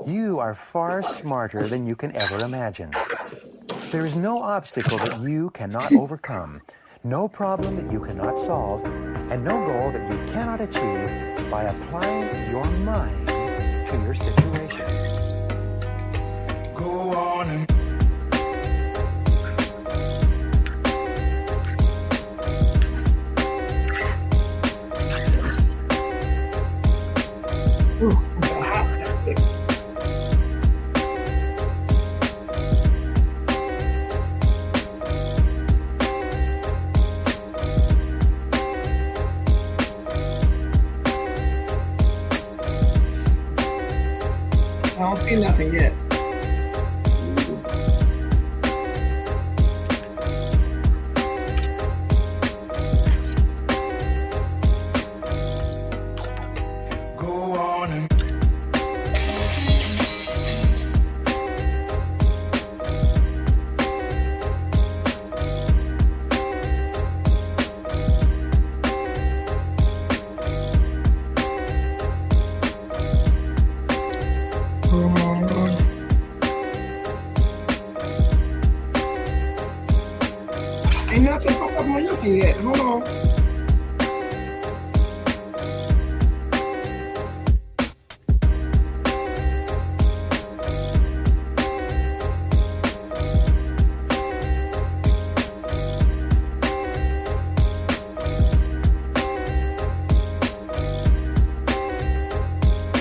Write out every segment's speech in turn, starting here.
You are far smarter than you can ever imagine. There is no obstacle that you cannot overcome, no problem that you cannot solve, and no goal that you cannot achieve by applying your mind to your situation. Go on and I don't see nothing yet. go on and Ain't nothing popped up on nothing yet. Hold on.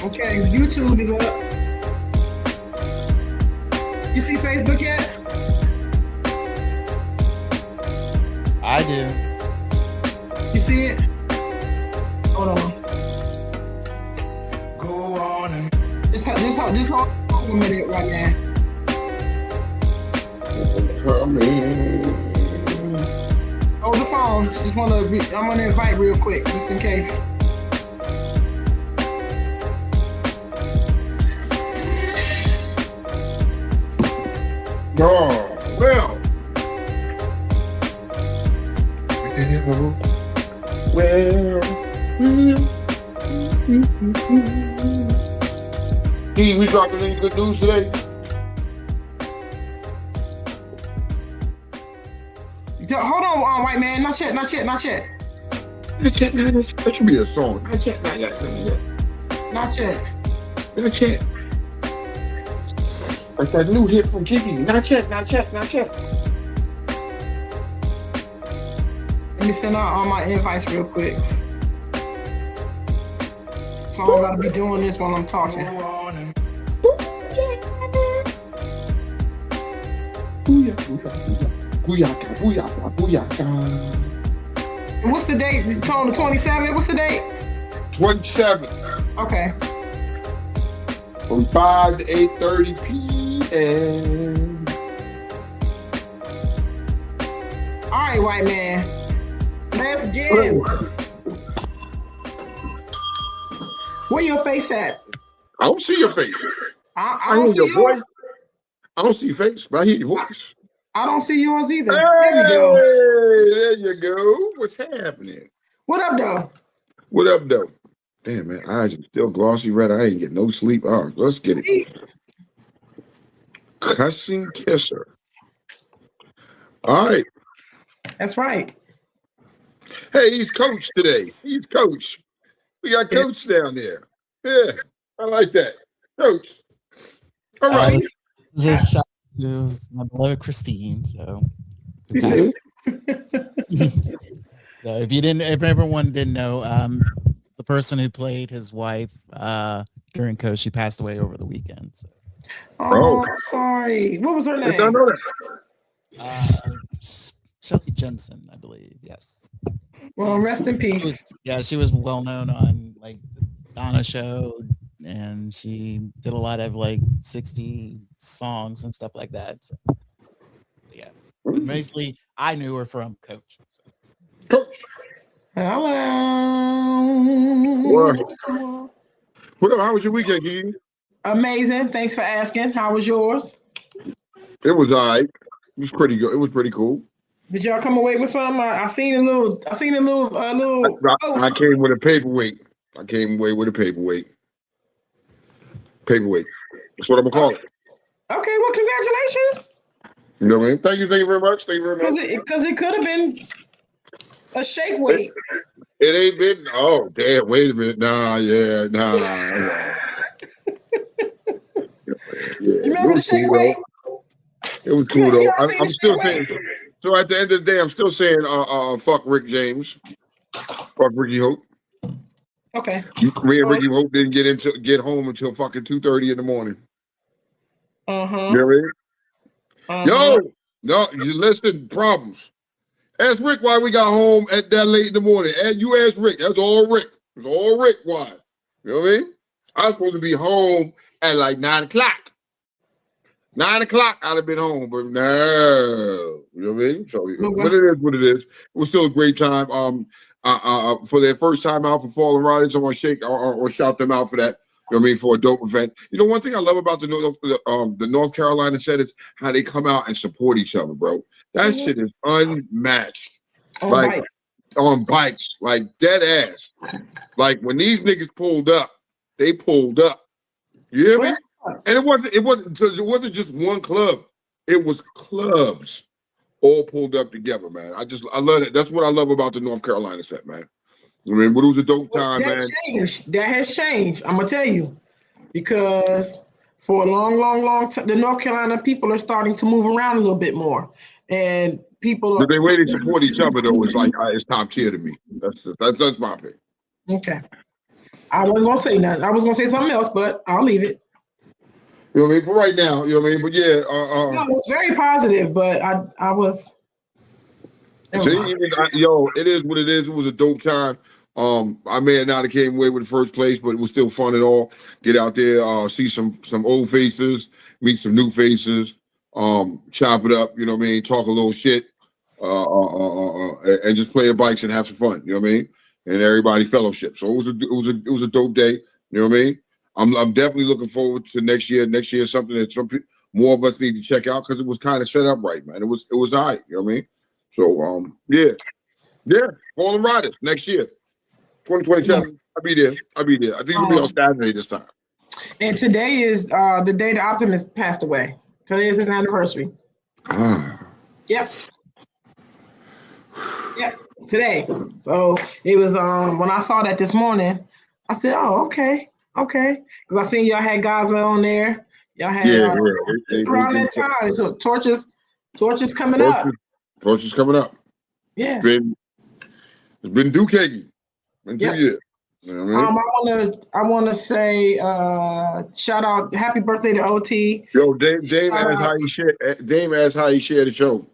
Okay, YouTube is up. You see Facebook yet? I do. You see it? Hold on. go on and Just hold on for a minute right now. Hold the phone. Just I'm gonna invite real quick, just in case. Oh, well. We dropping any good news today? Hold on, white man. Not yet. That should be a song. Not yet. Like that new hit from Kiki. Not yet. Let me send out all my invites real quick. So I don't gotta be doing this while I'm talking. And what's the date? Tone, the 27th? What's the date? 27th. Okay. From 5 to 8:30 p.m. All right, white man. Let's get it. Where your face at? I don't see your face. I don't see your voice. I don't see your face, but I hear your voice. I don't see yours either. Hey, There we go. there you go. What's happening? What up, though? What up, though? Damn, man, eyes are still glossy red. I ain't get no sleep. Oh, let's get it. Cussing kisser. All right. That's right. Hey, he's coach today. He's coach. We got coach down there. Yeah, I like that. Coach. All right. This is a shout to my beloved Christine. So, You see? so if everyone didn't know, the person who played his wife during Coach, she passed away over the weekend. So. Oh, sorry. What was her name? I don't know that. Shelly Jensen, I believe. Yes. Well, rest in peace. She was well known on like the Donna show, and she did a lot of like 60 songs and stuff like that. So, yeah. But basically, I knew her from Coach. So. Coach. Hello. What up? How was your weekend, Kiki? Amazing. Thanks for asking. How was yours? It was all right. It was pretty good. It was pretty cool. Did y'all come away with something? I seen a little. I seen a little I post. came with a paperweight. I came away with a paperweight. Paperweight. That's what I'm gonna call it. Okay, well, congratulations. You know what I mean? Thank you very much. Thank you very much. Because it could have been a shake weight. It ain't been. Oh damn! Wait a minute. Nah. Yeah. Nah. You Yeah. It remember the was shake cool weight? though. It was You cool though. don't see the I'm shake still weight. saying. So at the end of the day, I'm still saying, fuck Rick James, fuck Ricky Hope. Okay. Me and So, Ricky Hope didn't get home until fucking 2:30 in the morning. You uh-huh. know what I mean? Uh-huh. Yo, no, you listen. Problems. Ask Rick why we got home at that late in the morning. And you ask Rick. That's all Rick. It's all Rick why. You know what I mean? I was supposed to be home at like 9 o'clock. 9 o'clock, I'd have been home, but no, you know what I mean. So, but it is what it is. It was still a great time. For their first time out for Fallen Riders, I want to shake or shout them out for that. You know what I mean, for a dope event. You know, one thing I love about the North Carolina set is how they come out and support each other, bro. That shit is unmatched. On Like bikes. on bikes, like dead ass. Like when these niggas pulled up, they pulled up. You hear me? And it wasn't just one club. It was clubs all pulled up together, man. I love it. That's what I love about the North Carolina set, man. I mean, but it was a dope time, That man. changed. That has changed. I'm gonna tell you. Because for a long time, the North Carolina people are starting to move around a little bit more. And people The are way they support each other though is like it's top tier to me. That's my opinion. okay. I wasn't gonna say nothing. I was gonna say something else, but I'll leave it. You know what I mean? For right now, you know what I mean? But yeah, No, it was very positive, but I was never see, mind. it is what it is. It was a dope time. I may have not have came away with the first place, but it was still fun and all. Get out there, see some old faces, meet some new faces, chop it up. You know what I mean? Talk a little shit, and just play the bikes and have some fun. You know what I mean? And everybody fellowship. So it was a dope day. You know what I mean? I'm definitely looking forward to next year. Next year is something that more of us need to check out because it was kind of set up right, man. It was all right. You know what I mean? So yeah, Fallen Riders next year, Yeah. 2027. I'll be there. I think it'll be on Saturday this time. And today is the day the Optimist passed away. Today is his anniversary. Ah, Yep. Yep. Today. So it was when I saw that this morning, I said, "Oh, okay, okay," because I seen y'all had Gaza on there. Y'all had yeah. it's around that time. So torches coming up. Torch is coming up. Yeah. It's been Duke in 2 Yep. years. You know what I mean? I wanna say shout out, happy birthday to OT. Yo, Dame Shout asked out, how he shared the show.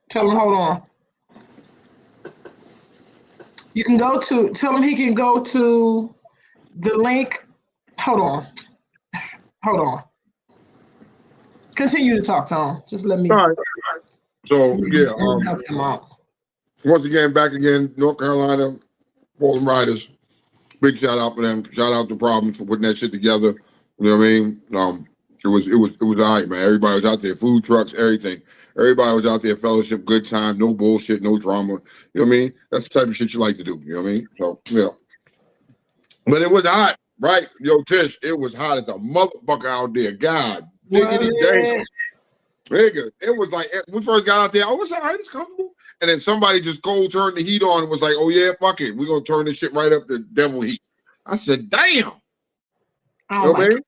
tell him hold on. You can tell him he can go to the link. Hold on. Hold on. Continue to talk, Tom. Just let me All right. So yeah, help him out. once again, back again, North Carolina, Fallen Riders. Big shout out for them. Shout out to Problems for putting that shit together. You know what I mean? It was all right, man. Everybody was out there, food trucks, everything. Everybody was out there, fellowship, good time, no bullshit, no drama. You know what I mean? That's the type of shit you like to do. You know what I mean? So yeah. But it was hot, right? Yo, Tish, it was hot as a motherfucker out there. God, Was diggity dang. it? Nigga, it was like we first got out there. Oh, it's all right, it's comfortable. And then somebody just cold turned the heat on and was like, "Oh yeah, fuck it, we're gonna turn this shit right up to devil heat." I said, "Damn." You Oh know what my I mean?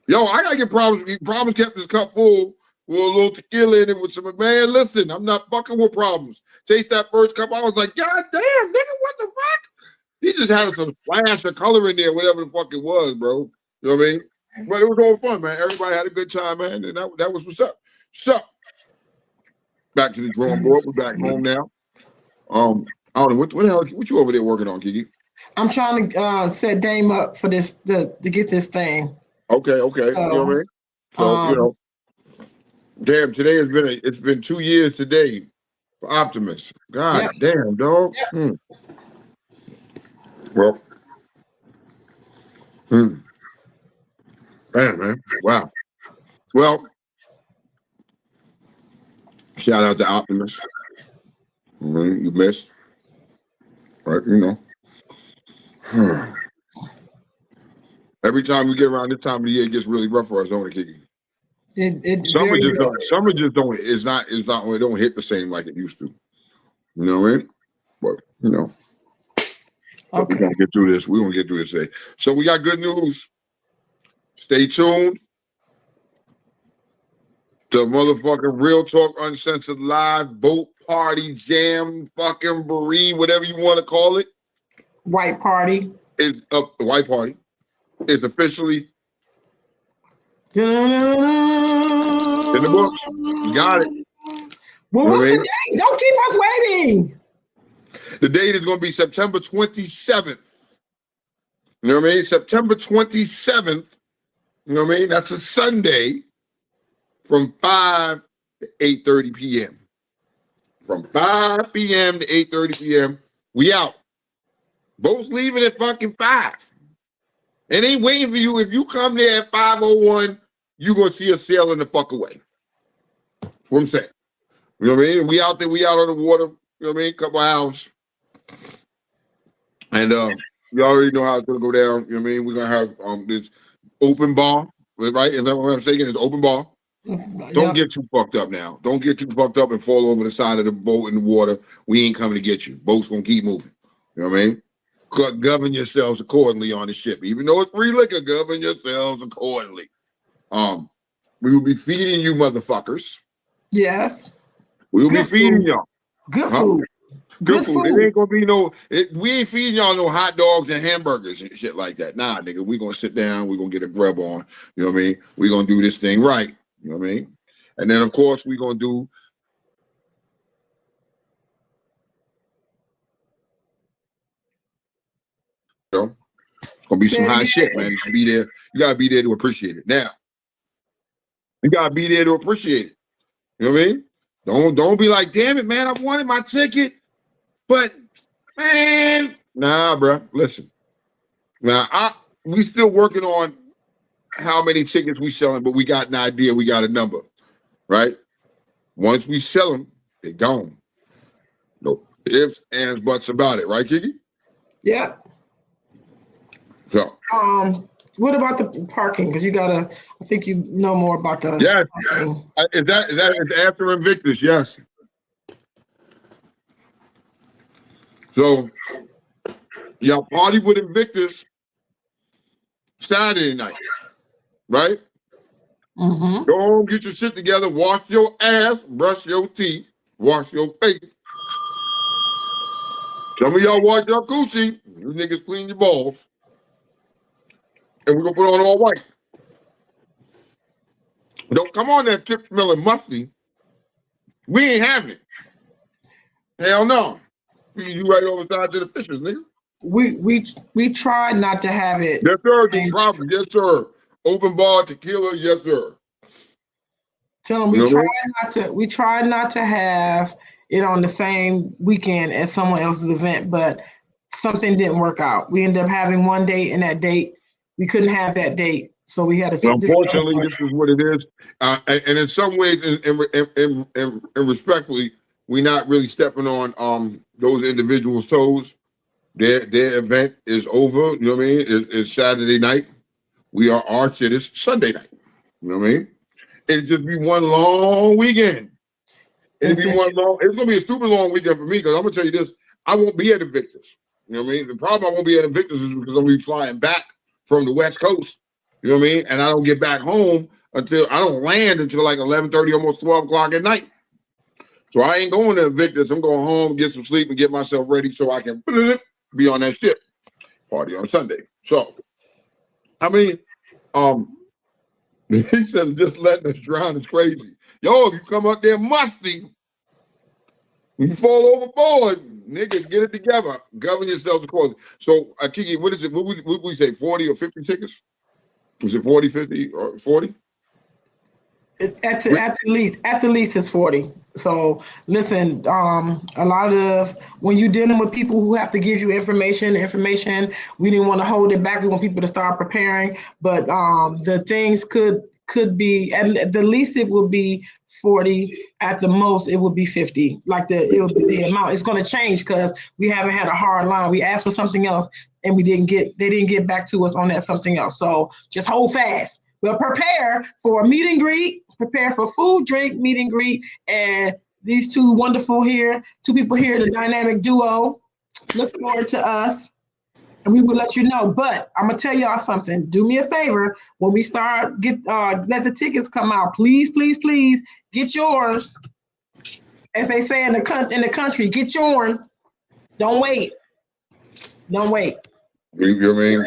Yo, I gotta get Problems. Problems kept this cup full with a little tequila in it with some man. Listen, I'm not fucking with Problems. Taste that first cup. I was like, God damn, nigga, what the fuck? He just had some splash of color in there, whatever the fuck it was, bro. You know what I mean? But it was all fun, man. Everybody had a good time, man, and that was what's up. So back to the drawing board. We're back home now. I don't know what the hell. What you over there working on, Kiki? I'm trying to set Dame up for this to get this thing. Okay. You know what I mean? So Um damn. Today it's been 2 years today for Optimus. God yep. damn, dog. Well, damn, man. Wow. Well, Shout out to Optimus. You missed. Right, you know. Every time we get around this time of the year, it gets really rough for us, don't it, Kiki? Summer just don't. Summer just don't. It's not. It don't hit the same like it used to. You know what I mean? But you know, we're gonna get through this. We're gonna get through this today. So we got good news. Stay tuned. The motherfucking Real Talk Uncensored Live Boat Party Jam fucking bereave, whatever you want to call it. White Party. It's up. The White Party is officially in the books. You got it. Well, what's the date? Don't keep us waiting. The date is going to be September 27th. You know what I mean? September 27th. You know what I mean? That's a Sunday from 5 to 8:30 p.m. From 5 p.m. to 8:30 p.m. We out. Both leaving at fucking 5. It ain't waiting for you. If you come there at 5:01, you going to see us sailing the fuck away. That's what I'm saying. You know what I mean? We out there. We out on the water. You know what I mean? Couple hours. And you already know how it's going to go down. You know what I mean? We're going to have this open bar. Right? Is that what I'm saying? It's open bar. Don't get too fucked up now. Don't get too fucked up and fall over the side of the boat in the water. We ain't coming to get you. Boat's going to keep moving. You know what I mean? Govern yourselves accordingly on the ship. Even though it's free liquor, govern yourselves accordingly. We will be feeding you motherfuckers. Yes. We will be feeding y'all. Good food. Good food. It ain't gonna be we ain't feeding y'all no hot dogs and hamburgers and shit like that. Nah, nigga, we gonna sit down, we gonna get a grub on. You know what I mean? We gonna do this thing right. You know what I mean? And then of course we gonna do gonna be some hot shit, man. You should be there. You gotta be there to appreciate it. Now, you gotta be there to appreciate it. You know what I mean? Don't be like, damn it, man, I wanted my ticket, but man, nah, bro. Listen, now we still working on how many tickets we selling, but we got an idea. We got a number, right? Once we sell them, they gone. No ifs, ands, buts about it, right, Kiki? Yeah. So, what about the parking? Because I think you know more about the parking. Is that after Invictus? Yes. So, y'all party with Invictus Saturday night, right? Mm-hmm. Go home, get your shit together, wash your ass, brush your teeth, wash your face. Some of y'all wash your coochie. You niggas clean your balls. And we're going to put on all white. Don't come on that chip smelling musty. We ain't having it. Hell no. You right over the side to the fishes, nigga. We try not to have it. Yes, sir. No problem. Yes, sir. Open bar tequila. Yes, sir. Tell them we try not to have it on the same weekend as someone else's event, but something didn't work out. We ended up having one date, and that date we couldn't have that date, so we had to. Unfortunately, this is what it is, and in some ways, and respectfully, we're not really stepping on those individuals' toes. Their event is over. You know what I mean? It's Saturday night. Our shit is Sunday night. You know what I mean? It'd just be one long weekend. It's gonna be a stupid long weekend for me because I'm gonna tell you this: I won't be at Invictus. You know what I mean? The problem I won't be at Invictus is because I'm gonna be flying back from the West Coast. You know what I mean? And I don't get back home I don't land until like 11:30, almost 12 o'clock at night. So I ain't going to Invictus. I'm going home, get some sleep, and get myself ready so I can be on that ship. Party on Sunday. So, I mean, he said just letting us drown is crazy. Yo, if you come up there musty, you fall overboard, nigga, get it together. Govern yourselves accordingly. So, Kiki, what is it? What would we say, 40 or 50 tickets? Was it 40, 50, or 40? At the least it's 40. So listen, a lot of when you're dealing with people who have to give you information, we didn't want to hold it back. We want people to start preparing, but the things could could be at the least it would be 40, at the most it would be 50. Like it would be the amount. It's going to change because we haven't had a hard line. We asked for something else and they didn't get back to us on that something else. So just hold fast. We'll prepare for a meet and greet, prepare for food, drink, meet and greet, and these two people here, the dynamic duo. Look forward to us. And we will let you know. But I'm gonna tell y'all something. Do me a favor. When we start let the tickets come out, please, please, please get yours. As they say in the country, get yours. Don't wait. Don't wait. You know what I mean?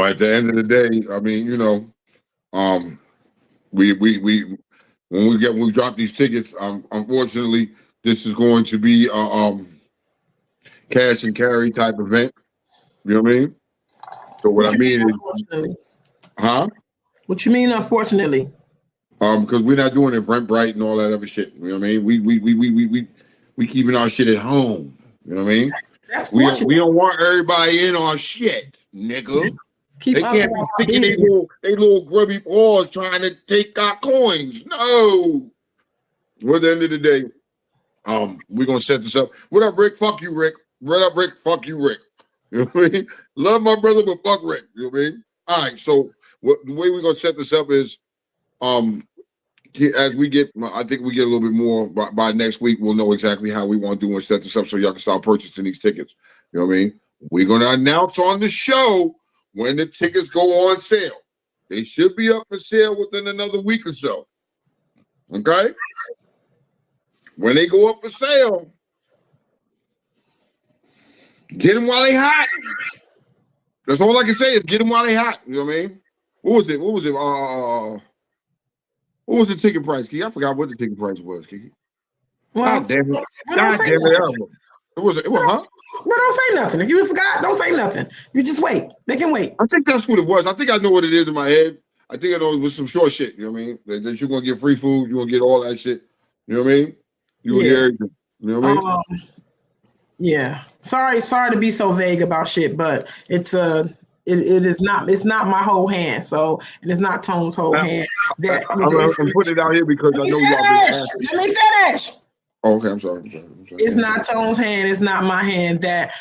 At the end of the day, I mean, we when we drop these tickets, unfortunately, this is going to be a cash and carry type event. You know what I mean? So what I mean is, What you mean, unfortunately? Because we're not doing Eventbrite and all that other shit. You know what I mean? We keeping our shit at home. You know what I mean? That's we don't want everybody in our shit, nigga. They can't be sticking their little grubby paws trying to take our coins. No. Well, at the end of the day, we're gonna set this up. What up, Rick? Fuck you, Rick. What up, Rick? Fuck you, Rick. You know what I mean? Love my brother, but fuck Rick. You know what I mean? All right. So the way we're gonna set this up is, as we get, I think we get a little bit more by next week. We'll know exactly how we want to do and set this up so y'all can start purchasing these tickets. You know what I mean? We're gonna announce on the show when the tickets go on sale. They should be up for sale within another week or so. Okay? When they go up for sale, get them while they hot. That's all I can say is get them while they hot. You know what I mean? What was it? What was the ticket price, Kiki? I forgot what the ticket price was, Kiki. Well, God damn it. God damn it. It was, huh? Well, don't say nothing. If you forgot, don't say nothing. You just wait. They can wait. I think that's what it was. I think I know what it is in my head. I think I know it was some short shit. You know what I mean? That you're going to get free food. You're going to get all that shit. You know what I mean? You know what I mean? Yeah. Sorry to be so vague about shit, but it's it's not my whole hand. So, and it's not Tone's whole hand. I'm putting it out here because I know y'all been asking. Let me finish. Oh, okay, I'm sorry. It's not Tone's hand. It's not my hand. That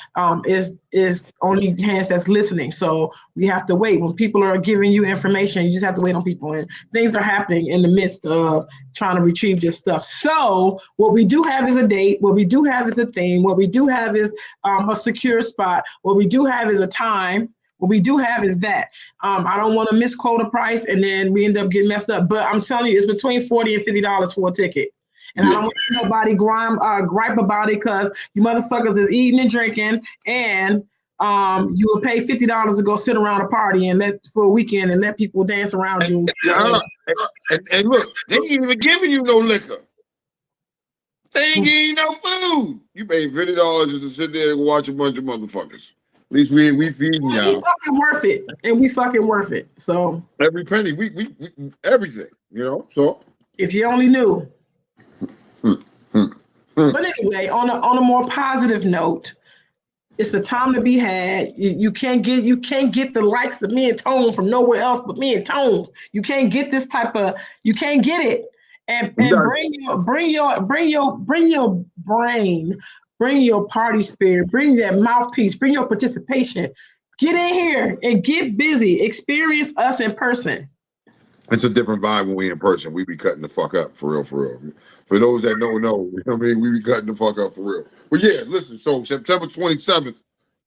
is only hands that's listening. So we have to wait. When people are giving you information, you just have to wait on people. And things are happening in the midst of trying to retrieve this stuff. So what we do have is a date. What we do have is a theme. What we do have is a secure spot. What we do have is a time. What we do have is that. I don't want to misquote a price and then we end up getting messed up. But I'm telling you, it's between $40 and $50 for a ticket. And I don't want nobody gripe about it because you motherfuckers is eating and drinking, and you will pay $50 to go sit around a party for a weekend and let people dance around you. And look, they ain't even giving you no liquor. They ain't giving you no food. You pay $50 just to sit there and watch a bunch of motherfuckers. At least we feeding y'all. We fucking worth it, and we fucking worth it. So every penny, we everything, you know. So if you only knew. But anyway, on a more positive note, it's the time to be had. You can't get the likes of me and Tone from nowhere else but me and Tone. You can't get this type of. You can't get it. And bring your brain, bring your party spirit, bring that mouthpiece, bring your participation. Get in here and get busy. Experience us in person. It's a different vibe when we in person. We be cutting the fuck up, for real, for real. For those that don't know, you know what I mean? We be cutting the fuck up, for real. But yeah, listen, so September 27th,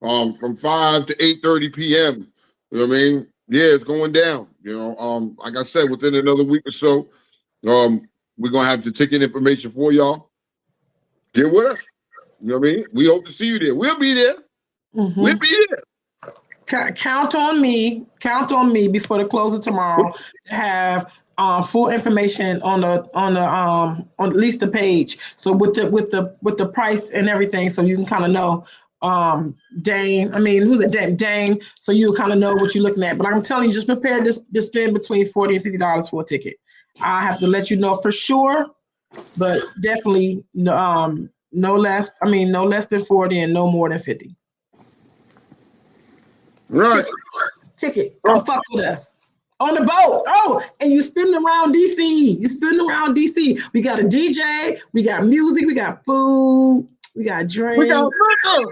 from 5 to 8:30 p.m., you know what I mean? Yeah, it's going down, you know. Like I said, within another week or so, we're going to have the ticket information for y'all. Get with us. You know what I mean? We hope to see you there. We'll be there. Mm-hmm. We'll be there. Count on me before the close of tomorrow to have full information on at least the page. So with the price and everything, so you can kind of know Dane. I mean, who's it? Dane. So you kind of know what you're looking at. But I'm telling you, just prepare to spend between $40 and $50 for a ticket. I have to let you know for sure, but definitely no less. I mean, no less than 40 and no more than 50. Right. ticket. Come fuck with us. On the boat. Oh, and you spin around DC. You spin around DC. We got a DJ, we got music, we got food, we got drinks. We got liquor.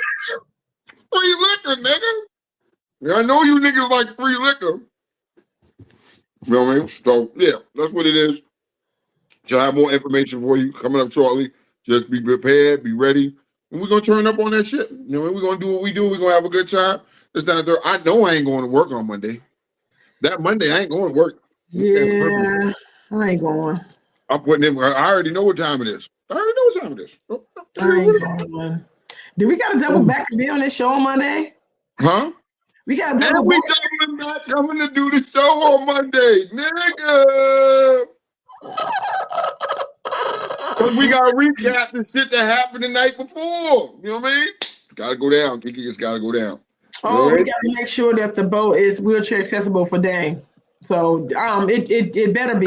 Free liquor, nigga. Yeah, I know you niggas like free liquor. You know what I mean? So, yeah, that's what it is. I'll have more information for you coming up shortly. Just be prepared, be ready. And we're going to turn up on that shit. You know, we're going to do what we do. We're going to have a good time. This time, I know I ain't going to work on Monday. That Monday, I ain't going to work. Yeah, I ain't going. I'm putting in. I already know what time it is. I already know what time it is. I ain't going. Did we got to double back and be on this show on Monday? Huh? We got to double And we back. doubling back coming to do the show on Monday, nigga. But we got to recap the shit that happened the night before. You know what I mean? Got to go down. Kiki, it's got to go down. Oh, we got to make sure that the boat is wheelchair accessible for Dane. So it better be.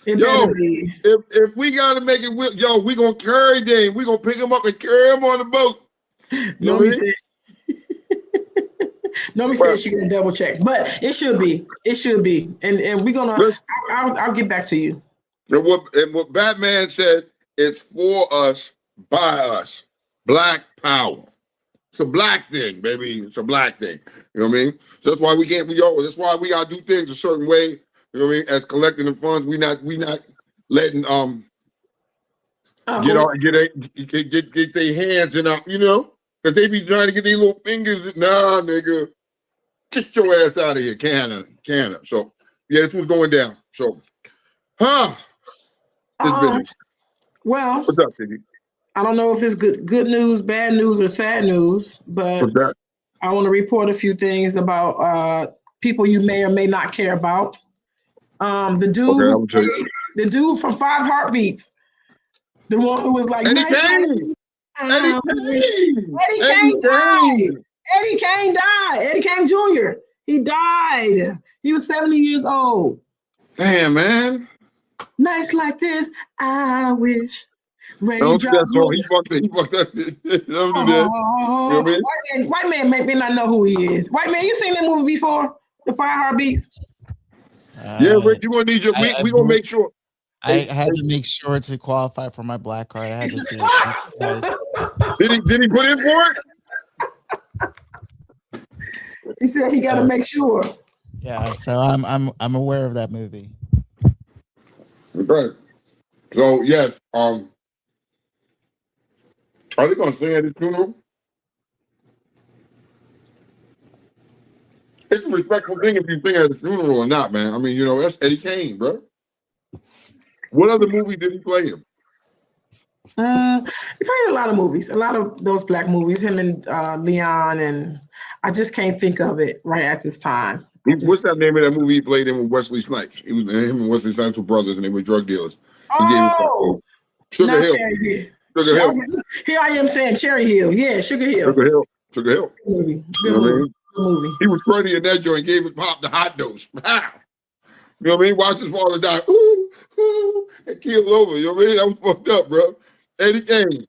It better be. If we gotta make it, we gonna carry Dane. We gonna pick him up and carry him on the boat. Nobody said she gonna double check, but it should be. It should be, and we're gonna. I'll get back to you. And what Batman said, it's for us, by us. Black power. It's a black thing, baby. It's a black thing. You know what I mean? So that's why we can't. That's why we gotta do things a certain way. You know what I mean? As collecting the funds, we not letting get their hands in up. You know, because they be trying to get their little fingers. Nah, nigga, get your ass out of here, Canada. So yeah, this was going down. So, well, what's up, Piggy? I don't know if it's good news, bad news, or sad news, but I want to report a few things about people you may or may not care about. The dude from 5 Heartbeats, the one who was like Eddie Kane. Eddie Kane died. Eddie Kane Jr. He died. He was 70 years old. Damn, man. Nights like this, I wish. Don't do that song. He fucked up. Don't do that. You know what I mean? White man may not know who he is. White man, you seen that movie before? The 5 Heartbeats? Yeah, Rick, you gonna need your. We gonna make sure. I had to make sure to qualify for my black card. I had to see it. Did he put in for it? He said he got to make sure. Yeah, so I'm aware of that movie. Right. So yes, are they gonna sing at his funeral? It's a respectful thing if you sing at his funeral or not, man. I mean, you know, that's Eddie Kane, bro. What other movie did he play in? He played a lot of movies, a lot of those black movies, him and Leon, and I just can't think of it right at this time. What's that name of that movie he played in with Wesley Snipes? He was him and Wesley Snipes were brothers, and they were drug dealers. Sugar Hill. Sugar Hill. Here I am saying Cherry Hill. Yeah, Sugar Hill. Sugar Hill. Movie. Movie. He was funny in that joint. Gave his pop the hot dose. You know what I mean? Watch his father die. Ooh, and keel over. You know what I mean? That was fucked up, bro. Eddie Kane.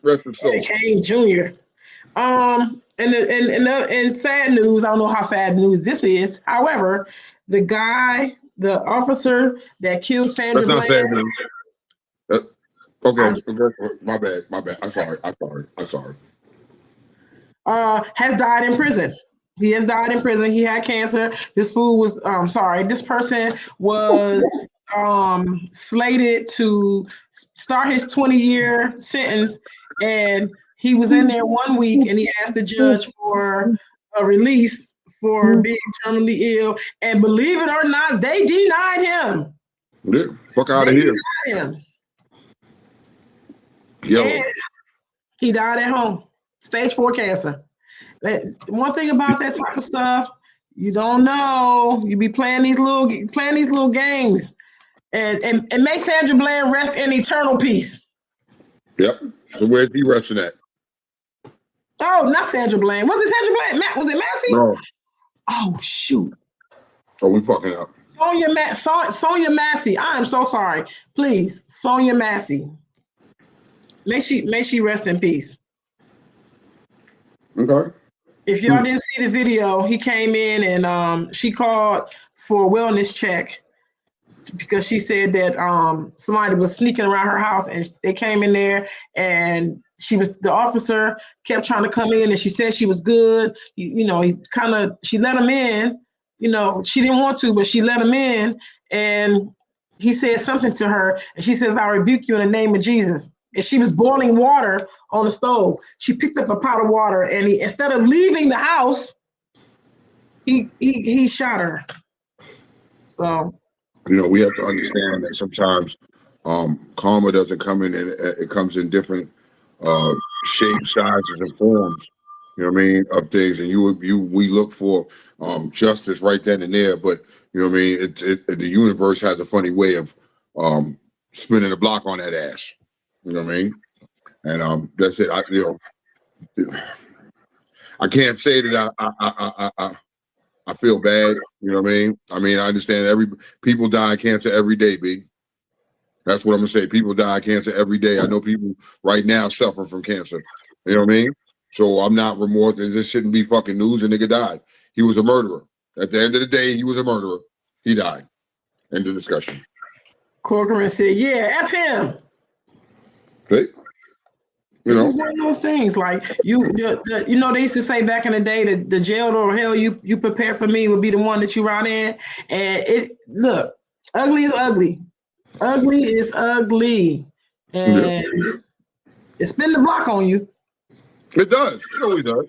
Rest his soul. Eddie Kane Jr. And sad news, I don't know how sad news this is. However, the officer that killed Sandra Bland. That's not sad news. Okay. My bad. I'm sorry. Has died in prison. He has died in prison. He had cancer. This person was slated to start his 20-year sentence, and he was in there 1 week, and he asked the judge for a release for being terminally ill, and believe it or not, they denied him. Yeah, fuck out of here. He died at home, stage 4 cancer. One thing about that type of stuff, you don't know. You be playing these little games, and make Sandra Bland rest in eternal peace. Yep. So where's he resting at? Oh, not Sandra Bland. Was it Sandra Bland? Was it Massey? No. Oh shoot. Oh, we fucking up. Sonia Massey. I am so sorry. Please, Sonia Massey. May she rest in peace. Okay. If y'all didn't see the video, he came in and she called for a wellness check because she said that somebody was sneaking around her house, and they came in there, and the officer kept trying to come in, and she said she was good. She let him in. She didn't want to, but she let him in, and he said something to her, and she says, "I rebuke you in the name of Jesus." And she was boiling water on the stove. She picked up a pot of water, and instead of leaving the house, he shot her. So, we have to understand that sometimes karma doesn't come in, and it comes in different shapes, sizes, and forms. You know what I mean, of things, and we look for justice right then and there. But you know what I mean, the universe has a funny way of spinning the block on that ass. You know what I mean, and that's it. I can't say that I feel bad. You know what I mean, I understand people die of cancer every day, B. That's what I'm gonna say. People die of cancer every day. I know people right now suffering from cancer. You know what I mean? So I'm not remorseful. This shouldn't be fucking news. A nigga died. He was a murderer. At the end of the day, he was a murderer. He died. End of discussion. Corcoran said, "Yeah, F him." Okay. It's one of those things. Like they used to say back in the day that the jail or hell you prepare for me would be the one that you ride in. And ugly is ugly. Ugly is ugly, and it spin the block on you. It does. It always does.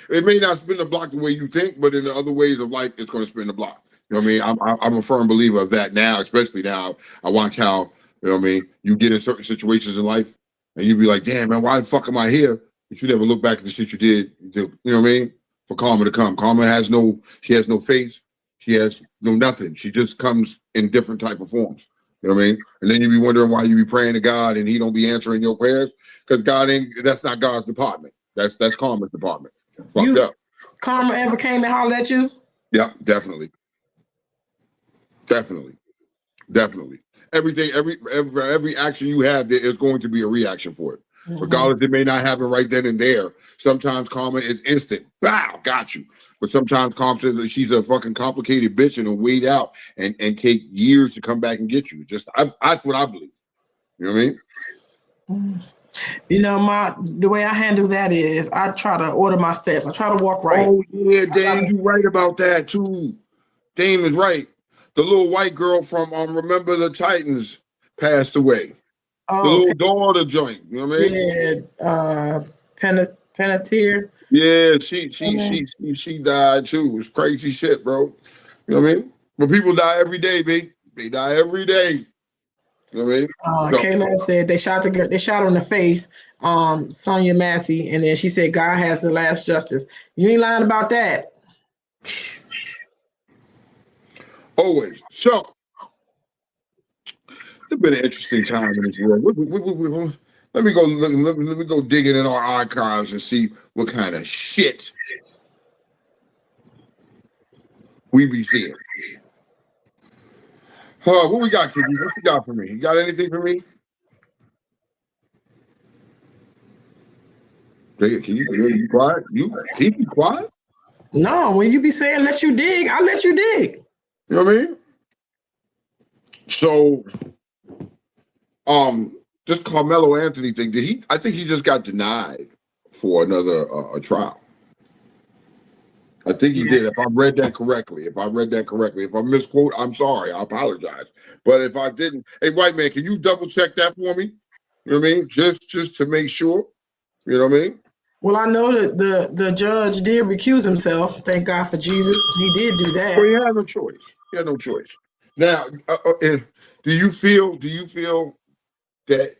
It may not spin the block the way you think, but in the other ways of life, it's going to spin the block. You know what I mean? I'm a firm believer of that now, especially now. I watch how, you know what I mean, you get in certain situations in life, and you be like, damn, man, why the fuck am I here? But you never look back at the shit you did. You know what I mean? For karma to come. Karma has no face. She has no nothing. She just comes in different type of forms. You know what I mean? And then you be wondering why you be praying to God and he don't be answering your prayers, because that's not God's department. That's karma's department. Fucked up. Karma ever came and hollered at you? Yeah, definitely. Everything, every action you have, there is going to be a reaction for it. Regardless, it may not happen right then and there. Sometimes karma is instant. Bow, got you. But sometimes karma says she's a fucking complicated bitch and will wait out and take years to come back and get you. That's what I believe. You know what I mean? The way I handle that is I try to order my steps. I try to walk right. Oh yeah, Dame, you right about that too. Dame is right. The little white girl from Remember the Titans passed away. The little daughter joint, you know what I mean? Yeah, Penetier. Yeah, she died too. It's crazy shit, bro. You know what I mean? But people die every day, B. They die every day. You know what I mean? Kayla said they shot her in the face, Sonia Massey, and then she said God has the last justice. You ain't lying about that. Always. So it's been an interesting time in this world. Let me go digging in our archives and see what kind of shit we be seeing. What we got, Kiki? What you got for me? You got anything for me? Can you be quiet? You keep me quiet? No, when you be saying let you dig, I let you dig. You know what I mean? So, this Carmelo Anthony thing, I think he just got denied for another trial. I think he did. If I read that correctly. If I misquote, I'm sorry. I apologize. But if I didn't, hey, white man, can you double check that for me? You know what I mean? Just to make sure. You know what I mean? Well, I know that the judge did recuse himself. Thank God for Jesus. He did do that. Well, he had no choice. Now, do you feel that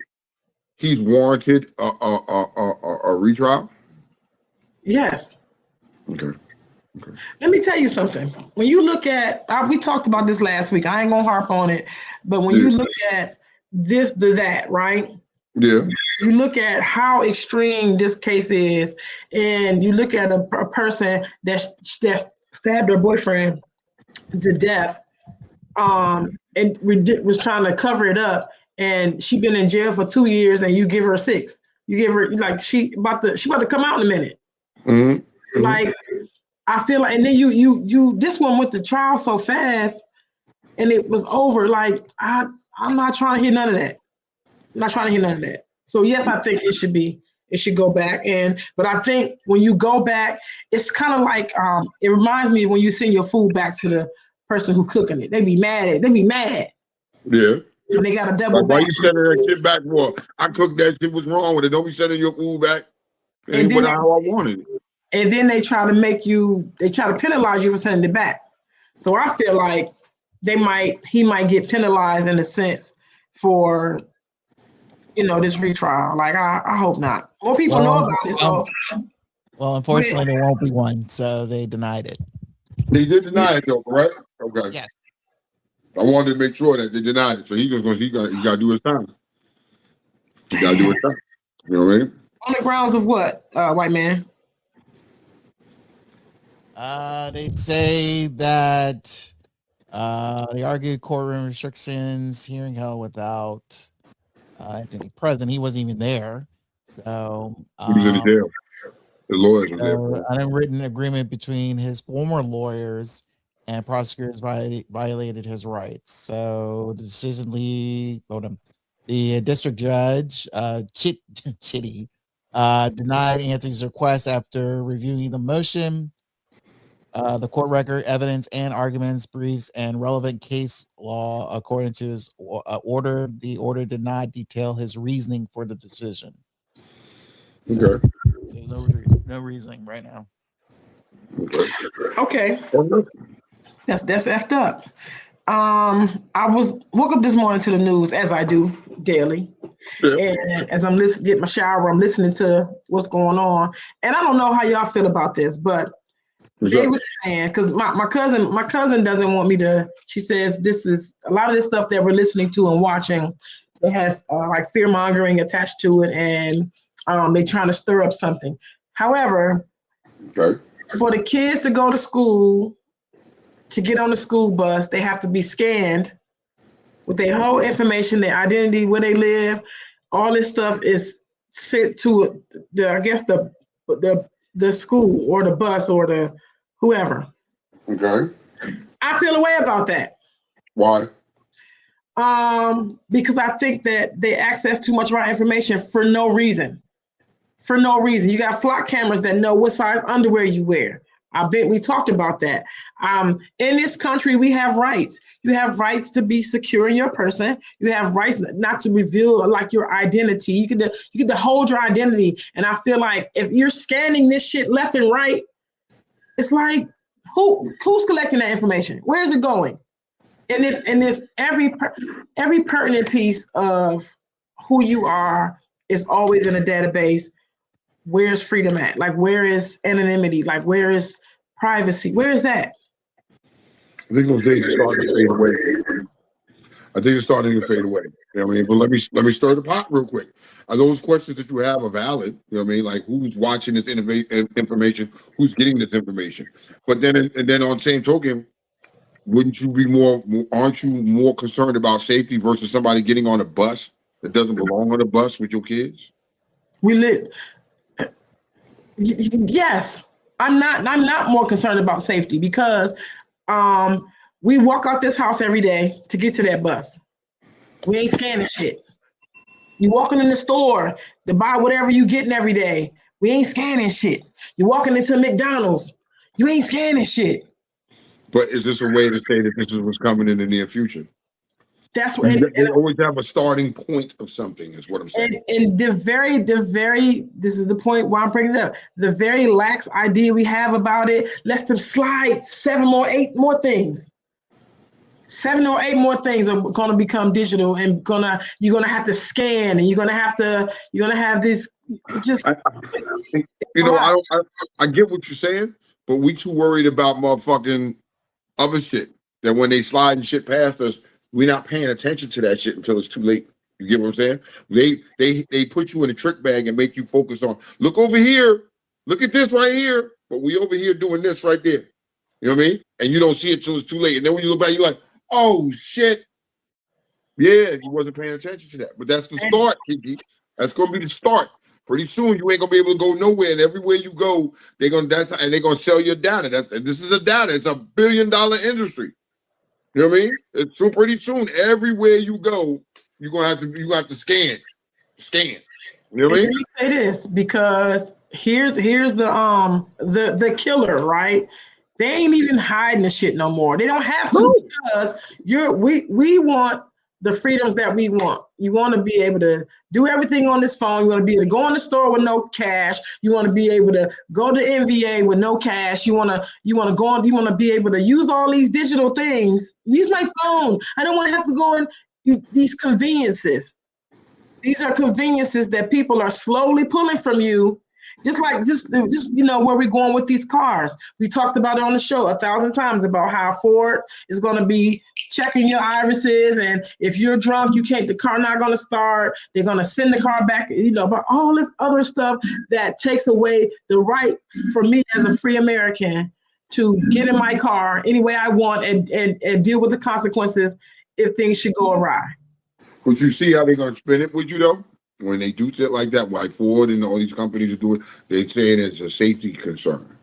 he's warranted a retrial? Yes. Okay. Let me tell you something. When you look at, we talked about this last week. I ain't gonna harp on it, but when you look at this to that, right? Yeah. You look at how extreme this case is, and you look at a person that stabbed her boyfriend to death, and was trying to cover it up, and she been in jail for 2 years, and you give her 6. You give her she about to come out in a minute. Mm-hmm. Like, I feel like, and then you this one went to trial so fast and it was over. Like, I'm not trying to hear none of that. I'm not trying to hear none of that. So yes, I think it should go back. But I think when you go back, it's kind of like it reminds me of when you send your food back to the person who cooking it. They be mad. Yeah. And they got to double Like, why back. you sending that shit back for? I cooked that shit. What's wrong with it? Don't be sending your food back. It ain't what how I wanted it. And then they try to penalize you for sending it back. So I feel like he might get penalized in a sense for, this retrial. Like, I hope not. More people know about it. So, well, unfortunately, there won't be one. So they denied it. They did deny it though, correct? Okay. Yes. I wanted to make sure that they denied it. So he got to do his time. He got to do his time. You know what I mean? On the grounds of what, white man? They say that they argued courtroom restrictions, hearing held without Anthony present. He wasn't even there. So he was in the jail. The lawyers were there. An unwritten agreement between his former lawyers and prosecutors violated his rights. So the the district judge, Chitty, denied Anthony's request after reviewing the motion, the court record, evidence, and arguments, briefs, and relevant case law. According to his order, the order did not detail his reasoning for the decision. Okay. So there's no reasoning right now. Okay. That's effed up. I woke up this morning to the news, as I do daily. Yeah. And as I'm getting my shower, I'm listening to what's going on. And I don't know how y'all feel about this, but they were saying, because my cousin doesn't want me to, she says this is a lot of this stuff that we're listening to and watching, it has like fear mongering attached to it, and they're trying to stir up something. However, for the kids to go to school, to get on the school bus, they have to be scanned with their whole information, their identity, where they live. All this stuff is sent to the school or the bus or the whoever. Okay. I feel a way about that. Why? Because I think that they access too much of our information for no reason. For no reason. You got flock cameras that know what size underwear you wear. I bet we talked about that. In this country, we have rights. You have rights to be secure in your person. You have rights not to reveal like your identity. You get to hold your identity. And I feel like if you're scanning this shit left and right, it's like who's collecting that information? Where is it going? And if every pertinent piece of who you are is always in a database, where's freedom at? Like, where is anonymity? Like, where is privacy? Where is that? I think those days are starting to fade away. I think it's starting to fade away. You know what I mean? But let me stir the pot real quick. Are those questions that you have are valid? You know what I mean? Like, who's watching this information? Who's getting this information? But then on the same token, wouldn't you be aren't you more concerned about safety versus somebody getting on a bus that doesn't belong on a bus with your kids? Yes, I'm not more concerned about safety because we walk out this house every day to get to that bus. We ain't scanning shit. You walking in the store to buy whatever you getting every day. We ain't scanning shit. You walking into McDonald's. You ain't scanning shit. But is this a way to say that this is what's coming in the near future? That's what they always have a starting point of something, is what I'm saying. And the very, this is the point why I'm bringing it up. The very lax idea we have about it, let's them slide 7 or 8 more things. 7 or 8 more things are going to become digital, and you're gonna have to scan, and you're gonna have this. Just I get what you're saying, but we too worried about motherfucking other shit that when they slide and shit past us, we're not paying attention to that shit until it's too late. You get what I'm saying? They put you in a trick bag and make you focus on, look over here, look at this right here, but we over here doing this right there. You know what I mean? And you don't see it till it's too late. And then when you look back, you're like, oh shit. Yeah, you wasn't paying attention to that. But that's the start, Kiki. That's gonna be the start. Pretty soon you ain't gonna be able to go nowhere, and everywhere you go, they're gonna sell your data. This is a data. It's $1 billion industry. You know what I mean? It's so pretty soon, everywhere you go, you have to scan. You know what I mean? Let me say this, because here's the killer, right? They ain't even hiding the shit no more. They don't have to, because we want the freedoms that we want. You want to be able to do everything on this phone. You want to be able to go in the store with no cash. You want to be able to go to NVA with no cash. You want to go on. You want to be able to use all these digital things. Use my phone. I don't want to have to go in these conveniences. These are conveniences that people are slowly pulling from you. Just where we're going with these cars. We talked about it on the show 1,000 times about how Ford is going to be checking your irises, and if you're drunk, the car not going to start. They're going to send the car back, but all this other stuff that takes away the right for me as a free American to get in my car any way I want and deal with the consequences if things should go awry. But you see how they're going to spin it with you, though? When they do shit like that, like Ford and all these companies are doing, they say it's a safety concern.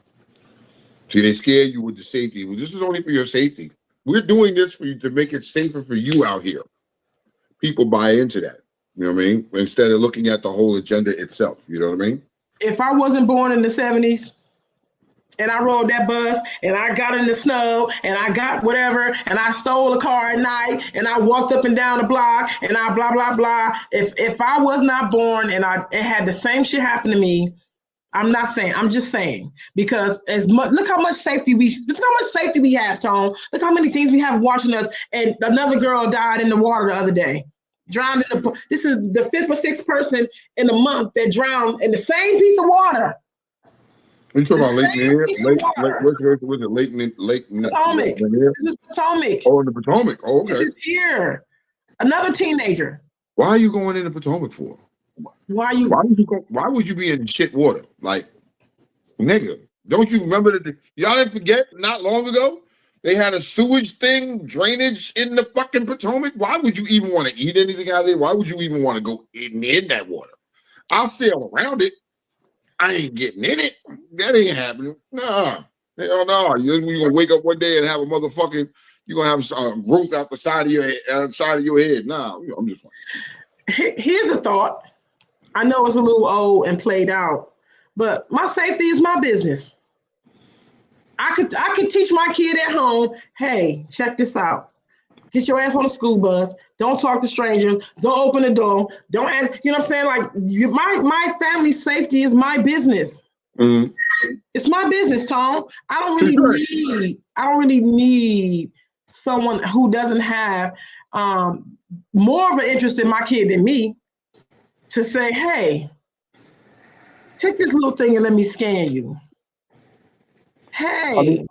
See, they scare you with the safety. Well, this is only for your safety. We're doing this for you to make it safer for you out here. People buy into that. You know what I mean? Instead of looking at the whole agenda itself. You know what I mean? If I wasn't born in the 70s, and I rode that bus, and I got in the snow, and I got whatever, and I stole a car at night, and I walked up and down the block, and I blah, blah, blah. If I was not born and it had the same shit happen to me, I'm just saying, because look how much safety we have, Tone. Look how many things we have watching us. And another girl died in the water the other day. Drowned this is the 5th or 6th person in a month that drowned in the same piece of water. You talking about Lake Lanier? Lake Potomac. This is Potomac. Oh, in the Potomac. Oh, okay. This is here. Another teenager. Why are you going in the Potomac for? Why would you be in shit water? Like, nigga, don't you remember that y'all didn't forget not long ago they had a sewage drainage in the fucking Potomac? Why would you even want to eat anything out of there? Why would you even want to go in that water? I'll sail around it. I ain't getting in it. That ain't happening. Nah. Hell no. You're gonna wake up one day and have you're gonna have growth out the side of your head. Nah, I'm just like. Here's a thought. I know it's a little old and played out, but my safety is my business. I could teach my kid at home, hey, check this out. Get your ass on the school bus. Don't talk to strangers. Don't open the door. Don't ask. You know what I'm saying? Like my family's safety is my business. Mm-hmm. It's my business, Tom. I don't really need someone who doesn't have more of an interest in my kid than me to say, hey, take this little thing and let me scan you. Hey.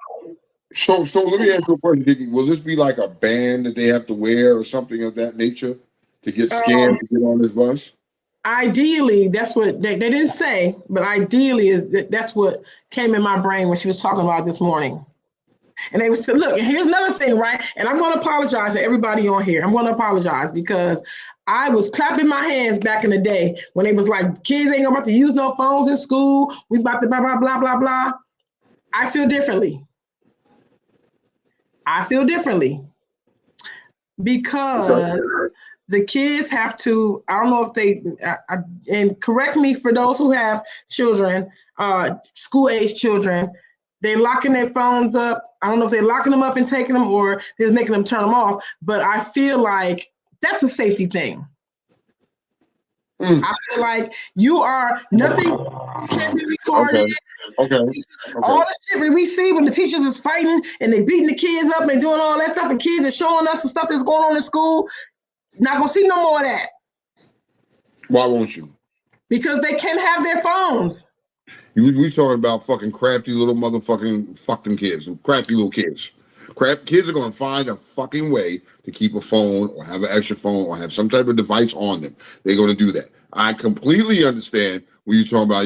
So let me ask you a question, Kiki. Will this be like a band that they have to wear or something of that nature to get scanned to get on this bus? Ideally, that's what they didn't say, but ideally that's what came in my brain when she was talking about this morning. And they was saying, look, and here's another thing, right? And I'm going to apologize to everybody on here. I'm going to apologize because I was clapping my hands back in the day when they was like, kids ain't about to use no phones in school. We about to blah, blah, blah, blah, blah. I feel differently. Because the kids have to, I don't know if they, and correct me for those who have children, school-age children, they're locking their phones up. I don't know if they're locking them up and taking them or they're making them turn them off, but I feel like that's a safety thing. I feel like you are nothing can be recorded. Okay. All the shit that we see when the teachers is fighting and they beating the kids up and doing all that stuff, and kids are showing us the stuff that's going on in school. Not gonna see no more of that. Why won't you? Because they can't have their phones. We talking about fucking crafty little motherfucking fucking kids, crafty little kids. Kids are going to find a fucking way to keep a phone or have an extra phone or have some type of device on them. They're going to do that. I completely understand when you're talking about,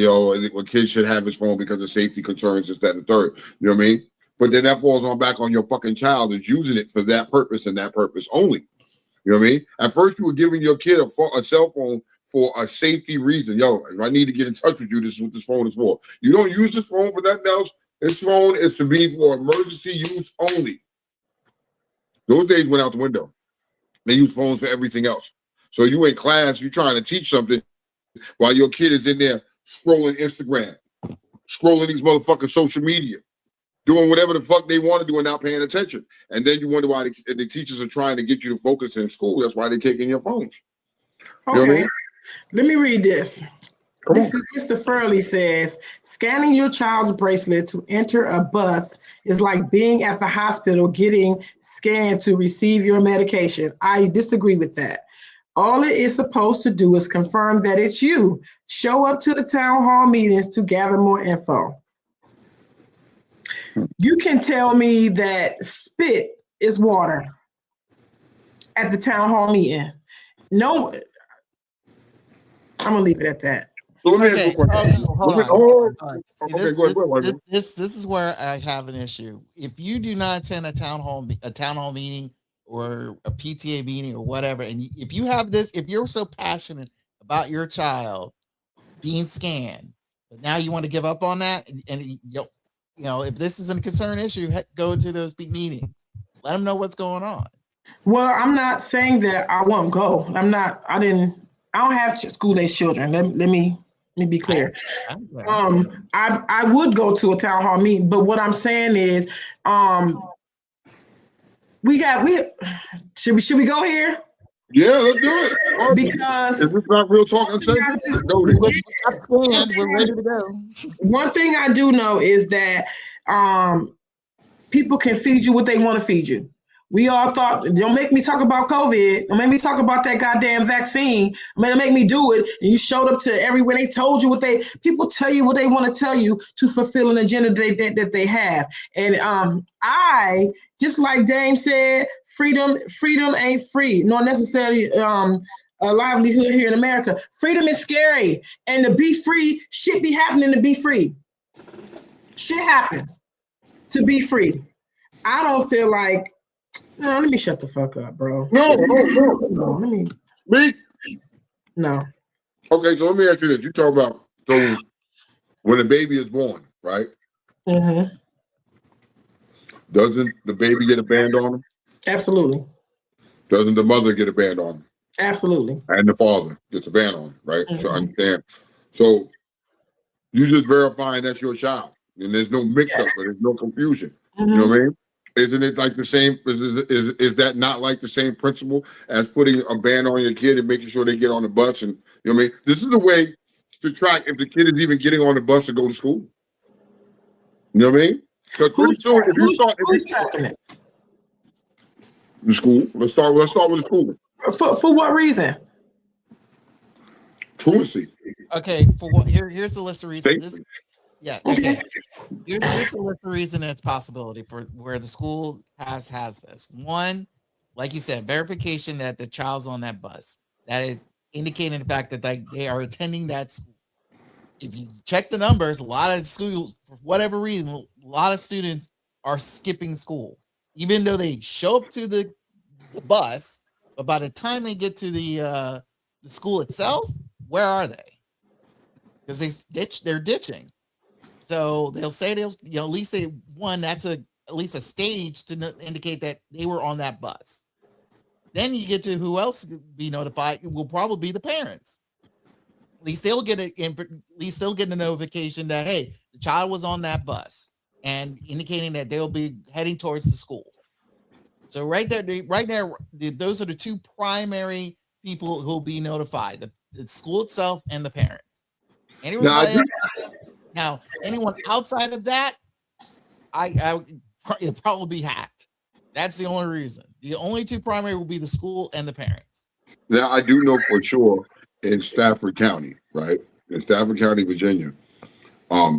when kids should have his phone because of safety concerns, this, that, and the third. You know what I mean? But then that falls on back on your fucking child that's using it for that purpose and that purpose only. You know what I mean? At first, you were giving your kid a cell phone for a safety reason. Yo, if I need to get in touch with you, this is what this phone is for. You don't use this phone for nothing else. This phone is to be for emergency use only. Those days went out the window. They use phones for everything else. So you in class, you're trying to teach something while your kid is in there scrolling Instagram, scrolling these motherfucking social media, doing whatever the fuck they want to do and not paying attention. And then you wonder why the teachers are trying to get you to focus in school. That's why they're taking your phones. You know what I mean? Let me read this. This is Mr. Furley says, scanning your child's bracelet to enter a bus is like being at the hospital getting scanned to receive your medication. I disagree with that. All it is supposed to do is confirm that it's you. Show up to the town hall meetings to gather more info. You can tell me that spit is water at the town hall meeting. No, I'm gonna leave it at that. So let me ask you a question. Hold on. See, Okay, go ahead. This is where I have an issue. If you do not attend a town hall meeting or a PTA meeting or whatever, and if you have this, if you're so passionate about your child being scanned, but now you want to give up on that, and you know, if this is a concern issue, go to those meetings. Let them know what's going on. Well, I'm not saying that I won't go. I don't have school-age children. Let me be clear. I would go to a town hall meeting, but what I'm saying is, should we go here? Yeah, let's do it. Because is this not real talk? We're ready to go. One thing I do know is that people can feed you what they want to feed you. We all thought, don't make me talk about COVID. Don't make me talk about that goddamn vaccine. Make me do it. And you showed up to everywhere. They told you people tell you what they want to tell you to fulfill an agenda that they have. And I, just like Dame said, freedom ain't free, nor necessarily a livelihood here in America. Freedom is scary. And to be free, shit be happening to be free. Shit happens to be free. I don't feel like, no, let me shut the fuck up, bro. No. Let me. Me? No. Okay, so let me ask you this. You talk about when a baby is born, right? Mm-hmm. Doesn't the baby get a band on him? Absolutely. Doesn't the mother get a band on him? Absolutely. And the father gets a band on him, right? Mm-hmm. So I understand. So you just verifying that's your child, and there's no mix-up, but there's no confusion. Mm-hmm. You know what I mean? Isn't it like the same? Is that not like the same principle as putting a band on your kid and making sure they get on the bus? And you know what I mean? This is a way to track if the kid is even getting on the bus to go to school. You know what I mean? Because pretty soon, if you start tracking it? The school. Let's start with the school. For what reason? Truancy. Okay. For what? Here's the list of reasons. Yeah. Okay. Here's the list of reasons it's possibility for where the school has this. One, like you said, verification that the child's on that bus. That is indicating the fact that they are attending that school. If you check the numbers, a lot of schools, for whatever reason, a lot of students are skipping school, even though they show up to the bus. But by the time they get to the school itself, where are they? Because they're ditching. So they'll say at least that's at least a stage to indicate that they were on that bus. Then you get to who else be notified. It will probably be the parents. At least they'll get a notification that, hey, the child was on that bus, and indicating that they'll be heading towards the school. So right there, those are the two primary people who will be notified: the school itself and the parents. Now, anyone outside of that, it'll probably be hacked. That's the only reason. The only two primary will be the school and the parents. Now, I do know for sure in Stafford County, right? In Stafford County, Virginia,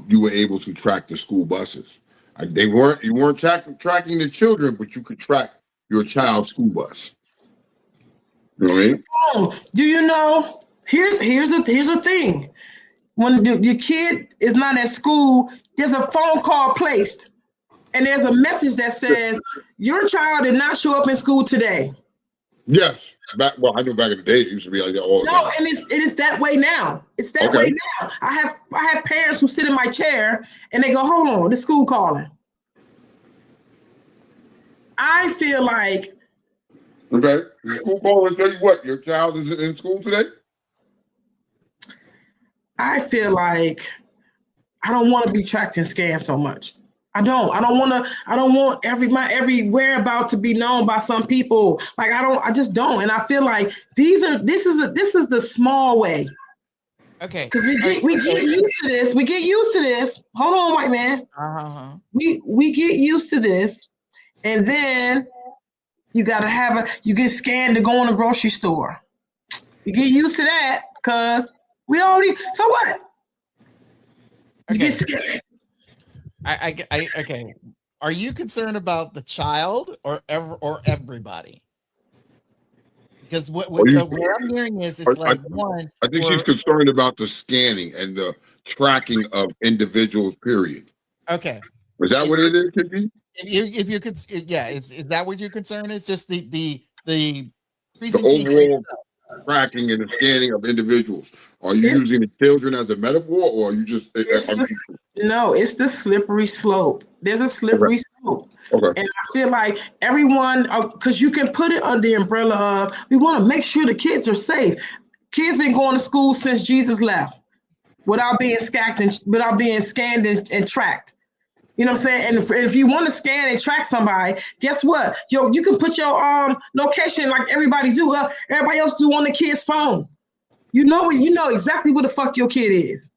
you were able to track the school buses. You weren't tracking the children, but you could track your child's school bus. You know what I mean? Oh, do you know? Here's a thing. When your kid is not at school, there's a phone call placed, and there's a message that says your child did not show up in school today. Yes. back. Well, I knew back in the day it used to be like that all the No, time. and it is that way now. It's that Okay. way now. I have parents who sit in my chair and they go, "Hold on, the school calling." I feel like Okay. The school call and tell you what, your child is in school today? I feel like I don't want to be tracked and scanned so much. I don't want every whereabout to be known by some people. Like I just don't. And I feel like this is the small way. Okay. Because we get used to this. We get used to this. Hold on, white man. Uh-huh. We get used to this. And then you get scanned to go in the grocery store. You get used to that because we already, so what? You Okay. get scared. Okay. Are you concerned about the child or everybody? Because what I'm hearing is it's like one. I think she's concerned about the scanning and the tracking of individuals. Period. Okay. Is that what it is, Kiki? If you could, yeah, is that what your concern is? Just the presentation, the overall tracking and the scanning of individuals. Are you using the children as a metaphor, or are you just? No, it's the slippery slope. There's a slippery slope. Okay. And I feel like everyone, because you can put it under the umbrella of, we want to make sure the kids are safe. Kids been going to school since Jesus left, without being scanned and tracked. You know what I'm saying? And if you want to scan and track somebody, guess what? You can put your location like everybody do. Everybody else do on the kid's phone. You know exactly where the fuck your kid is.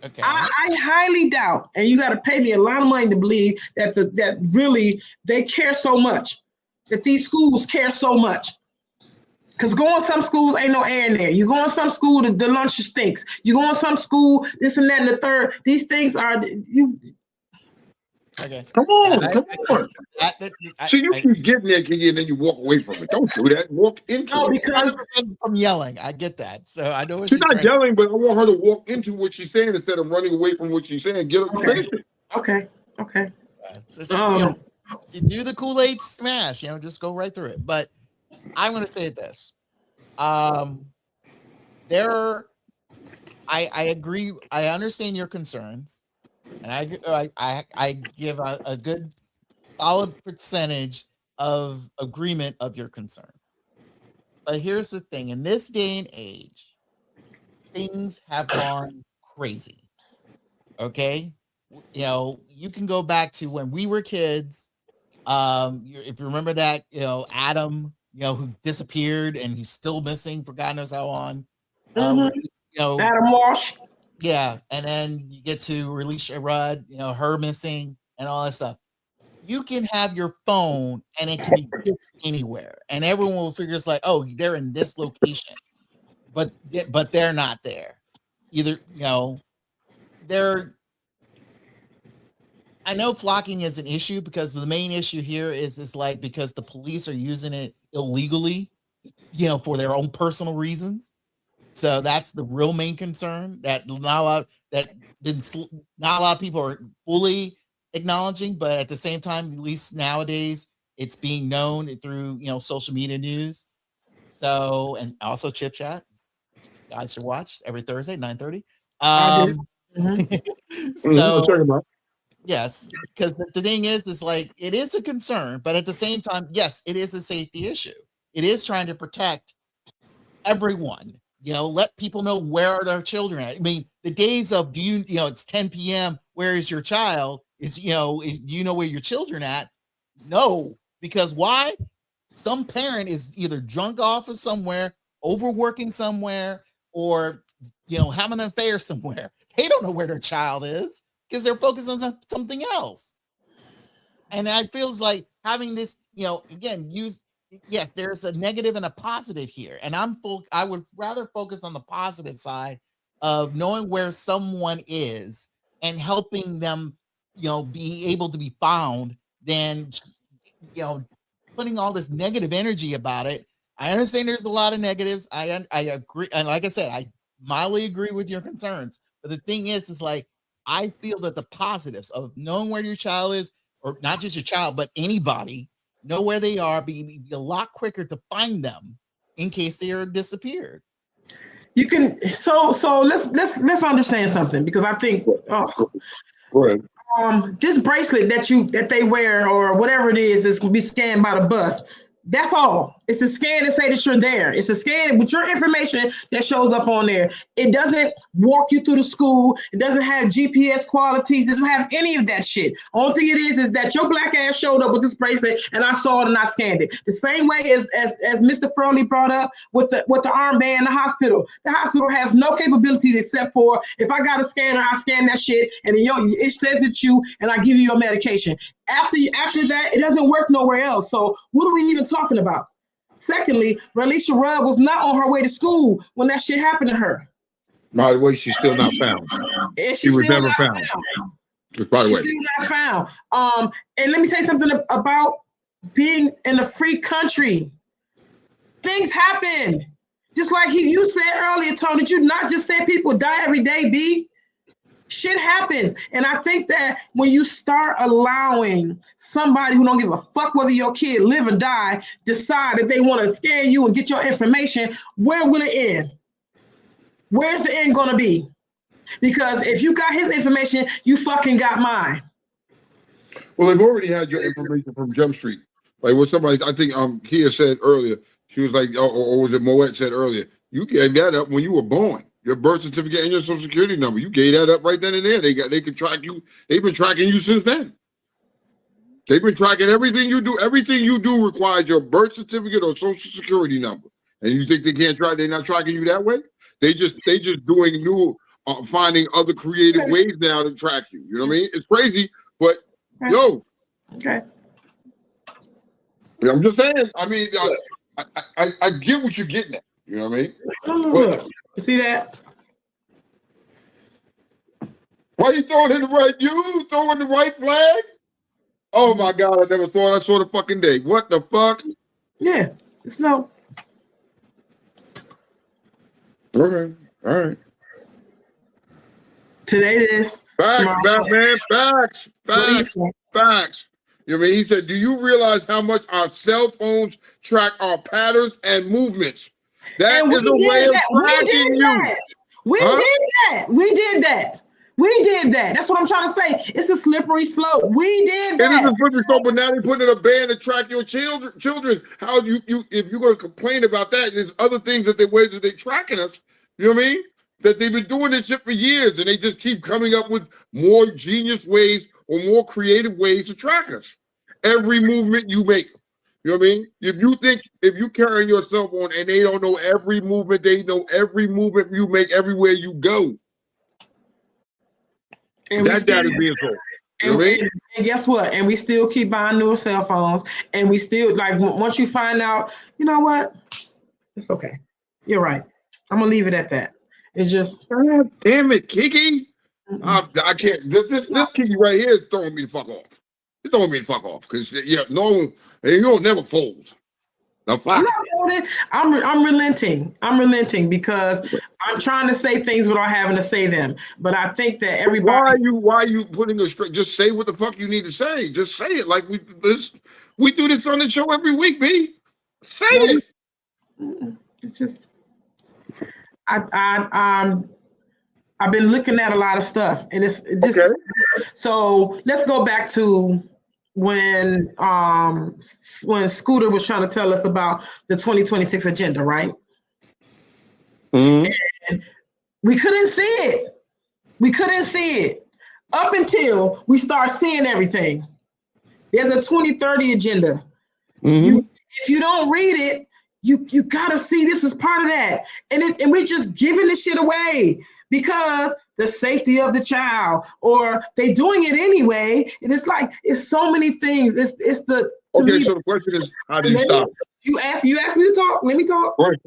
Okay. I highly doubt, and you got to pay me a lot of money to believe that really they care so much, that these schools care so much. Because going some schools ain't no air in there. You go in some school, the lunch stinks. You go in some school, this and that and the third. These things are you. Okay. Come on. See, you keep getting there, Kiki, and then you walk away from it. Don't do that. Walk into it. Because I'm yelling. I get that. So I know what she's not yelling, but I want her to walk into what she's saying instead of running away from what she's saying. Get her to finish it. Okay. Just, you do the Kool-Aid smash, just go right through it. But I'm going to say this. I agree. I understand your concerns. And I give a good solid percentage of agreement of your concern. But here's the thing. In this day and age, things have gone crazy. Okay? You can go back to when we were kids. If you remember that, Adam, who disappeared and he's still missing for God knows how long. Adam Walsh. Yeah, and then you get to Relisha Rudd, her missing and all that stuff. You can have your phone and it can be fixed anywhere, and everyone will figure it's like, oh, they're in this location, but they're not there. Either I know flocking is an issue because the main issue here is like because the police are using it illegally, for their own personal reasons. So that's the real main concern that not a lot of people are fully acknowledging, but at the same time, at least nowadays, it's being known through social media news. So, and also Chip Chat, guys should watch every Thursday 9:30. So yes, because the thing is like it is a concern, but at the same time, yes, it is a safety issue. It is trying to protect everyone. Let people know where are their children at. I mean, the days of it's 10 p.m. Where is your child? Do you know where your children at? No, because why? Some parent is either drunk off of somewhere, overworking somewhere, or having an affair somewhere. They don't know where their child is because they're focused on something else. And I feels like having this, again, yes, there's a negative and a positive here. And I would rather focus on the positive side of knowing where someone is and helping them, be able to be found than, putting all this negative energy about it. I understand there's a lot of negatives. I agree. And like I said, I mildly agree with your concerns. But the thing is like, I feel that the positives of knowing where your child is, or not just your child, but anybody, know where they are, be a lot quicker to find them in case they're disappeared. You can so let's understand something, because I think Go ahead. This bracelet that they wear or whatever it is can be scanned by the bus. That's all. It's a scan to say that you're there. It's a scan with your information that shows up on there. It doesn't walk you through the school. It doesn't have GPS qualities. It doesn't have any of that shit. Only thing it is that your black ass showed up with this bracelet and I saw it and I scanned it. The same way as Mr. Furley brought up with the armband in the hospital. The hospital has no capabilities except for if I got a scanner, I scan that shit and it says it's you and I give you your medication. After that, it doesn't work nowhere else. So what are we even talking about? Secondly, Relisha Rudd was not on her way to school when that shit happened to her. By the way, she's still not found. And She was never found. By the way, she's still not found. And let me say something about being in a free country. Things happen. Just like you said earlier, Tone, did you not just say people die every day, B? Shit happens. And I think that when you start allowing somebody who don't give a fuck whether your kid live or die, decide that they want to scare you and get your information, where will it end? Where's the end going to be? Because if you got his information, you fucking got mine. Well, they've already had your information from Jump Street. Like what somebody, I think Kia said earlier, she was like, or was it Moet said earlier, you gave that up when you were born. Your birth certificate and your social security number. You gave that up right then and there. They could track you. They've been tracking you since then. They've been tracking everything you do. Everything you do requires your birth certificate or social security number. And you think they can't track? They're not tracking you that way. They just doing new, finding other creative ways now to track you. You know what I mean? It's crazy, but yo. Okay. I'm just saying. I mean, I get what you're getting at. You know what I mean? Look, you see that? Why you throwing in the right? You throwing the right flag? Oh my God! I never thought I saw the fucking day. What the fuck? Yeah, it's no. Okay, all right. Today this. Facts, Batman. Facts. You know what I mean? He said, "Do you realize how much our cell phones track our patterns and movements? That is a way of tracking you." We did that. That's what I'm trying to say. It's a slippery slope. We did that. It is a slippery slope, but now they're putting in a ban to track your children. How you if you're going to complain about that, there's other things that they're tracking us. You know what I mean? That they've been doing this shit for years, and they just keep coming up with more genius ways or more creative ways to track us. Every movement you make. You know what I mean? If you carrying your cell phone and they don't know every movement, they know every movement you make everywhere you go. And that data is being sold. You know what I mean? And guess what? And we still keep buying newer cell phones. And we still, like, once you find out, you know what? It's okay. You're right. I'm going to leave it at that. It's just. God damn it, Kiki. I can't. This Kiki right here is throwing me the fuck off. You're throwing me the fuck off because you don't never fold. Now, fuck. I'm relenting. I'm relenting because I'm trying to say things without having to say them. But I think that everybody. Why are you putting a straight? Just say what the fuck you need to say. Just say it like we do this on the show every week, B. Say it. It's just I've been looking at a lot of stuff, and it's just okay. So let's go back to when Scooter was trying to tell us about the 2026 agenda, right? Mm-hmm. And we couldn't see it. We couldn't see it up until we start seeing everything. There's a 2030 agenda. Mm-hmm. If you don't read it, you gotta see this as part of that. And we're just giving this shit away because the safety of the child, or they doing it anyway. And it's like, it's so many things. It's the okay. So the question is, how do you stop? You asked me to talk. Let me talk. Go ahead.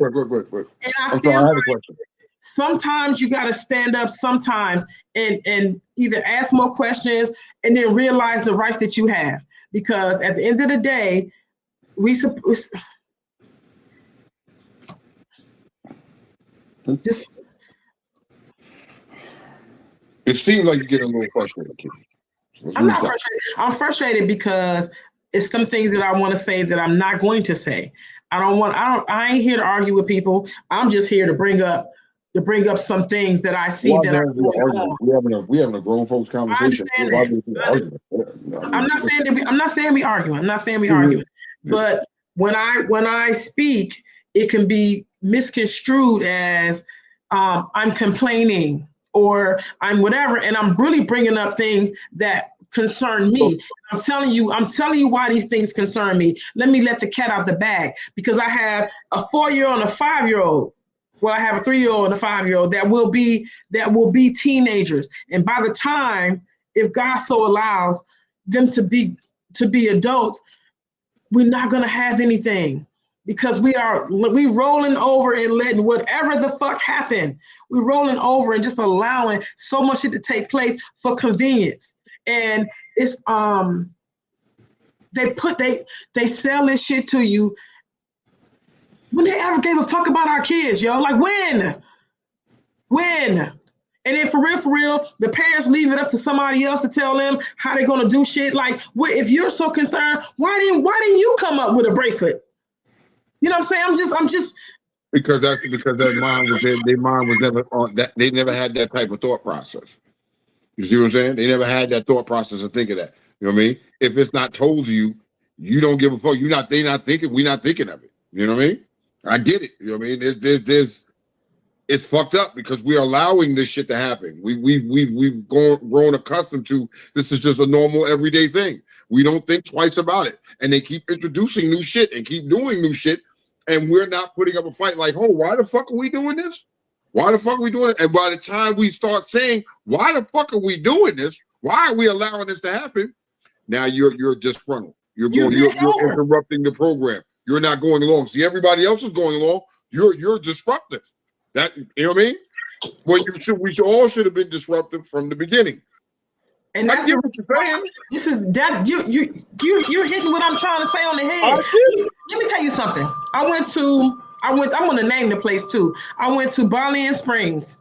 And I have a question. Sometimes you gotta stand up sometimes and either ask more questions and then realize the rights that you have. Because at the end of the day, it seems like you get a little frustrated, Kiki. I'm not frustrated. I'm frustrated because it's some things that I want to say that I'm not going to say. I ain't here to argue with people. I'm just here to bring up some things that I see that are going on. We having a grown folks I conversation. understand that. I'm not saying we arguing. I'm not saying we arguing. But when I speak, it can be misconstrued as I'm complaining or I'm whatever, and I'm really bringing up things that concern me. I'm telling you why these things concern me. Let me let the cat out the bag, because I have a 4-year-old and a 5-year-old. Well, I have a 3-year-old and a 5-year-old that will be teenagers. And by the time, if God so allows them to be adults, we're not gonna have anything, because we rolling over and letting whatever the fuck happen. We're rolling over and just allowing so much shit to take place for convenience. And it's they sell this shit to you. When they ever gave a fuck about our kids, yo? Like when? And then for real, the parents leave it up to somebody else to tell them how they're gonna do shit. Like, if you're so concerned, why didn't you come up with a bracelet? You know what I'm saying? I'm just because their mind was never on that. They never had that type of thought process. You see what I'm saying? They never had that thought process of thinking that. You know what I mean? If it's not told to you, you don't give a fuck. They not thinking. We not thinking of it. You know what I mean? I get it. You know what I mean? It's fucked up because we're allowing this shit to happen. We've grown accustomed to this is just a normal everyday thing. We don't think twice about it, and they keep introducing new shit and keep doing new shit, and we're not putting up a fight. Like, oh, why the fuck are we doing this? Why the fuck are we doing it? And by the time we start saying, why the fuck are we doing this? Why are we allowing this to happen? Now you're disgruntled. You're interrupting the program. You're not going along. See, everybody else is going along. You're disruptive. That, you know what I mean? When we all should have been disruptive from the beginning. And I get what you're saying. This is that you're hitting what I'm trying to say on the head. Let me tell you something. I'm gonna name the place too. I went to Bali and Springs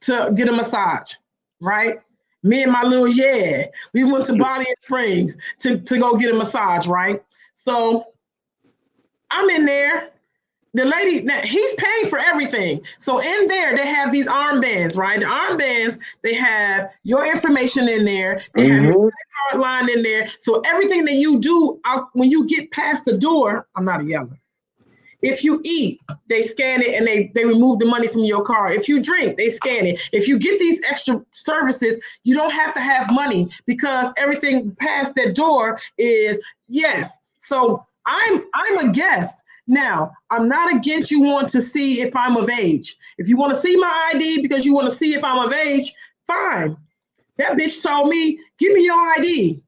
to get a massage, right? Me and my little we went to Bali and Springs to go get a massage, right? So I'm in there. The lady, now he's paying for everything. So in there, they have these armbands, right? The armbands, they have your information in there. They have your credit card line in there. So everything that you do when you get past the door, I'm not a yeller. If you eat, they scan it and they remove the money from your card. If you drink, they scan it. If you get these extra services, you don't have to have money because everything past that door is yes. So I'm a guest. Now, I'm not against you want to see if I'm of age. If you want to see my ID because you want to see if I'm of age, fine. That bitch told me, give me your ID.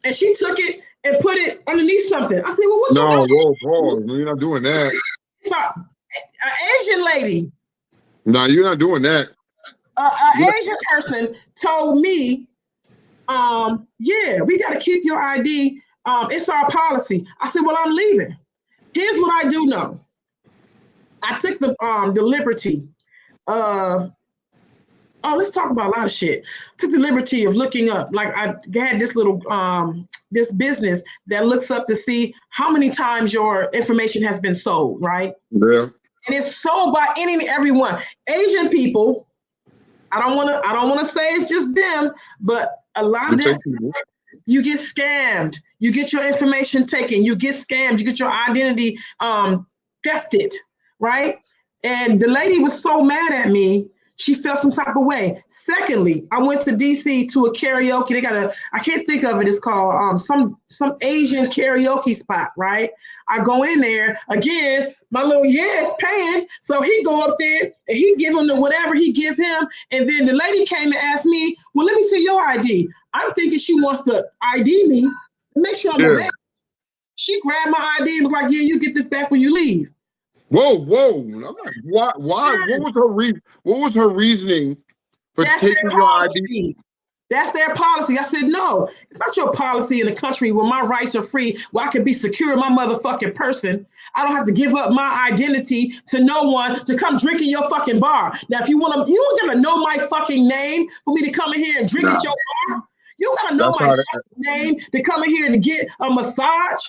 And she took it and put it underneath something. I said, well, what you doing? No, you're not doing that. It's an Asian lady. No, you're not doing that. An Asian person told me, yeah, we got to keep your ID. It's our policy. I said, well, I'm leaving. Here's what I do know. I took the liberty of, let's talk about a lot of shit. Took the liberty of looking up, like I had this little, this business that looks up to see how many times your information has been sold, right? Yeah. And it's sold by any and everyone. Asian people, I don't want to say it's just them, but a lot of this, you get scammed. You get your information taken. You get scammed. You get your identity thefted, right? And the lady was so mad at me, she felt some type of way. Secondly, I went to DC to a karaoke. They got I can't think of it. It's called some Asian karaoke spot, right? I go in there again. My little is paying, so he go up there and he give him the whatever he gives him. And then the lady came and asked me, "Well, let me see your ID." I'm thinking she wants to ID me, make sure I'm a man. She grabbed my ID and was like, "Yeah, you get this back when you leave." Whoa! I'm like, why? What was her reasoning for taking your ID? That's their policy. I said, no, it's not your policy in a country where my rights are free, where I can be secure in my motherfucking person. I don't have to give up my identity to no one to come drink in your fucking bar. Now, if you want to, you don't gotta know my fucking name for me to come in here and drink at your bar. You don't gotta know my fucking name to come in here to get a massage.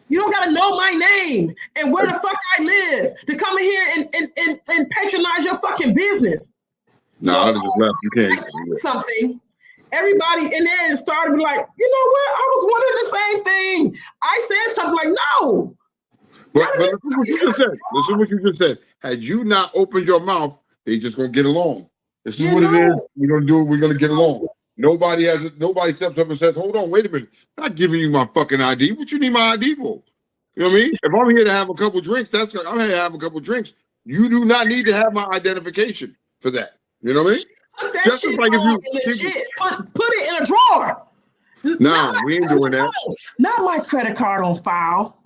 You don't gotta know my name and where the fuck I live to come in here and patronize your fucking business. No, So I just left. You I can't. said something. Everybody in there started to be like, you know what? I was wondering the same thing. I said something like, no. But listen to what you just said. Listen to what you just said. Had you not opened your mouth, they just gonna get along. This is what it is. We're gonna do it. We're gonna get along. Nobody steps up and says, hold on, wait a minute. I'm not giving you my fucking ID. What you need my ID for? You know what I mean? If I'm here to have a couple drinks, I'm here to have a couple drinks. You do not need to have my identification for that. You know what I mean? Put that Just shit like if on you legit. Put it in a drawer. Nah, we ain't doing that. Not my credit card on file.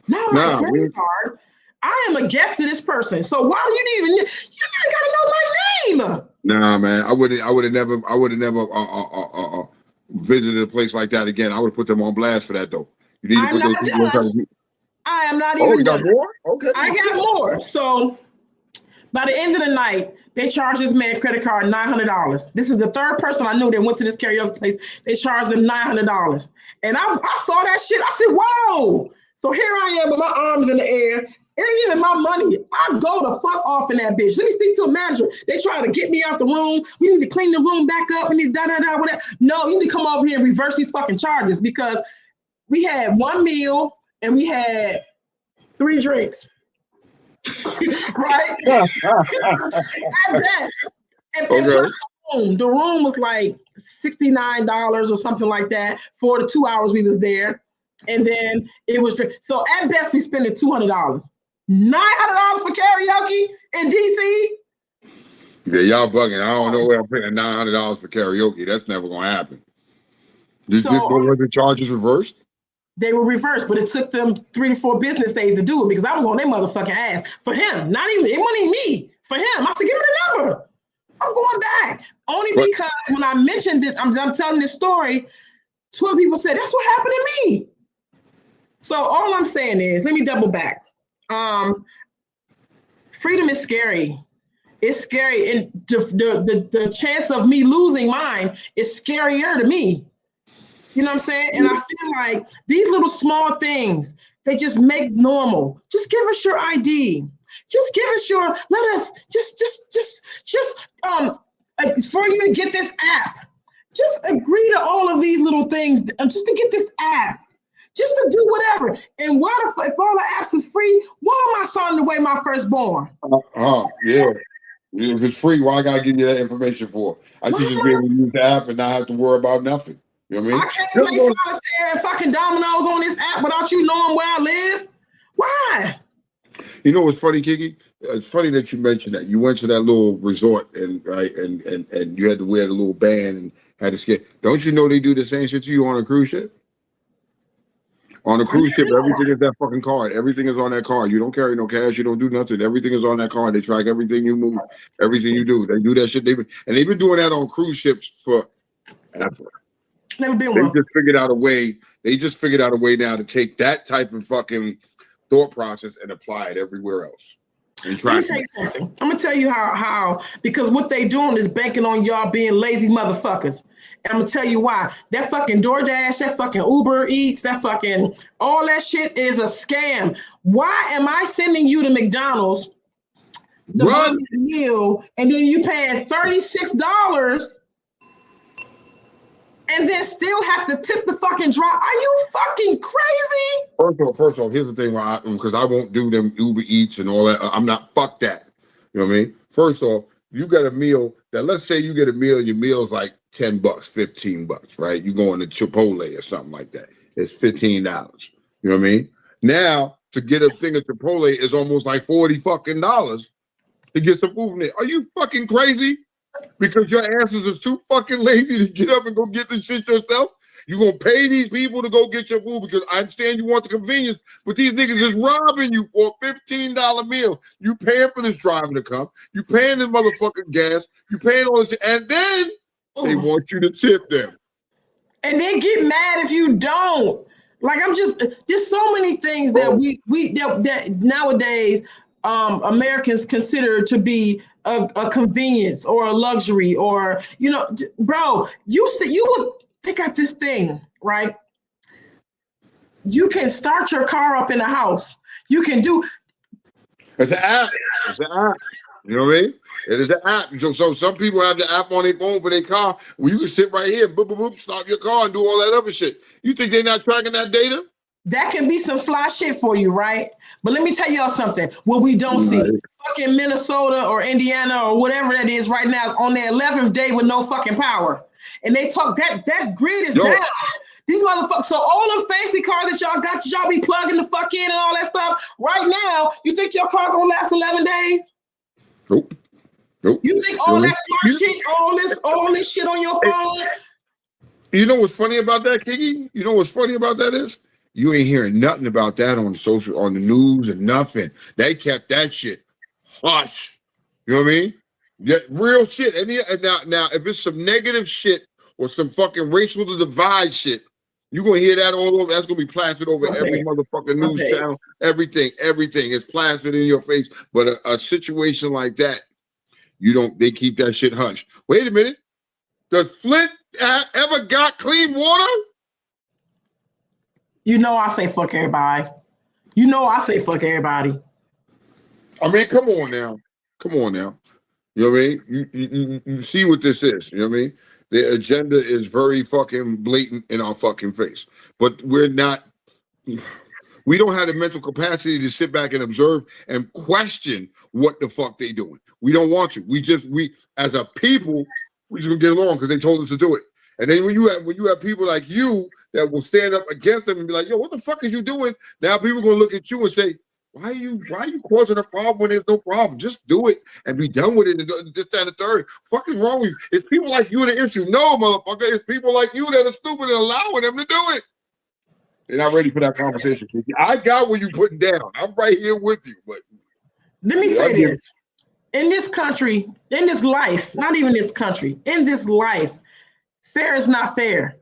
Not my credit card. I am a guest to this person. So why do you even? You gotta know my name. Nah, man. I would have never visited a place like that again. I would have put them on blast for that though. You need to put those people on top. I am not even. Oh, you got more? Okay. I got more. So by the end of the night, they charged this man credit card $900. This is the third person I knew that went to this karaoke place. They charged him $900. And I saw that shit. I said, whoa. So here I am with my arms in the air. It ain't even my money. I go the fuck off in that bitch. Let me speak to a manager. They try to get me out the room. We need to clean the room back up. We need whatever. No, you need to come over here and reverse these fucking charges because we had one meal and we had 3 drinks. Right? At best. And plus the room was like $69 or something like that for the 2 hours we was there. And then it was so at best we spent $200. $900 for karaoke in DC. Yeah, y'all bugging. I don't know where I'm paying $900 for karaoke. That's never gonna happen. Were the charges reversed? They were reversed, but it took them 3 to 4 business days to do it because I was on their motherfucking ass for him. It wasn't even me. For him, I said, give me the number. I'm going back. Only because when I mentioned it, I'm telling this story, 2 people said, that's what happened to me. So all I'm saying is, let me double back. Freedom is scary. It's scary. And the chance of me losing mine is scarier to me. You know what I'm saying? And I feel like these little small things, they just make normal. Just give us your ID. Just give us your, let us, for you to get this app, just agree to all of these little things just to get this app. Just to do whatever. And if all the apps is free, why am I signing away my firstborn? Yeah. If it's free, why I gotta give you that information for? I should just be able to use the app and not have to worry about nothing. You know what I mean? I can't play solitaire and fucking dominoes on this app without you knowing where I live. Why? You know what's funny, Kiki? It's funny that you mentioned that. You went to that little resort and you had to wear the little band and had to skate. Don't you know they do the same shit to you on a cruise ship? On a cruise ship, everything is that fucking card. Everything is on that card. You don't carry no cash. You don't do nothing. Everything is on that card. They track everything you move, everything you do. They do that shit. They've been doing that on cruise ships for ever. Never been one. They just figured out a way. They just figured out a way now to take that type of fucking thought process and apply it everywhere else. Let me tell you something. I'm gonna tell you how because what they doing is banking on y'all being lazy motherfuckers. And I'm gonna tell you why. That fucking DoorDash, that fucking Uber Eats, that fucking all that shit is a scam. Why am I sending you to McDonald's to buy me a meal and then you paying $36 and then still have to tip the fucking driver? Are you fucking crazy? First off, here's the thing, because I won't do them Uber Eats and all that. I'm not, fuck that. You know what I mean? First off, you got a meal that, let's say you get a meal, your meal's like $10, $15, right? You go into Chipotle or something like that. It's $15. You know what I mean? Now, to get a thing at Chipotle is almost like $40 fucking dollars to get some food from there. Are you fucking crazy? Because your asses are too fucking lazy to get up and go get the shit yourself. You're going to pay these people to go get your food because I understand you want the convenience, but these niggas is robbing you for a $15 meal. You paying for this driver to come. You paying this motherfucking gas. You paying all this shit. And then they want you to tip them. And they get mad if you don't. Like, there's so many things that that nowadays Americans consider to be a convenience or a luxury or, bro, they got this thing, right? You can start your car up in the house. You can do. It's an app. It's an app. You know what I mean? It is an app. So some people have the app on their phone for their car where you can sit right here, boop, boop, boop, stop your car and do all that other shit. You think they're not tracking that data? That can be some fly shit for you, right? But let me tell y'all something. What we don't see, fucking Minnesota or Indiana or whatever that is right now on their 11th day with no fucking power. And they talk that grid is down. These motherfuckers, so all them fancy cars that y'all got, y'all be plugging the fuck in and all that stuff. Right now, you think your car gonna last 11 days? Nope. You think all that smart shit, all this shit on your phone? You know what's funny about that, Kiki? You know what's funny about that is? You ain't hearing nothing about that on the news and nothing. They kept that shit hush. You know what I mean? Yeah, real shit. And now, if it's some negative shit or some fucking racial divide shit, you're gonna hear that all over. That's gonna be plastered over every motherfucking news channel. Everything is plastered in your face. But a situation like that, they keep that shit hush. Wait a minute. Does Flint ever got clean water? You know I say fuck everybody. You know I say fuck everybody. I mean, come on now. You know what I mean? You see what this is. You know what I mean? The agenda is very fucking blatant in our fucking face. But we don't have the mental capacity to sit back and observe and question what the fuck they doing. We don't want to. We as a people, we just gonna get along because they told us to do it. And then when you have people like you that will stand up against them and be like, yo, what the fuck are you doing? Now people are gonna look at you and say, why are you causing a problem when there's no problem? Just do it and be done with it. And this, that, and the third. Fuck is wrong with you? It's people like you the issue. No, motherfucker. It's people like you that are stupid and allowing them to do it. They're not ready for that conversation. I got what you putting down. I'm right here with you. But let me say this. In this country, in this life, not even this country, in this life, fair is not fair.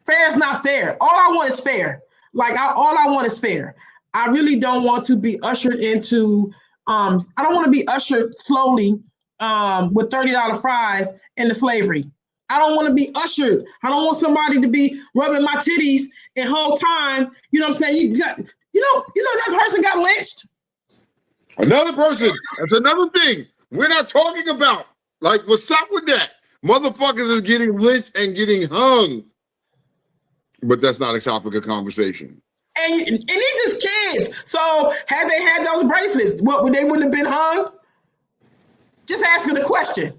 Fair is not fair. All I want is fair. All I want is fair. I really don't want to be ushered into, I don't want to be ushered slowly with $30 fries into slavery. I don't want to be ushered. I don't want somebody to be rubbing my titties the whole time. You know what I'm saying? You know that person got lynched. Another person. That's another thing we're not talking about. Like, what's up with that? Motherfuckers is getting lynched and getting hung. But that's not a topic of conversation. And these is kids. So had they had those bracelets, they wouldn't have been hung? Just asking the question.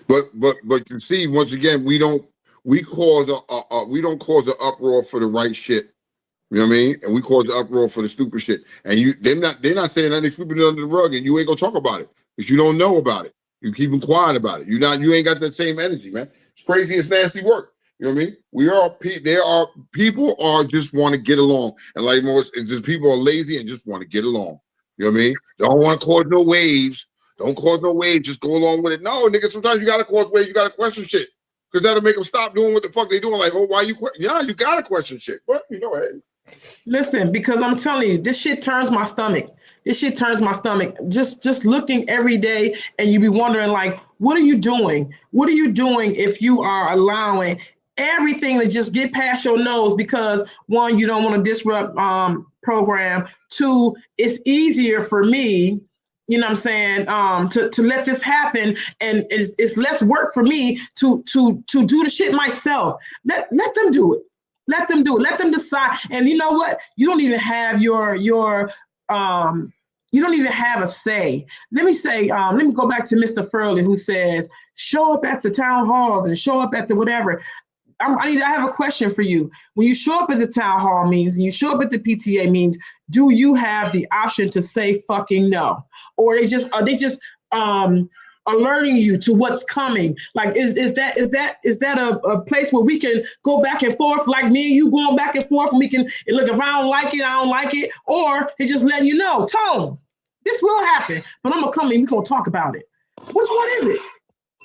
But you see, once again, we don't cause an uproar for the right shit. You know what I mean? And we cause the uproar for the stupid shit. And they're not saying nothing, sweeping it under the rug, and you ain't gonna talk about it because you don't know about it. You keep them quiet about it. You ain't got that same energy, man. It's crazy. It's nasty work. You know what I mean? People are just want to get along, and like most, it's just people are lazy and just want to get along. You know what I mean? Don't want to cause no waves. Don't cause no waves. Just go along with it. No, nigga. Sometimes you gotta cause waves. You gotta question shit because that'll make them stop doing what the fuck they doing. Like, oh, why you? Yeah, you gotta question shit. But hey. Listen, because I'm telling you, this shit turns my stomach. Just looking every day, and you be wondering, like, what are you doing? What are you doing if you are allowing everything to just get past your nose? Because one, you don't want to disrupt program. Two, it's easier for me, you know what I'm saying, to let this happen, and it's less work for me to do the shit myself. Let them do it. Let them do it. Let them decide. And you know what? You don't even have you don't even have a say. Let me go back to Mr. Furley, who says, show up at the town halls and show up at the whatever. I have a question for you. When you show up at the town hall meetings and you show up at the PTA meetings, do you have the option to say fucking no? Or are they just alerting you to what's coming? Like, is that a place where we can go back and forth, like me and you going back and forth, and we can look, if I don't like it, or they just letting you know, Tone, this will happen, but I'm gonna come and we're gonna talk about it. Which one is it?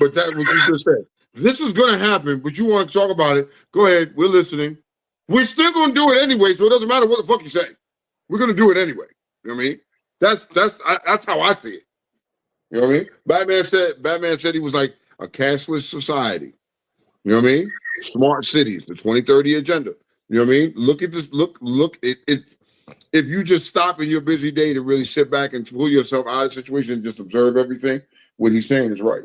But that's what you just said. This is gonna happen, but you want to talk about it? Go ahead, we're listening. We're still gonna do it anyway, so it doesn't matter what the fuck you say. We're gonna do it anyway. You know what I mean? That's how I see it. You know what I mean? Batman said he was like a cashless society. You know what I mean? Smart cities, the 2030 agenda. You know what I mean? Look at this. Look it. If you just stop in your busy day to really sit back and pull yourself out of the situation and just observe everything, what he's saying is right.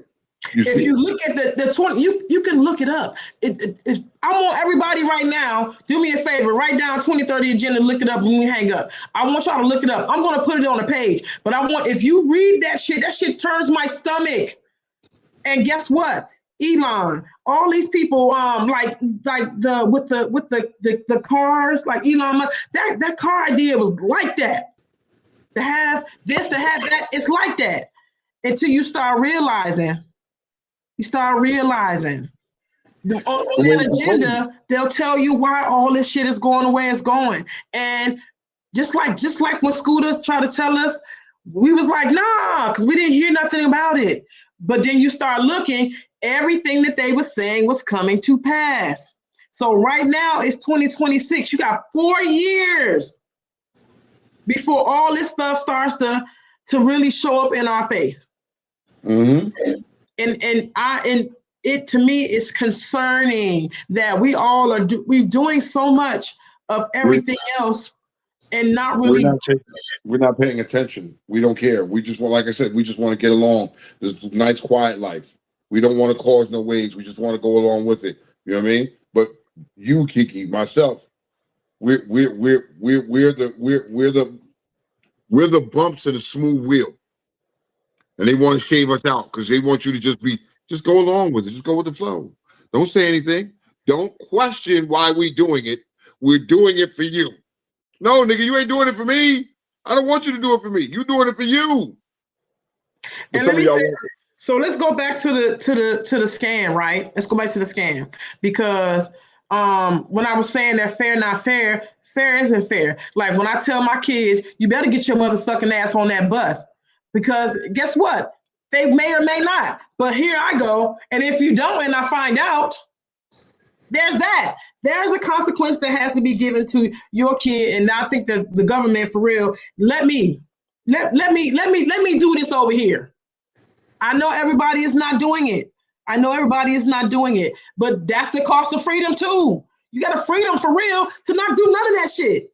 If you look at the 20, you can look it up. I want everybody right now, do me a favor, write down 2030 agenda, look it up when we hang up. I want y'all to look it up. I'm going to put it on a page, but if you read that shit turns my stomach. And guess what? Elon, all these people, like the cars, like Elon Musk, that car idea was like that. To have this, to have that, it's like that. Until you start realizing. On that agenda, they'll tell you why all this shit is going the way it's going. And just like when Scooter tried to tell us, we was like, nah, because we didn't hear nothing about it. But then you start looking, everything that they were saying was coming to pass. So right now it's 2026. You got 4 years before all this stuff starts to really show up in our face. Mm-hmm. And it to me is concerning that we all are we're doing so much of everything else and not really. We're not paying attention. We don't care. We just want, like I said, we just want to get along. This nice, quiet life. We don't want to cause no waves. We just want to go along with it. You know what I mean? But you, Kiki, myself, we're the bumps in a smooth wheel. And they want to shave us out because they want you to just go along with it. Just go with the flow. Don't say anything. Don't question why we're doing it. We're doing it for you. No, nigga, you ain't doing it for me. I don't want you to do it for me. You're doing it for you. And let me say, so let's go back to the scan, right? Let's go back to the scan because when I was saying that fair, not fair, fair isn't fair. Like when I tell my kids, you better get your motherfucking ass on that bus. Because guess what? They may or may not. But here I go. And if you don't and I find out, there's that. There's a consequence that has to be given to your kid. And I think that the government, for real, let me do this over here. I know everybody is not doing it. But that's the cost of freedom too. You got a freedom for real to not do none of that shit.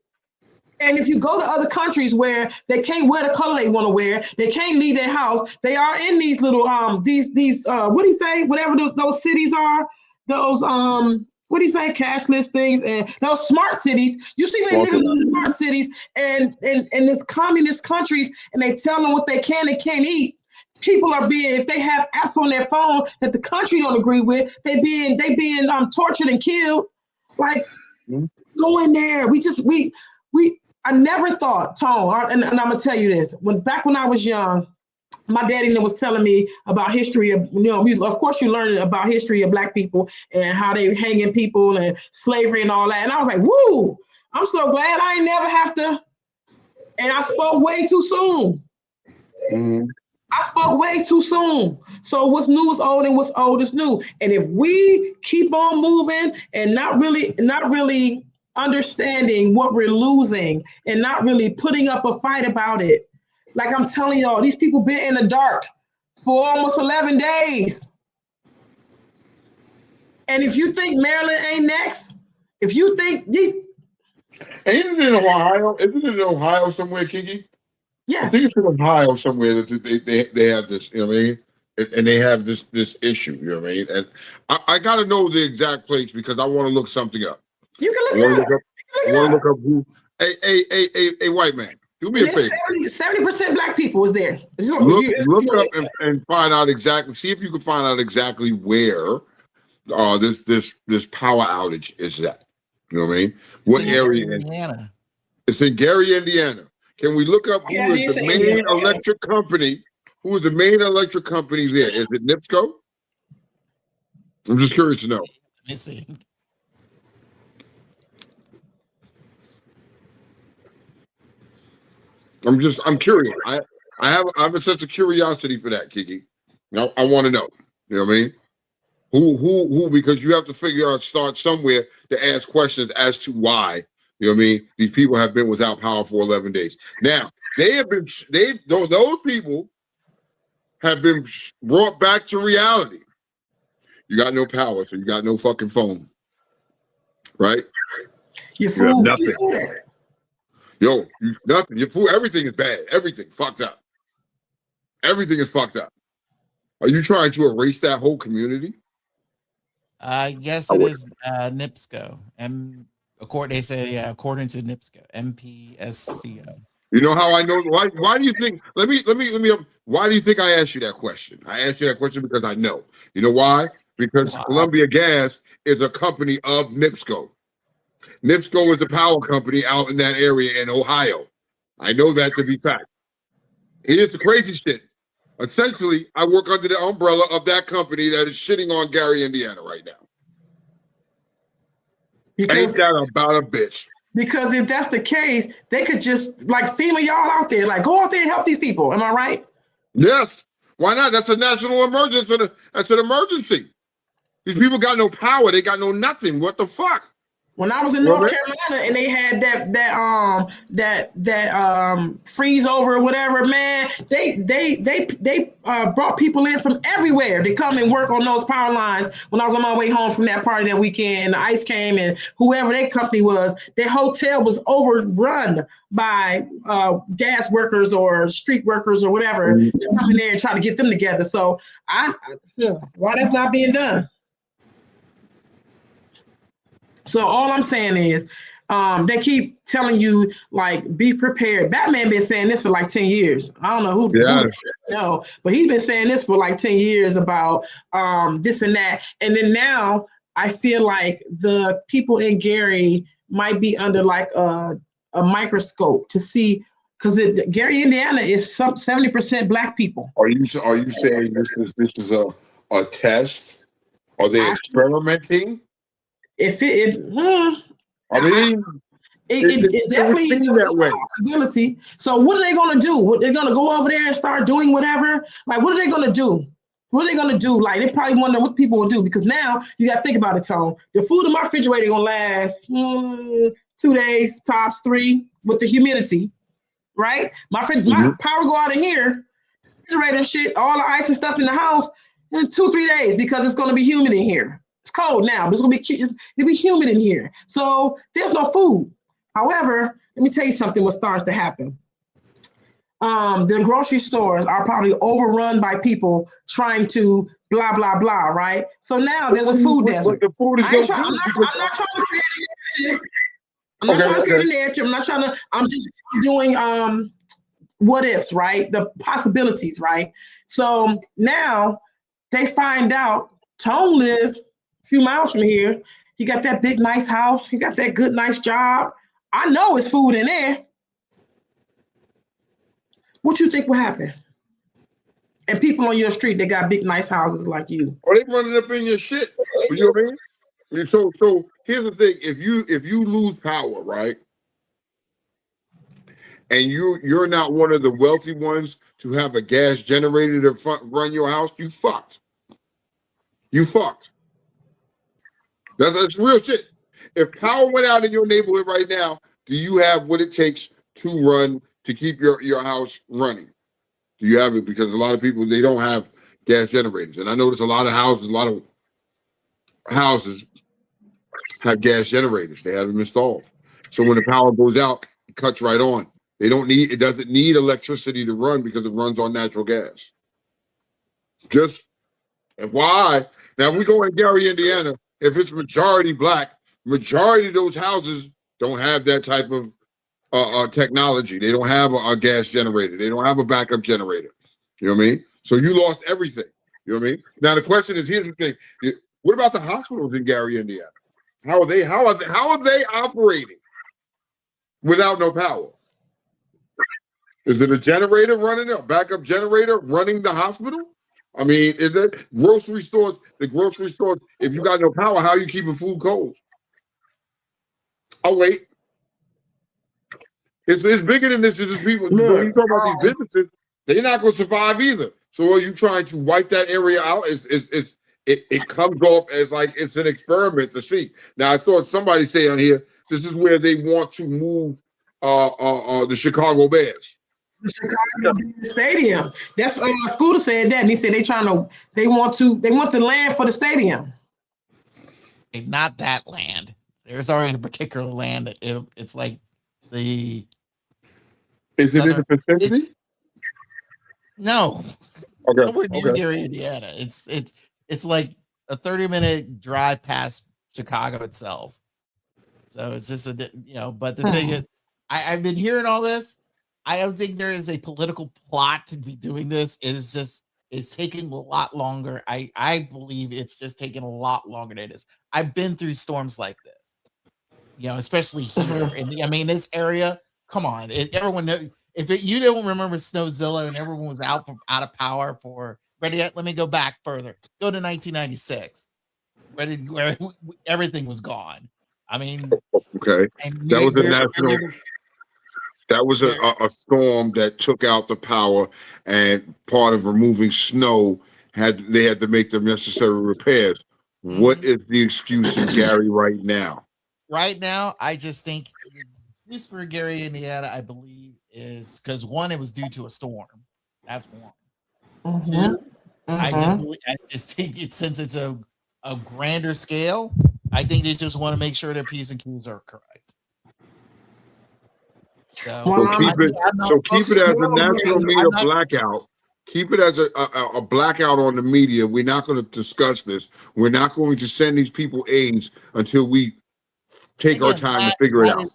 And if you go to other countries where they can't wear the color they want to wear, they can't leave their house. They are in these little what do you say? Whatever those cities are, those what do you say? Cashless things and those smart cities. You see, they live in those smart cities and this communist countries, and they tell them what they can and can't eat. People are being, if they have apps on their phone that the country don't agree with, they being tortured and killed. Like, go in there. I never thought, Tone, and I'm gonna tell you this. Back when I was young, my daddy was telling me about history of, of course you learn about history of Black people and how they hanging people and slavery and all that. And I was like, woo, I'm so glad I ain't never have to. And I spoke way too soon. Mm-hmm. I spoke way too soon. So what's new is old and what's old is new. And if we keep on moving and not really understanding what we're losing and not really putting up a fight about it. Like I'm telling y'all, these people been in the dark for almost 11 days. And if you think Maryland ain't next, if you think these... Ain't it in Ohio? Isn't it in Ohio somewhere, Kiki? Yes. I think it's in Ohio somewhere that they have this, you know what I mean? And they have this issue, you know what I mean? And I got to know the exact place because I want to look something up. You can look it up. I want to look up who. Hey, white man, do me a favor. 70% Black people was there. Look up and find out exactly. See if you can find out exactly where this power outage is at. You know what I mean? What area? Indiana. It's in Gary, Indiana. Can we look up who is the main electric company? Who is the main electric company there? Is it NIPSCO? I'm just curious to know. Let me see. I'm curious. I have a sense of curiosity for that, Kiki. I want to know. You know what I mean? Who? Because you have to start somewhere to ask questions as to why. You know what I mean? These people have been without power for 11 days. Now those people have been brought back to reality. You got no power, so you got no fucking phone, right? Your You have food, nothing. your food at? Yo, you nothing. Your food, everything is bad. Everything fucked up. Everything is fucked up. Are you trying to erase that whole community? Yes, it is NIPSCO. They say according to NIPSCO, MPSCO. You know how I know? Why do you think? Let me. Why do you think I asked you that question? I asked you that question because I know. You know why? Because Columbia Gas is a company of NIPSCO. NIPSCO is the power company out in that area in Ohio. I know that to be fact. Here's the crazy shit. Essentially, I work under the umbrella of that company that is shitting on Gary, Indiana right now. Ain't that about a bitch? Because if that's the case, they could just like FEMA y'all out there, like go out there and help these people. Am I right? Yes. Why not? That's a national emergency. That's an emergency. These people got no power. They got no nothing. What the fuck? When I was in North Carolina and they had that freeze over or whatever, man, they brought people in from everywhere to come and work on those power lines. When I was on my way home from that party that weekend, and the ice came, and whoever their company was, their hotel was overrun by gas workers or street workers or whatever. They come in there and try to get them together. So why that's not being done? So all I'm saying is they keep telling you, like, be prepared. Batman been saying this for like 10 years. I don't know who no, but he's been saying this for like 10 years about this and that. And then now I feel like the people in Gary might be under like a microscope to see, because Gary, Indiana is 70% Black people. Are you saying this is a test? Are they experimenting? If it definitely is a possibility. So what are they going to do? They're going to go over there and start doing whatever? Like, what are they going to do? What are they going to do? Like, they probably wonder what people will do, because now you got to think about it, Tone. The food in my refrigerator going to last 2 days, tops 3, with the humidity, right? My power go out of here, refrigerator and shit, all the ice and stuff in the house in 2-3 days, because it's going to be humid in here. It's cold now, but it'll be humid in here. So there's no food. However, let me tell you something what starts to happen. The grocery stores are probably overrun by people trying to blah, blah, blah, right? So now there's a food desert. The food is I'm not trying to create a narrative. I'm not trying to create a narrative. I'm just doing what ifs, right? The possibilities, right? So now they find out Tone lives few miles from here. He got that big, nice house. He got that good, nice job. I know it's food in there. What you think will happen? And people on your street, they got big, nice houses like you. Are they running up in your shit? You know what I mean? So here's the thing: if you lose power, right, and you're not one of the wealthy ones to have a gas generator to run your house, you fucked. You fucked. That's real shit. If power went out in your neighborhood right now, do you have what it takes to keep your house running? Do you have it? Because a lot of people, they don't have gas generators. And I notice a lot of houses have gas generators. They have them installed. So when the power goes out, it cuts right on. It doesn't need electricity to run because it runs on natural gas. And why? Now, if we go in Gary, Indiana, if it's majority Black, majority of those houses don't have that type of technology. They don't have a gas generator. They don't have a backup generator. You know what I mean? So you lost everything. You know what I mean? Now the question is, here's the thing: what about the hospitals in Gary, Indiana? How are they operating without no power? Is it a generator running, a backup generator running the hospital? I mean, is it grocery stores? The grocery stores, if you got no power, how are you keeping food cold? Oh, wait. It's bigger than this. It's just people. When you talk about these businesses, they're not going to survive either. So are you trying to wipe that area out? It comes off as like it's an experiment to see. Now, I thought somebody say on here, this is where they want to move the Chicago Bears. The Chicago Stadium. That's Scooter said that, and he said they want the land for the stadium. Not that land. There's already a particular land that it's like the Is it in the southern. vicinity? No, Okay. nowhere near Okay. Gary, Indiana. It's like a 30-minute drive past Chicago itself. So it's just but the thing is, I've been hearing all this. I don't think there is a political plot to be doing this. It's taking a lot longer. I believe it's just taking a lot longer than it is. I've been through storms like this, especially here. And I mean, this area, come on, everyone knows. You don't remember Snowzilla and everyone was out of power for let me go back further. Go to 1996, where everything was gone. I mean, okay, that was a national. That was a storm that took out the power, and part of removing snow they had to make the necessary repairs. What is the excuse in Gary right now? Right now, I just think the excuse for Gary, Indiana, I believe, is because one, it was due to a storm. That's one. Two, I just think since it's a grander scale, I think they just want to make sure their P's and Q's are correct. So keep it as a national media blackout. Keep it as a blackout on the media. We're not going to discuss this. We're not going to send these people aids until we take our time to figure it out.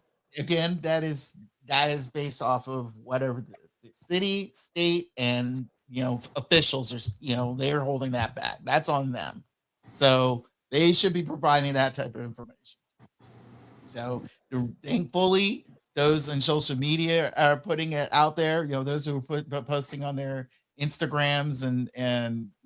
That is based off of whatever the city, state, and officials are. They're holding that back. That's on them. So they should be providing that type of information. So thankfully, those in social media are putting it out there. Those who are posting on their Instagrams and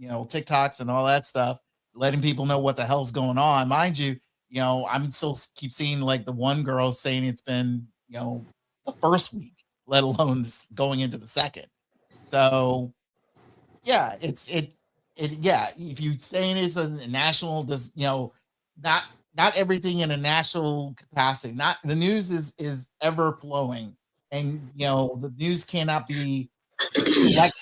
TikToks and all that stuff, letting people know what the hell's going on. Mind you, I'm still keep seeing like the one girl saying it's been the first week, let alone going into the second. So yeah, if you saying it's a national, not everything in a national capacity. Not the news is ever flowing, and the news cannot be collected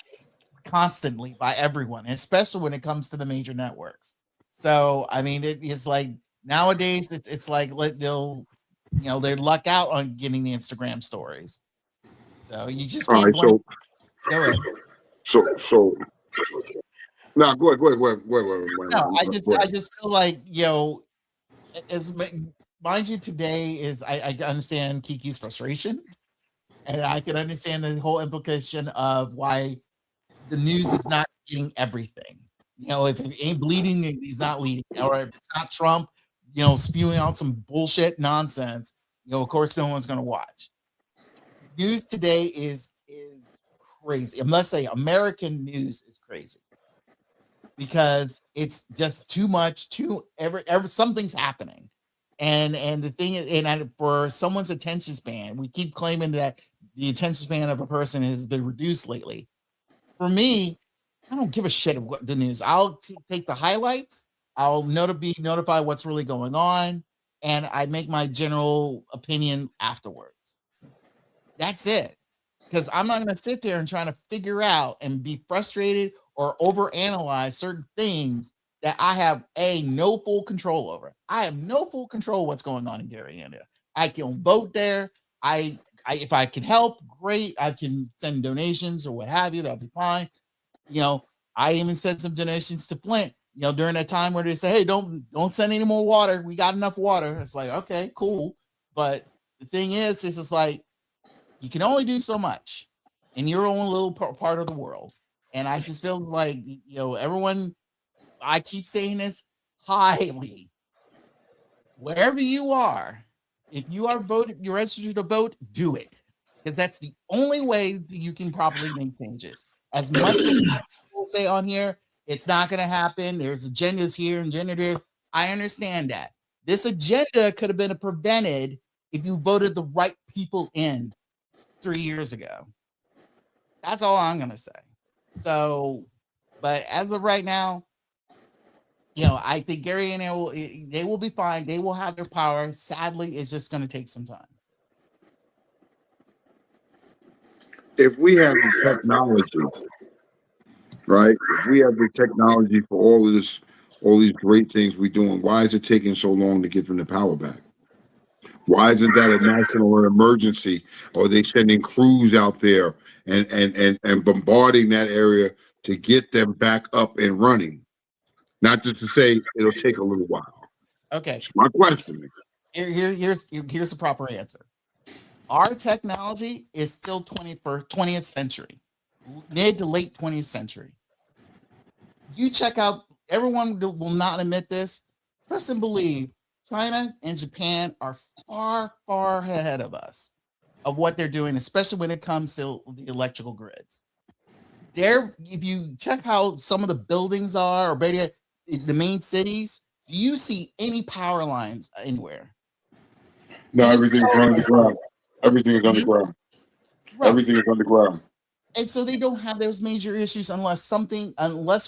constantly by everyone, especially when it comes to the major networks. So I mean, it is like nowadays it's like they'll they luck out on getting the Instagram stories. So you just can't. All right, go ahead. So. No, go ahead. No, I just feel like as mind you, today is I understand Kiki's frustration, and I can understand the whole implication of why the news is not getting everything. If it ain't bleeding, he's not leading, or if it's not Trump, spewing out some bullshit nonsense, of course no one's going to watch. News today is crazy. Let's say American news is crazy because it's just too much. Something's happening, and the thing is, and for someone's attention span, we keep claiming that the attention span of a person has been reduced lately. For me, I don't give a shit of what the news. I'll take the highlights. I'll be notified what's really going on, and I make my general opinion afterwards. That's it. Because I'm not going to sit there and trying to figure out and be frustrated or overanalyze certain things that I have no full control over. I have no full control what's going on in Gary, Indiana. I can vote there. If I can help, great. I can send donations or what have you. That'll be fine. I even sent some donations to Flint. During that time where they say, "Hey, don't send any more water. We got enough water." It's like, okay, cool. But the thing is, it's just like you can only do so much in your own little part of the world. And I just feel like everyone. I keep saying this highly. Wherever you are, if you are voted, you're registered to vote, do it. Because that's the only way that you can properly make changes. As much as people say on here, it's not going to happen. There's agendas here and agenda there. I understand that. This agenda could have been prevented if you voted the right people in 3 years ago. That's all I'm going to say. So, but as of right now, I think Gary and they will be fine. They will have their power. Sadly, it's just going to take some time. If we have the technology, right? If we have the technology for all these great things we're doing, why is it taking so long to get them the power back? Why isn't that a national emergency? Or are they sending crews out there and bombarding that area to get them back up and running? Not just to say it'll take a little while. Okay. That's my question. Here's the proper answer. Our technology is still 20th century, mid to late 20th century. You check out, everyone will not admit this. Trust and believe, China and Japan are far, far ahead of us of what they're doing, especially when it comes to the electrical grids. If you check how some of the buildings are, or maybe the main cities, do you see any power lines anywhere? No, everything is underground. Everything is underground. Right. Everything is underground. And so they don't have those major issues unless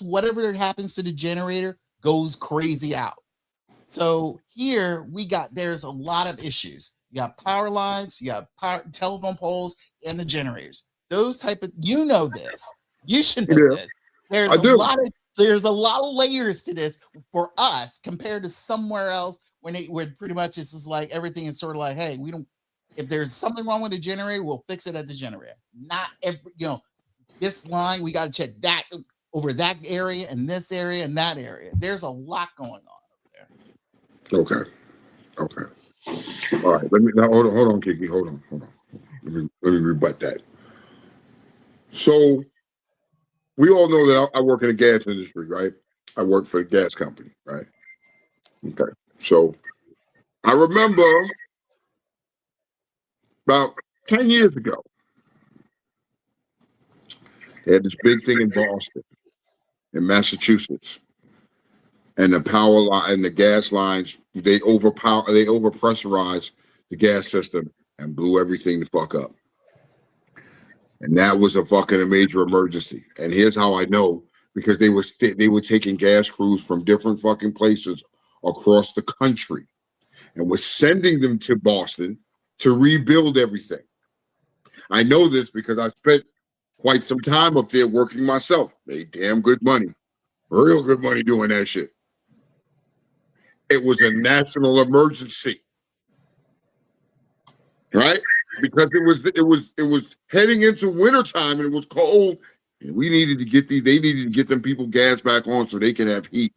whatever happens to the generator goes crazy out. So here there's a lot of issues. You got power lines, you got telephone poles, and the generators. Those type of, you know this. You should know this. There's a lot of layers to this for us compared to somewhere else where pretty much it's just like everything is sort of like, hey, if there's something wrong with the generator, we'll fix it at the generator. Not this line, we got to check that over that area and this area and that area. There's a lot going on over there. Okay. All right. Hold on, Kiki. Hold on. Let me rebut that. So we all know that I work in the gas industry, right? I work for a gas company, right? Okay. So I remember about 10 years ago, they had this big thing in Boston, in Massachusetts, and the power line and the gas lines, they overpressurized the gas system and blew everything the fuck up. And that was a major emergency. And here's how I know, because they were taking gas crews from different fucking places across the country and was sending them to Boston to rebuild everything. I know this because I spent quite some time up there working myself. Made damn good money, real good money doing that shit. It was a national emergency, right? Because it was heading into wintertime and it was cold. And they needed to get them people gas back on so they can have heat.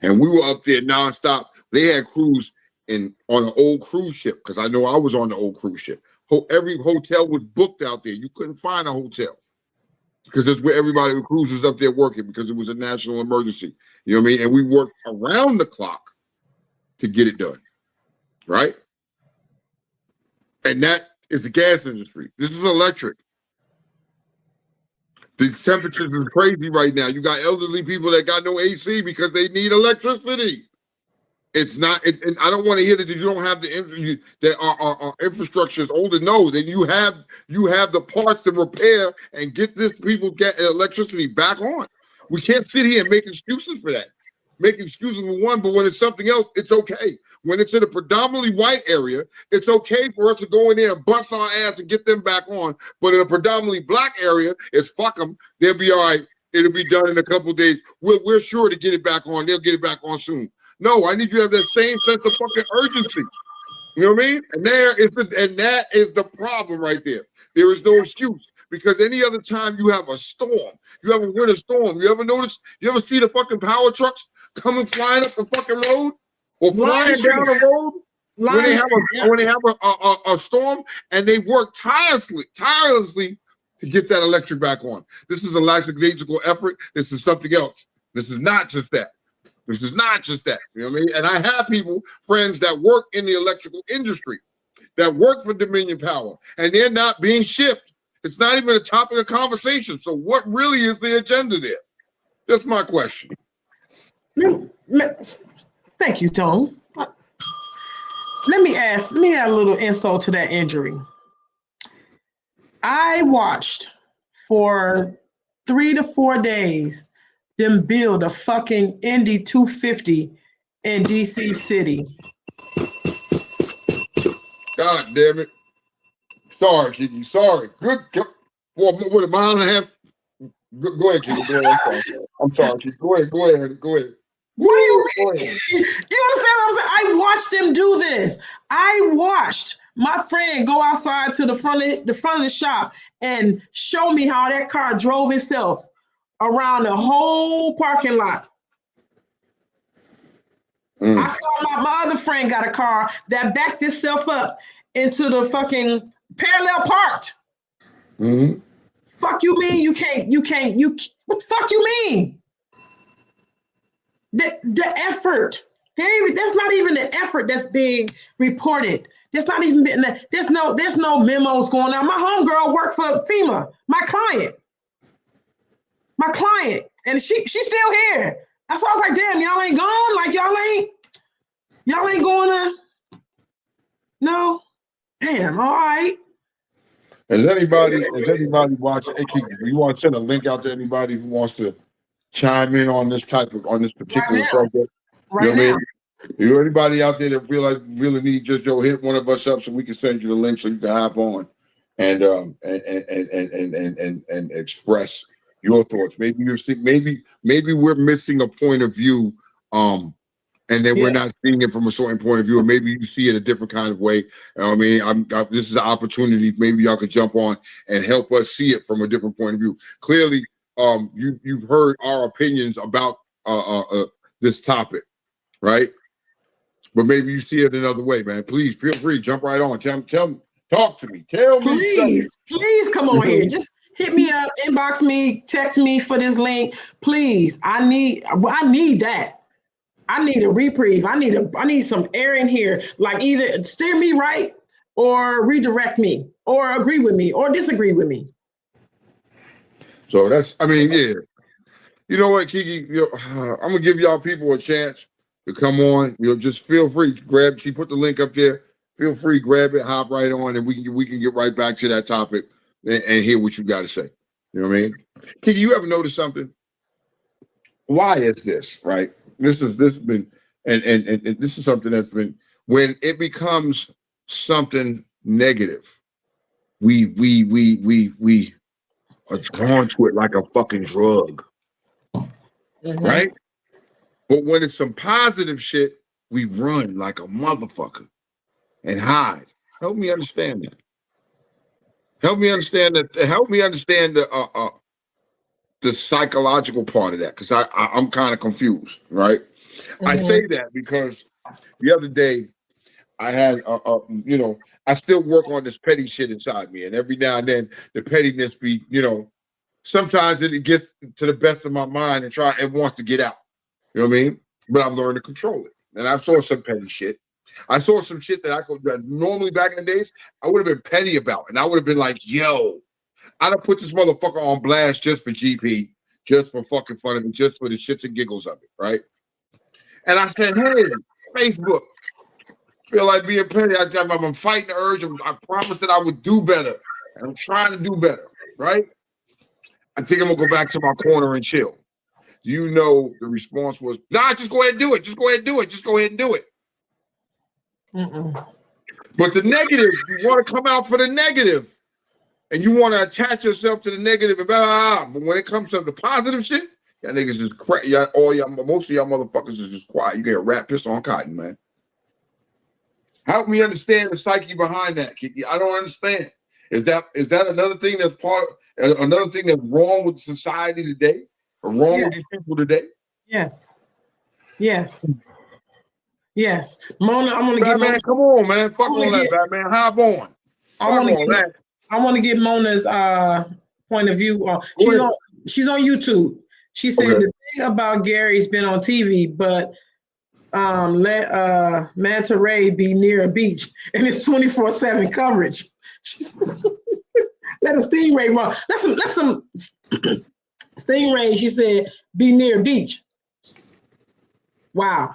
And we were up there nonstop. They had crews on an old cruise ship, because I know I was on the old cruise ship. Every hotel was booked out there. You couldn't find a hotel because that's where everybody who cruises up there working, because it was a national emergency. You know what I mean? And we worked around the clock to get it done, right? And that is the gas industry. This is electric. The temperatures are crazy right now. You got elderly people that got no AC because they need electricity. It's not, and I don't want to hear that you don't have that our infrastructure is older. No, then you have the parts to repair and get get electricity back on. We can't sit here and make excuses for that. Make excuses for one, but when it's something else, it's okay. When it's in a predominantly white area, it's okay for us to go in there and bust our ass and get them back on. But in a predominantly black area, it's fuck them. They'll be all right. It'll be done in a couple of days. We're sure to get it back on. They'll get it back on soon. No, I need you to have that same sense of fucking urgency. You know what I mean? And that is the problem right there. There is no excuse, because any other time you have a storm, you have a winter storm. You ever see the fucking power trucks coming flying up the fucking road or flying down the road when they have a storm, and they work tirelessly to get that electric back on. This is a lackadaisical effort. This is something else. This is not just that. This is not just that. You know what I mean? And I have friends that work in the electrical industry, that work for Dominion Power, and they're not being shipped. It's not even a topic of conversation. So what really is the agenda there? That's my question. Thank you, Tone. Let me add a little insult to that injury. I watched for 3 to 4 days them build a fucking Indy 250 in DC City. God damn it. Sorry, Kiki. Sorry. Good. What, a mile and a half? Go ahead, Kiki. Go ahead. I'm sorry, Kiki. Go ahead. What do you mean? You understand what I'm saying? I watched them do this. I watched my friend go outside to the front of the shop and show me how that car drove itself around the whole parking lot. I saw my other friend got a car that backed itself up into the fucking parallel parked. Fuck you mean you can't what the fuck you mean? The effort. That's not even the effort that's being reported. There's not even there's no memos going on. My homegirl worked for FEMA, my client, and she's still here. That's why I was like, damn, y'all ain't gone? Like y'all ain't going to? No, damn. All right. Has anybody watching? Hey, you want to send a link out to anybody who wants to chime in on this particular subject? Right you know now. What I mean? You anybody out there that feel like really need just hit one of us up so we can send you the link so you can hop on and express your thoughts. Maybe you're maybe we're missing a point of view, and then we're not seeing it from a certain point of view, or maybe you see it a different kind of way. I mean, this is an opportunity. Maybe y'all could jump on and help us see it from a different point of view. Clearly, you've heard our opinions about this topic, right? But maybe you see it another way, man. Please feel free, jump right on. Tell me, talk to me. Tell me something. Please come on here. Just hit me up, inbox me, text me for this link. Please. I need that. I need a reprieve. I need some air in here. Like either steer me right or redirect me or agree with me or disagree with me. So yeah. You know what, Kiki? I'm gonna give y'all people a chance to come on. Just feel free. She put the link up there. Feel free, grab it, hop right on, and we can get right back to that topic and hear what you got to say. You know what I mean? Kiki, you ever notice something? Why is this, right? This has been and this is something that's been when it becomes something negative, we are drawn to it like a fucking drug. Right? But when it's some positive shit, we run like a motherfucker and hide. Help me understand that. Help me understand the psychological part of that, because I'm kind of confused, right? I say that because the other day I had I still work on this petty shit inside me, and every now and then the pettiness be, sometimes it gets to the best of my mind and wants to get out. You know what I mean? But I've learned to control it. And I saw some petty shit. I saw some shit that normally back in the days I would have been petty about, and I would have been like, yo, I'd have put this motherfucker on blast just for GP, just for fucking fun of it, just for the shits and giggles of it, right? And I said, hey, Facebook, feel like being petty. I'm fighting the urge. I promised that I would do better, and I'm trying to do better, right? I think I'm gonna go back to my corner and chill. The response was, nah, just go ahead and do it. Just go ahead and do it. Just go ahead and do it. But the negative, you want to come out for the negative, and you want to attach yourself to the negative, and blah, blah, blah. But when it comes to the positive shit, y'all niggas just crack. Most of y'all motherfuckers is just quiet. You get a rat piss on cotton, man. Help me understand the psyche behind that, Kiki. I don't understand. Is that another thing another thing that's wrong with society today? Or wrong with these people today? Yes. Mona, I'm gonna get Batman. Come on, man. Fuck all that, Batman. Hop on. I want to get Mona's point of view. She's on YouTube. She said the thing about Gary's been on TV, but let Manta Ray be near a beach and it's 24/7 coverage. Let a stingray run. Let some stingray. She said, be near a beach. Wow.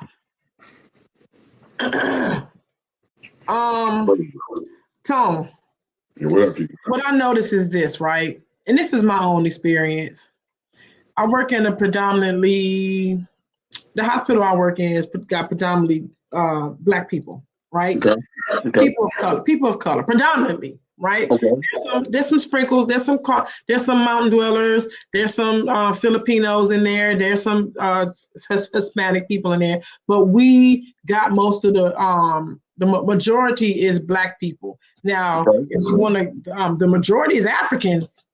Tone. What I notice is this, right? And this is my own experience. I work in the hospital I work in has got predominantly Black people, right? Okay. People of color, predominantly. right? Okay. There's some sprinkles. There's some mountain dwellers. There's some Filipinos in there. There's some Hispanic people in there. But we got most of the majority is Black people. Now, Okay. if you want to, the majority is Africans.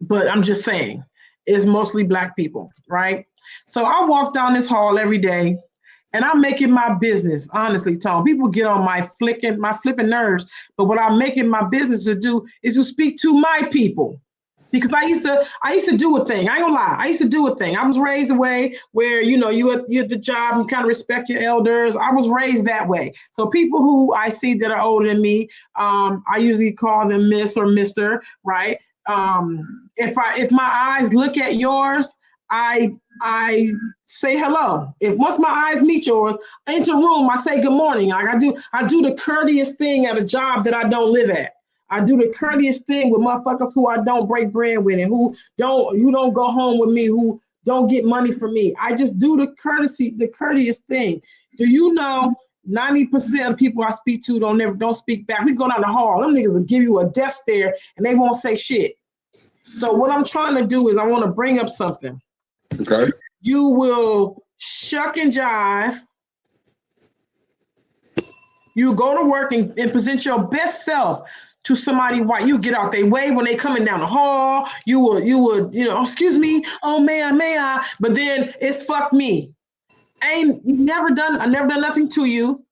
But I'm just saying, it's mostly Black people, right? So I walk down this hall every day. And I'm making my business, honestly, Tone. People get on my flipping nerves, but what I'm making my business to do is to speak to my people. Because I used to do a thing. I ain't gonna lie. I used to do a thing. I was raised a way where, you know, you at the job, you kind of respect your elders. I was raised that way. So people who I see that are older than me, I usually call them Miss or Mr., right? If my eyes look at yours, I say hello. If once my eyes meet yours, I enter a room, I say good morning. Like I do the courteous thing at a job that I don't live at. I do the courteous thing with motherfuckers who I don't break bread with and who don't go home with me, who don't get money from me. I just do the courteous thing. Do you know 90% of people I speak to don't speak back? We go down the hall, them niggas will give you a death stare and they won't say shit. So what I'm trying to do is I want to bring up something. Okay. You will shuck and jive. You go to work and present your best self to somebody white. You get out their way when they coming down the hall. You would, excuse me, oh may I? But then it's fuck me. I never done nothing to you.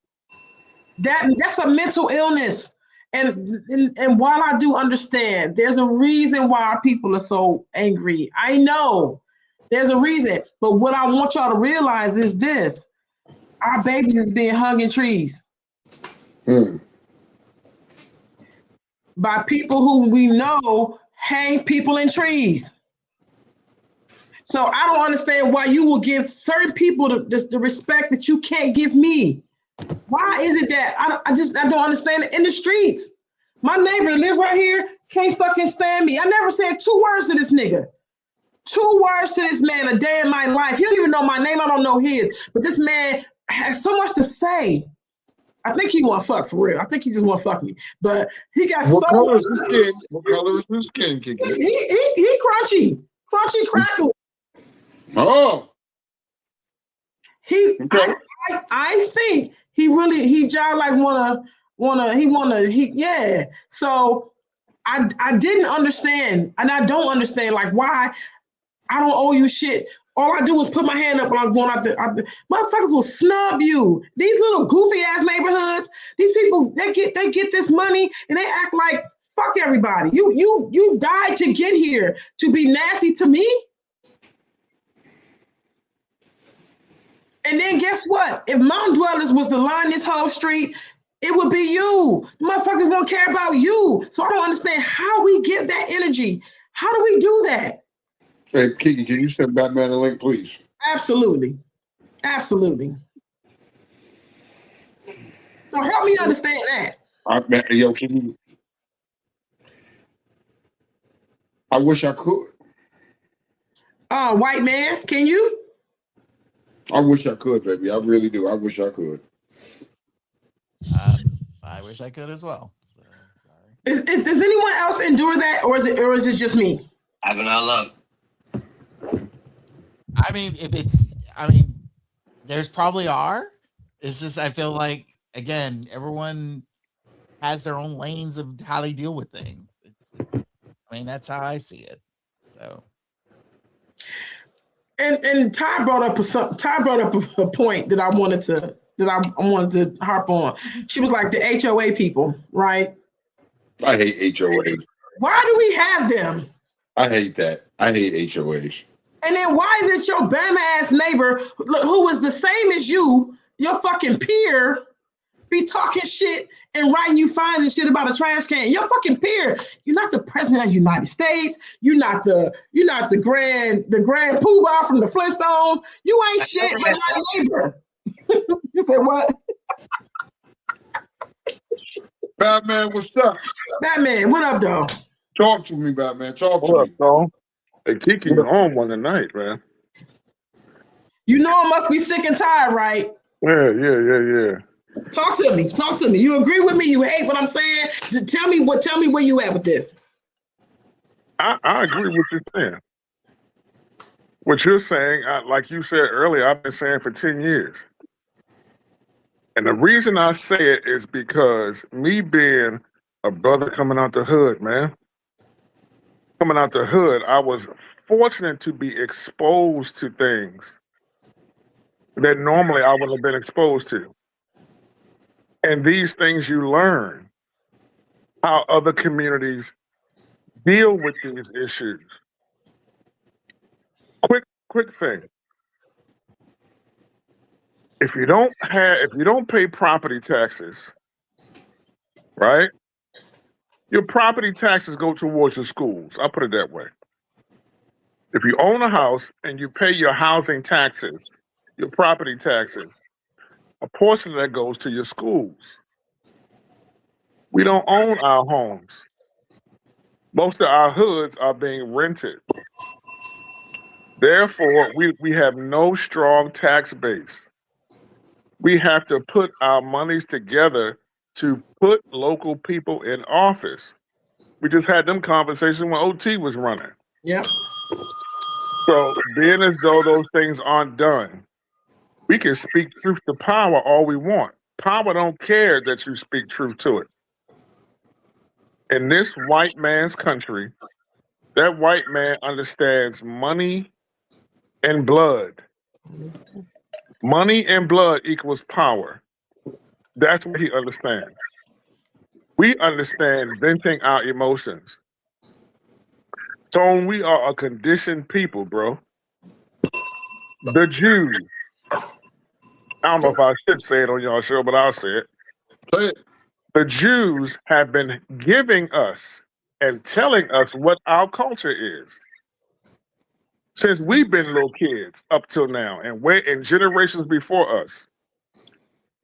That's a mental illness. And while I do understand, there's a reason why people are so angry. I know. There's a reason, but what I want y'all to realize is this: our babies is being hung in trees by people who we know hang people in trees. So I don't understand why you will give certain people the respect that you can't give me. Why is it that I don't understand it in the streets? My neighbor that live right here can't fucking stand me. I never said 2 words to this nigga. 2 words to this man a day in my life. He don't even know my name. I don't know his. But this man has so much to say. I think he want to fuck for real. I think he just want to fuck me. But he got What so color much. is his skin? What color is his skin, Kiki? He crunchy. Crunchy crackle. Oh. Okay. I think he jive like yeah. So I didn't understand, and I don't understand like why I don't owe you shit. All I do is put my hand up when I'm going out there. Motherfuckers will snub you. These little goofy ass neighborhoods, these people, they get this money and they act like fuck everybody. You died to get here to be nasty to me. And then guess what? If Mountain Dwellers was to line this whole street, it would be you. The motherfuckers won't care about you. So I don't understand how we give that energy. How do we do that? Hey, Kiki, can you send Batman a link, please? Absolutely. Absolutely. So help me understand that. Yo, Kiki, I wish I could. White man, can you? I wish I could, baby. I really do. I wish I could. I wish I could as well. So, sorry. Does anyone else endure that, or is it just me? I have not love. I mean, there's probably are. It's just I feel like again, everyone has their own lanes of how they deal with things. I mean, that's how I see it. So. And Ty brought up a point that I wanted to harp on. She was like the HOA people, right? I hate HOAs. Why do we have them? I hate that. I hate HOAs. And then why is it your bum ass neighbor who is the same as you, your fucking peer, be talking shit and writing you fines and shit about a trash can? Your fucking peer. You're not the president of the United States. You're not the grand poobah from the Flintstones. You ain't shit but my neighbor. You said what? Batman, what's up? Batman, what up, though? Talk to me, Batman. Talk to me. Up, hey, Kiki, you're on one tonight, man. You know I must be sick and tired, right? Yeah. Talk to me. Talk to me. You agree with me? You hate what I'm saying? Tell me where you at with this. I agree with what you're saying. What you're saying, like you said earlier, I've been saying for 10 years. And the reason I say it is because me being a brother coming out the hood, man, coming out the hood, I was fortunate to be exposed to things that normally I wouldn't have been exposed to. And these things you learn how other communities deal with these issues. Quick thing. If you don't pay property taxes, right? Your property taxes go towards your schools. I'll put it that way. If you own a house and you pay your housing taxes, your property taxes, a portion of that goes to your schools. We don't own our homes. Most of our hoods are being rented. Therefore, we have no strong tax base. We have to put our monies together to put local people in office. We just had them conversations when OT was running. Yep. So being as though those things aren't done, we can speak truth to power all we want. Power don't care that you speak truth to it. In this white man's country, that white man understands money and blood. Money and blood equals power. That's what he understands. We understand venting our emotions. Tone, we are a conditioned people, bro. The Jews. I don't know if I should say it on y'all show, but I'll say it. The Jews have been giving us and telling us what our culture is since we've been little kids up till now, and we're in generations before us.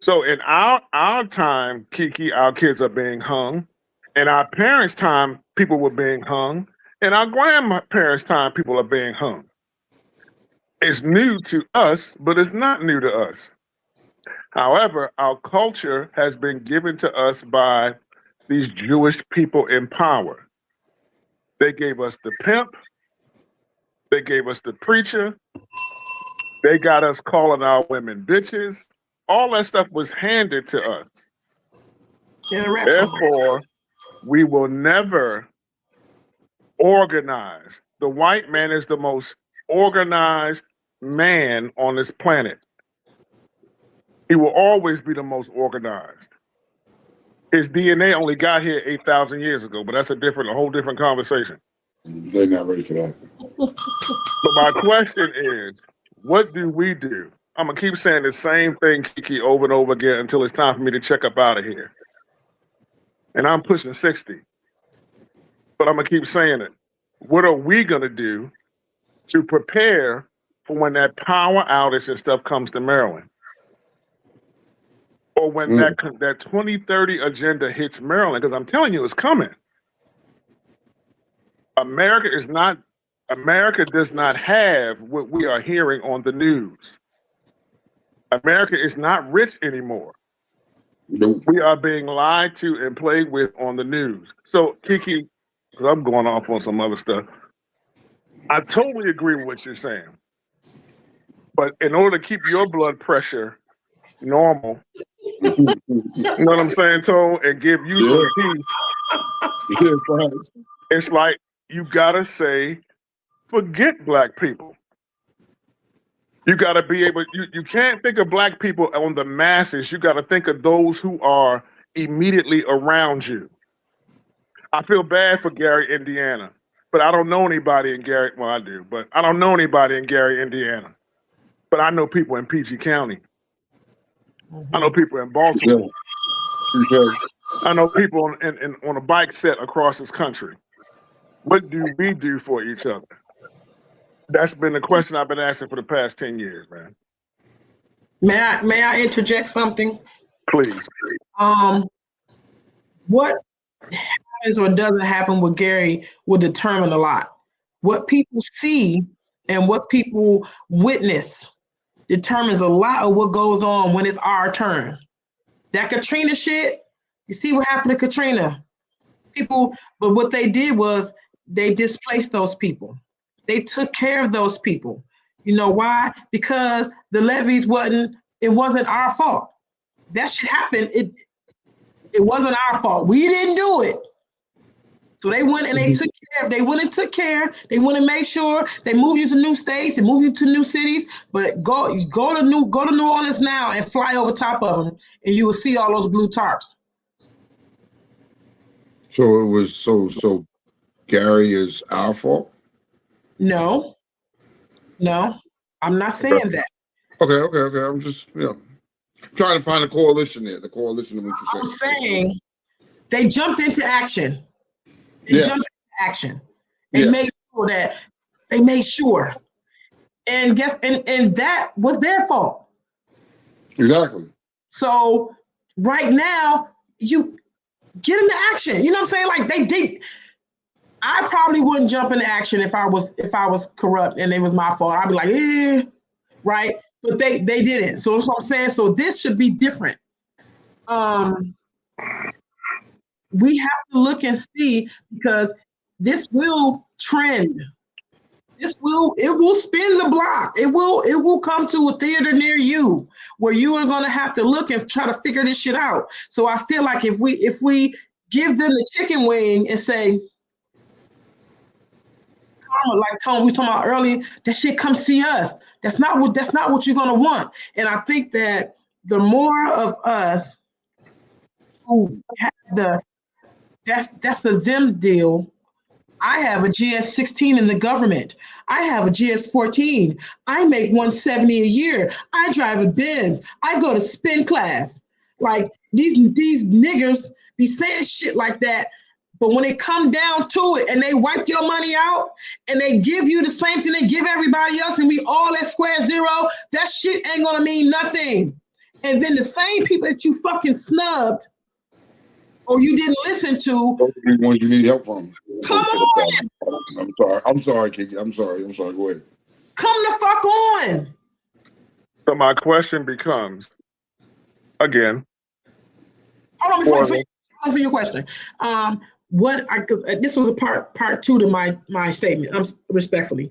So in our time, Kiki, our kids are being hung. In our parents' time, people were being hung. In our grandparents' time, people are being hung. It's new to us, but it's not new to us. However, our culture has been given to us by these Jewish people in power. They gave us the pimp. They gave us the preacher. They got us calling our women bitches. All that stuff was handed to us. Therefore, we will never organize. The white man is the most organized man on this planet. He will always be the most organized. His DNA only got here 8,000 years ago, but that's a whole different conversation. They're not ready for that. So my question is, what do we do? I'm gonna keep saying the same thing, Kiki, over and over again until it's time for me to check up out of here. And I'm pushing 60. But I'm gonna keep saying it. What are we gonna do to prepare for when that power outage and stuff comes to Maryland? Or when that 2030 agenda hits Maryland, because I'm telling you, it's coming. America does not have what we are hearing on the news. America is not rich anymore. Nope. We are being lied to and played with on the news. So, Kiki, because I'm going off on some other stuff, I totally agree with what you're saying. But in order to keep your blood pressure normal, you know what I'm saying, Tone, and give you some peace, it's like you gotta say, forget black people. You gotta be able, you can't think of black people on the masses. You gotta think of those who are immediately around you. I feel bad for Gary, Indiana, but I don't know anybody in Gary. Well, I do, but I don't know anybody in Gary, Indiana. But I know people in PG County. I know people in Baltimore. I know people on a bike set across this country. What do we do for each other? That's been the question I've been asking for the past 10 years, man. May I interject something? Please. What happens or doesn't happen with Gary will determine a lot. What people see and what people witness determines a lot of what goes on when it's our turn. That Katrina shit, you see what happened to Katrina? People, but what they did was they displaced those people. They took care of those people. You know why? Because the levees it wasn't our fault. That shit happened. It wasn't our fault. We didn't do it. So they went and they took care. They went and took care. They went and made sure they moved you to new states and moved you to new cities. But go to New Orleans now and fly over top of them, and you will see all those blue tarps. So it was so Gary is our fault? No, I'm not saying that. Okay. I'm just trying to find a coalition there. The coalition of what you're I'm saying they jumped into action. They made sure that and that was their fault. Exactly. So right now you get into action. You know what I'm saying? Like they did. I probably wouldn't jump into action if I was corrupt and it was my fault. I'd be like, right? But they didn't. So that's what I'm saying. So this should be different. We have to look and see, because this will trend. It will spin the block. It will come to a theater near you where you are going to have to look and try to figure this shit out. So I feel like if we give them the chicken wing and say, like Tone, we were talking about earlier, that shit, come see us. That's not what you're gonna want. And I think that the more of us who have that's the them deal. I have a GS-16 in the government. I have a GS-14. I make 170 a year. I drive a Benz. I go to spin class. Like these niggers be saying shit like that. But when it come down to it and they wipe your money out and they give you the same thing they give everybody else and we all at square zero, that shit ain't gonna mean nothing. And then the same people that you fucking snubbed or you didn't listen to, those are the ones you need help from. Come on. I'm sorry, Kiki. I'm sorry. Go ahead. Come the fuck on. So my question becomes, again. Hold on before your question. Because this was a part two to my statement. Respectfully,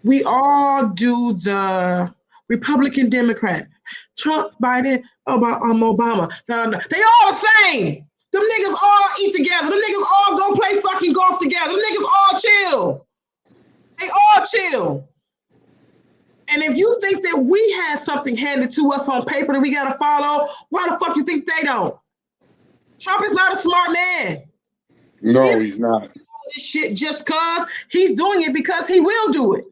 we all do the Republican, Democrat, Trump, Biden, Obama. They all the same. Them niggas all eat together. Them niggas all go play fucking golf together. Them niggas all chill. They all chill. And if you think that we have something handed to us on paper that we gotta follow, why the fuck you think they don't? Trump is not a smart man. No, he's not. This shit just cause he's doing it because he will do it.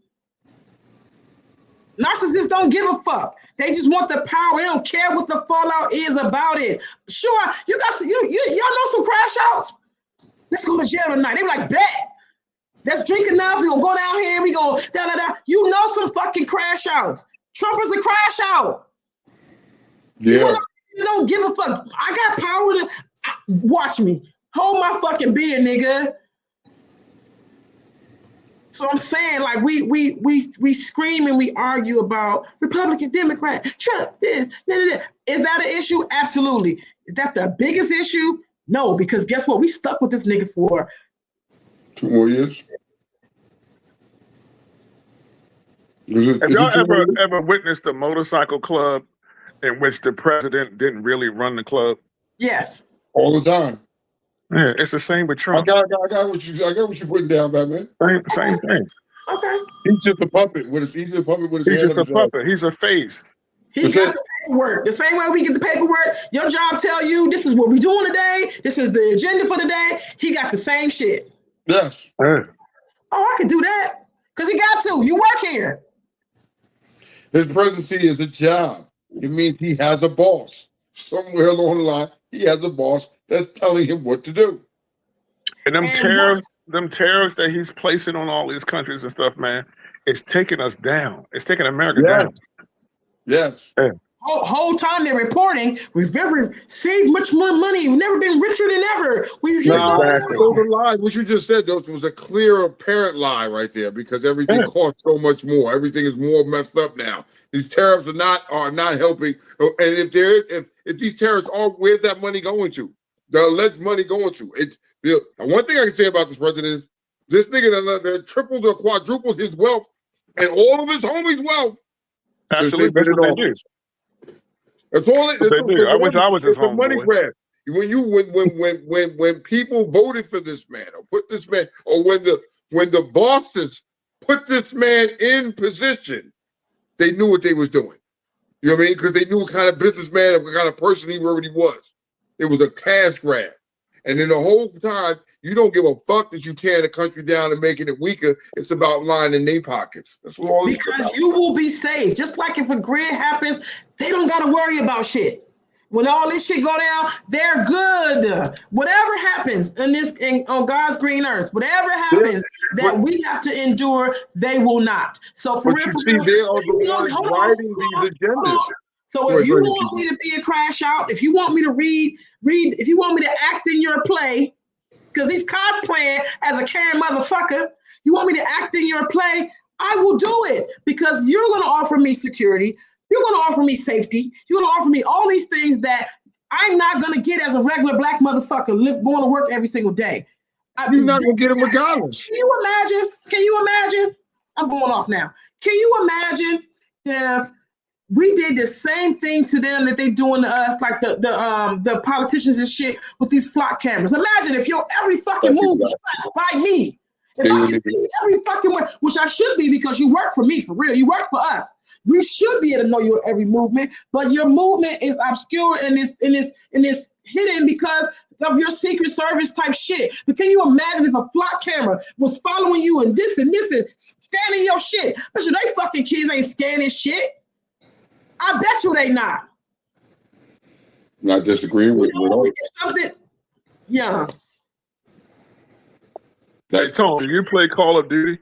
Narcissists don't give a fuck. They just want the power. They don't care what the fallout is about it. Sure, y'all know some crash outs. Let's go to jail tonight. They be like, bet. Let's drink enough. We're gonna go down here. We gonna da. You know some fucking crash outs. Trump is a crash out. Yeah. You don't give a fuck. I got power to watch me. Hold my fucking beer, nigga. So I'm saying, like, we scream and we argue about Republican, Democrat, Trump, this. Is that an issue? Absolutely. Is that the biggest issue? No, because guess what? We stuck with this nigga for 2 more years. Have y'all ever witnessed a motorcycle club in which the president didn't really run the club? Yes. All the time. Yeah, it's the same with Trump. I got what you're putting down, Batman. Same thing. Okay. He's just a puppet with his head He's just a puppet. He's a face. He got the paperwork. The same way we get the paperwork, your job tell you this is what we're doing today. This is the agenda for the day. He got the same shit. Yes. Yeah. Oh, I can do that. Because he got to. You work here. His presidency is a job. It means he has a boss. Somewhere along the line, he has a boss that's telling him what to do. And them tariffs that he's placing on all these countries and stuff, man, it's taking us down. It's taking America down. Yes. Yeah. whole time they're reporting, we've never saved much more money. We've never been richer than ever. We've just Exactly. So the lie, what you just said, though, was a clear, apparent lie right there, because everything costs so much more. Everything is more messed up now. These tariffs are not helping. And if these tariffs are, where's that money going to? The alleged money going to? One thing I can say about this president is this nigga that tripled or quadrupled his wealth and all of his homies' wealth. Absolutely, that's what they do. That's all it is. They do. I wish I was his homeboy. It's a money grab. When people voted for this man or put this man, or when the bosses put this man in position, they knew what they was doing. You know what I mean? Because they knew what kind of businessman, what kind of person he already was. It was a cash grab. And then the whole time, you don't give a fuck that you tear the country down and making it weaker. It's about lining their pockets. That's what all this is about. Because you will be saved. Just like if a grid happens, they don't got to worry about shit. When all this shit go down, they're good. Whatever happens on God's green earth, whatever happens that we have to endure, they will not. So for real, they are the ones writing these agendas. So if you want me to be a crash out, if you want me to read, if you want me to act in your play, because he's cosplaying as a Karen motherfucker, you want me to act in your play, I will do it, because you're going to offer me security. You're going to offer me safety. You're going to offer me all these things that I'm not going to get as a regular black motherfucker going to work every single day. You're not going to get them regardless. Can you imagine? Can you imagine? I'm going off now. Can you imagine if we did the same thing to them that they doing to us, like the politicians and shit with these flock cameras? Imagine if your every fucking move was tracked by me. If I can see every fucking way, which I should be, because you work for me, for real. You work for us. We should be able to know your every movement, but your movement is obscure and is hidden because of your Secret Service type shit. But can you imagine if a flock camera was following you and this and scanning your shit? Bet you they fucking kids ain't scanning shit. I bet you they not. Not disagreeing with something. Yeah. Hey, Tone, do you play Call of Duty?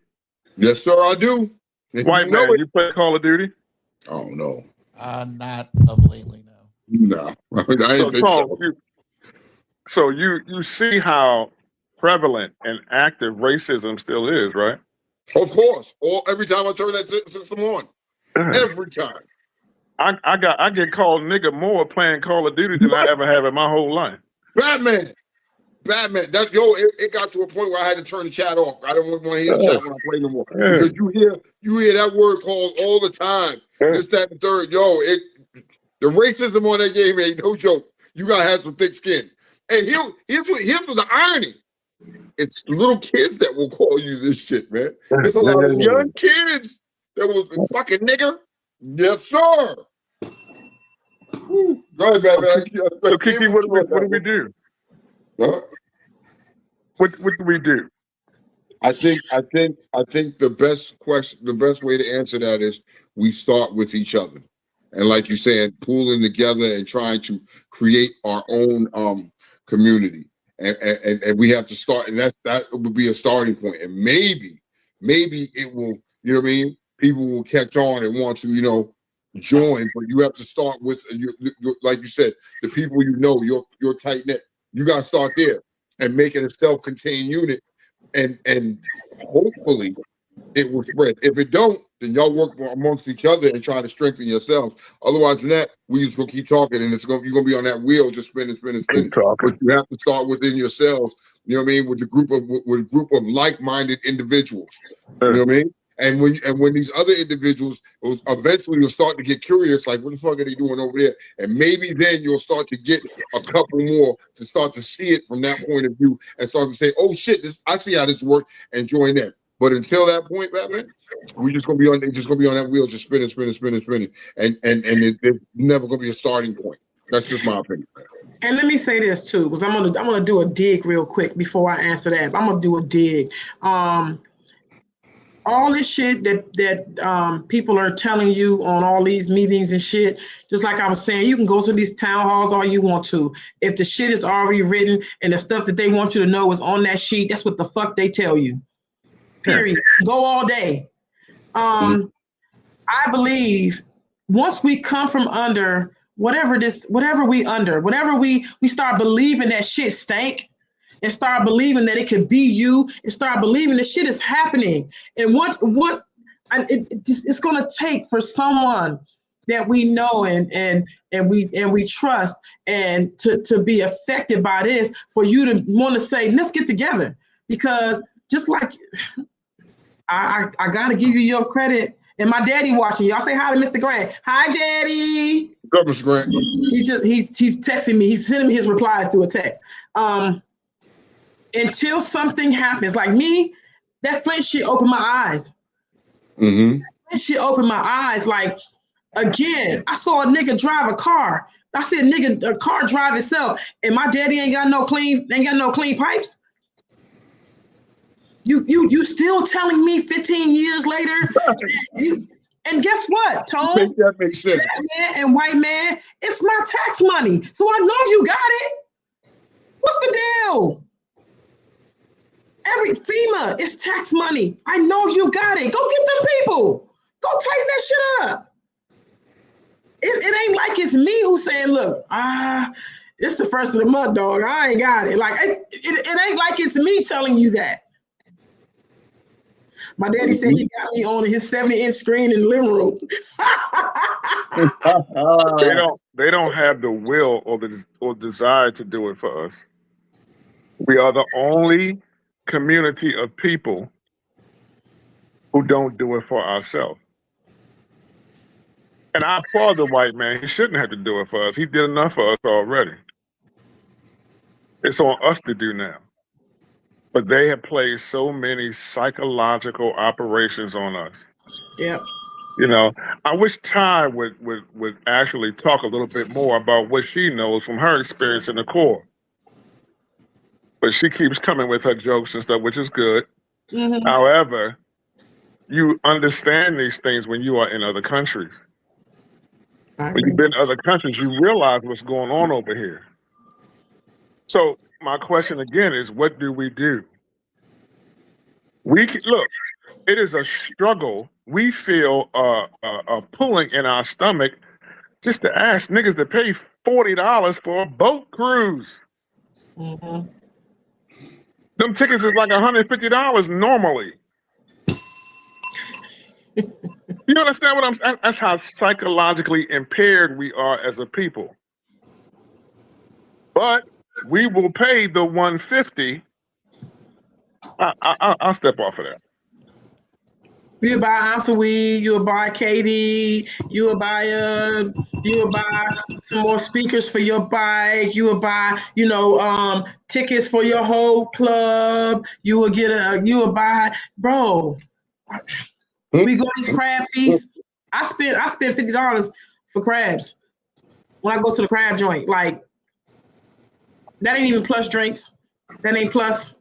Yes, sir, I do. White man, you play Call of Duty? Oh, no. Not of lately, no. No. I didn't think so. So you see how prevalent and active racism still is, right? Of course. Every time I turn that system on. Every time. I get called nigga more playing Call of Duty than I ever have in my whole life. Batman. It got to a point where I had to turn the chat off. I don't want to hear the chat when I play no more. Because you hear that word called all the time. This, that, and third. The racism on that game ain't no joke. You gotta have some thick skin. And here's the irony. It's little kids that will call you this shit, man. It's a lot of young kids that will fucking nigger. Yes, sir. Whew. Go ahead, man. So Kiki, what do we do? Huh? What do we do? I think the best way to answer that is we start with each other, and like you said, pooling together and trying to create our own community, and we have to start, and that would be a starting point, and maybe it will, you know what I mean? People will catch on and want to, join, but you have to start with, like you said, the people your tight knit. You got to start there and make it a self-contained unit, and hopefully it will spread. If it don't, then y'all work amongst each other and try to strengthen yourselves. Otherwise than that, we just gonna keep talking, and you're gonna be on that wheel just spinning. But you have to start within yourselves. You know what I mean? With a group of like-minded individuals. You know what I mean? And when these other individuals eventually will start to get curious, like, what the fuck are they doing over there? And maybe then you'll start to get a couple more to start to see it from that point of view and start to say, oh shit, I see how this works, and join in. But until that point, Batman, we're just gonna be on that wheel, just spinning. And it's never gonna be a starting point. That's just my opinion. And let me say this too, because I'm gonna do a dig real quick before I answer that. I'm gonna do a dig. All this shit that people are telling you on all these meetings and shit, just like I was saying, you can go to these town halls all you want to. If the shit is already written and the stuff that they want you to know is on that sheet, that's what the fuck they tell you. Period. Go all day. I believe once we come from under whatever we start believing that shit stank and start believing that it could be you and start believing that shit is happening. And it's gonna take for someone that we know and we trust and to be affected by this for you to want to say, let's get together. Because just like I gotta give you your credit. And my daddy watching. Y'all say hi to Mr. Grant. Hi, Daddy. What's up, Mr. Grant? He's texting me. He's sending me his replies through a text. Until something happens, like me, that Flint shit opened my eyes. Mm-hmm. That shit opened my eyes. Like, again, I saw a nigga drive a car. I said, nigga, a car drive itself, and my daddy ain't got no clean pipes. You still telling me 15 years later? And guess what, Tone? That makes sense. Black man and white man, it's my tax money, so I know you got it. What's the deal? Every FEMA is tax money. I know you got it. Go get them people. Go tighten that shit up. It ain't like it's me who's saying, look, it's the first of the month, dog. I ain't got it. Like it ain't like it's me telling you that. My daddy said he got me on his 70-inch screen in the living room. They don't have the will or desire to do it for us. We are the only community of people who don't do it for ourselves. And I applaud the white man. He shouldn't have to do it for us. He did enough for us already. It's on us to do now. But they have played so many psychological operations on us. Yep. You know, I wish Ty would actually talk a little bit more about what she knows from her experience in the Corps. But she keeps coming with her jokes and stuff, which is good. Mm-hmm. However, you understand these things when you are in other countries. When you've been in other countries, you realize what's going on over here. So my question again is, what do? Look, it is a struggle. We feel a pulling in our stomach just to ask niggas to pay $40 for a boat cruise. Mm-hmm. Them tickets is like $150 normally. You understand what I'm saying? That's how psychologically impaired we are as a people. But we will pay the $150. I'll step off of that. You'll buy an ounce of weed, you'll buy Katie, you'll buy some more speakers for your bike, you will buy, tickets for your whole club, you will buy, bro. We go to these crab feasts. I spend $50 for crabs when I go to the crab joint. Like, that ain't even plus drinks. That ain't plus.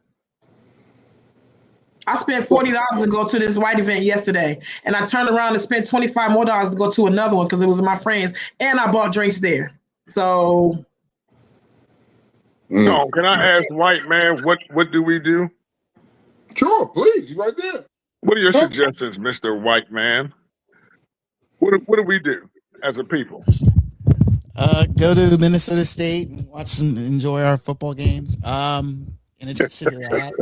I spent $40 to go to this white event yesterday, and I turned around and spent $25 more to go to another one because it was my friends, and I bought drinks there. So, so can I ask, white man, what do we do? Sure, please, right there. What are your suggestions, Mr. White Man? What do we do as a people? Go to Minnesota State and enjoy our football games. In addition to that,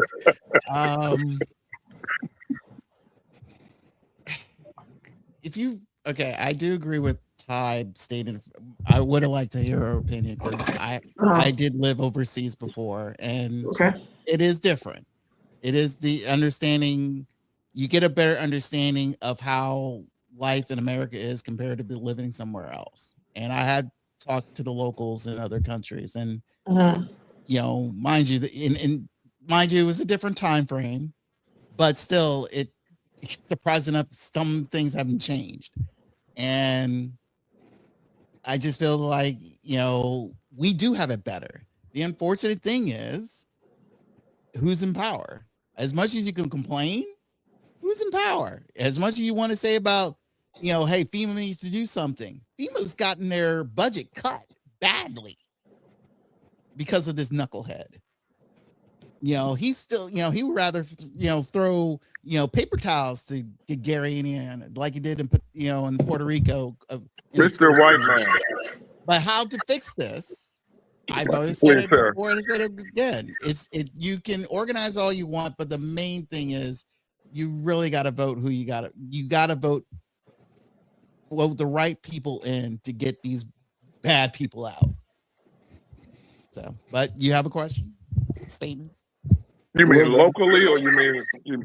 I do agree with Ty stated. I would have liked to hear her opinion because I did live overseas before, and it is different. It is the understanding. You get a better understanding of how life in America is compared to living somewhere else. And I had talked to the locals in other countries, and mind you, it was a different time frame, but still, the president of some things haven't changed, and I just feel like we do have it better. The unfortunate thing is, who's in power? As much as you can complain, who's in power? As much as you want to say about, hey, FEMA needs to do something. FEMA's gotten their budget cut badly because of this knucklehead. he's still, he would rather, throw, paper towels to get Gary in, like he did in Puerto Rico. Mr. White Man. But how to fix this? I've always said Please, it sir. before and I said it again. You can organize all you want, but the main thing is you really got to vote who you got to vote the right people in to get these bad people out. So, but you have a question? Statement? You mean locally, or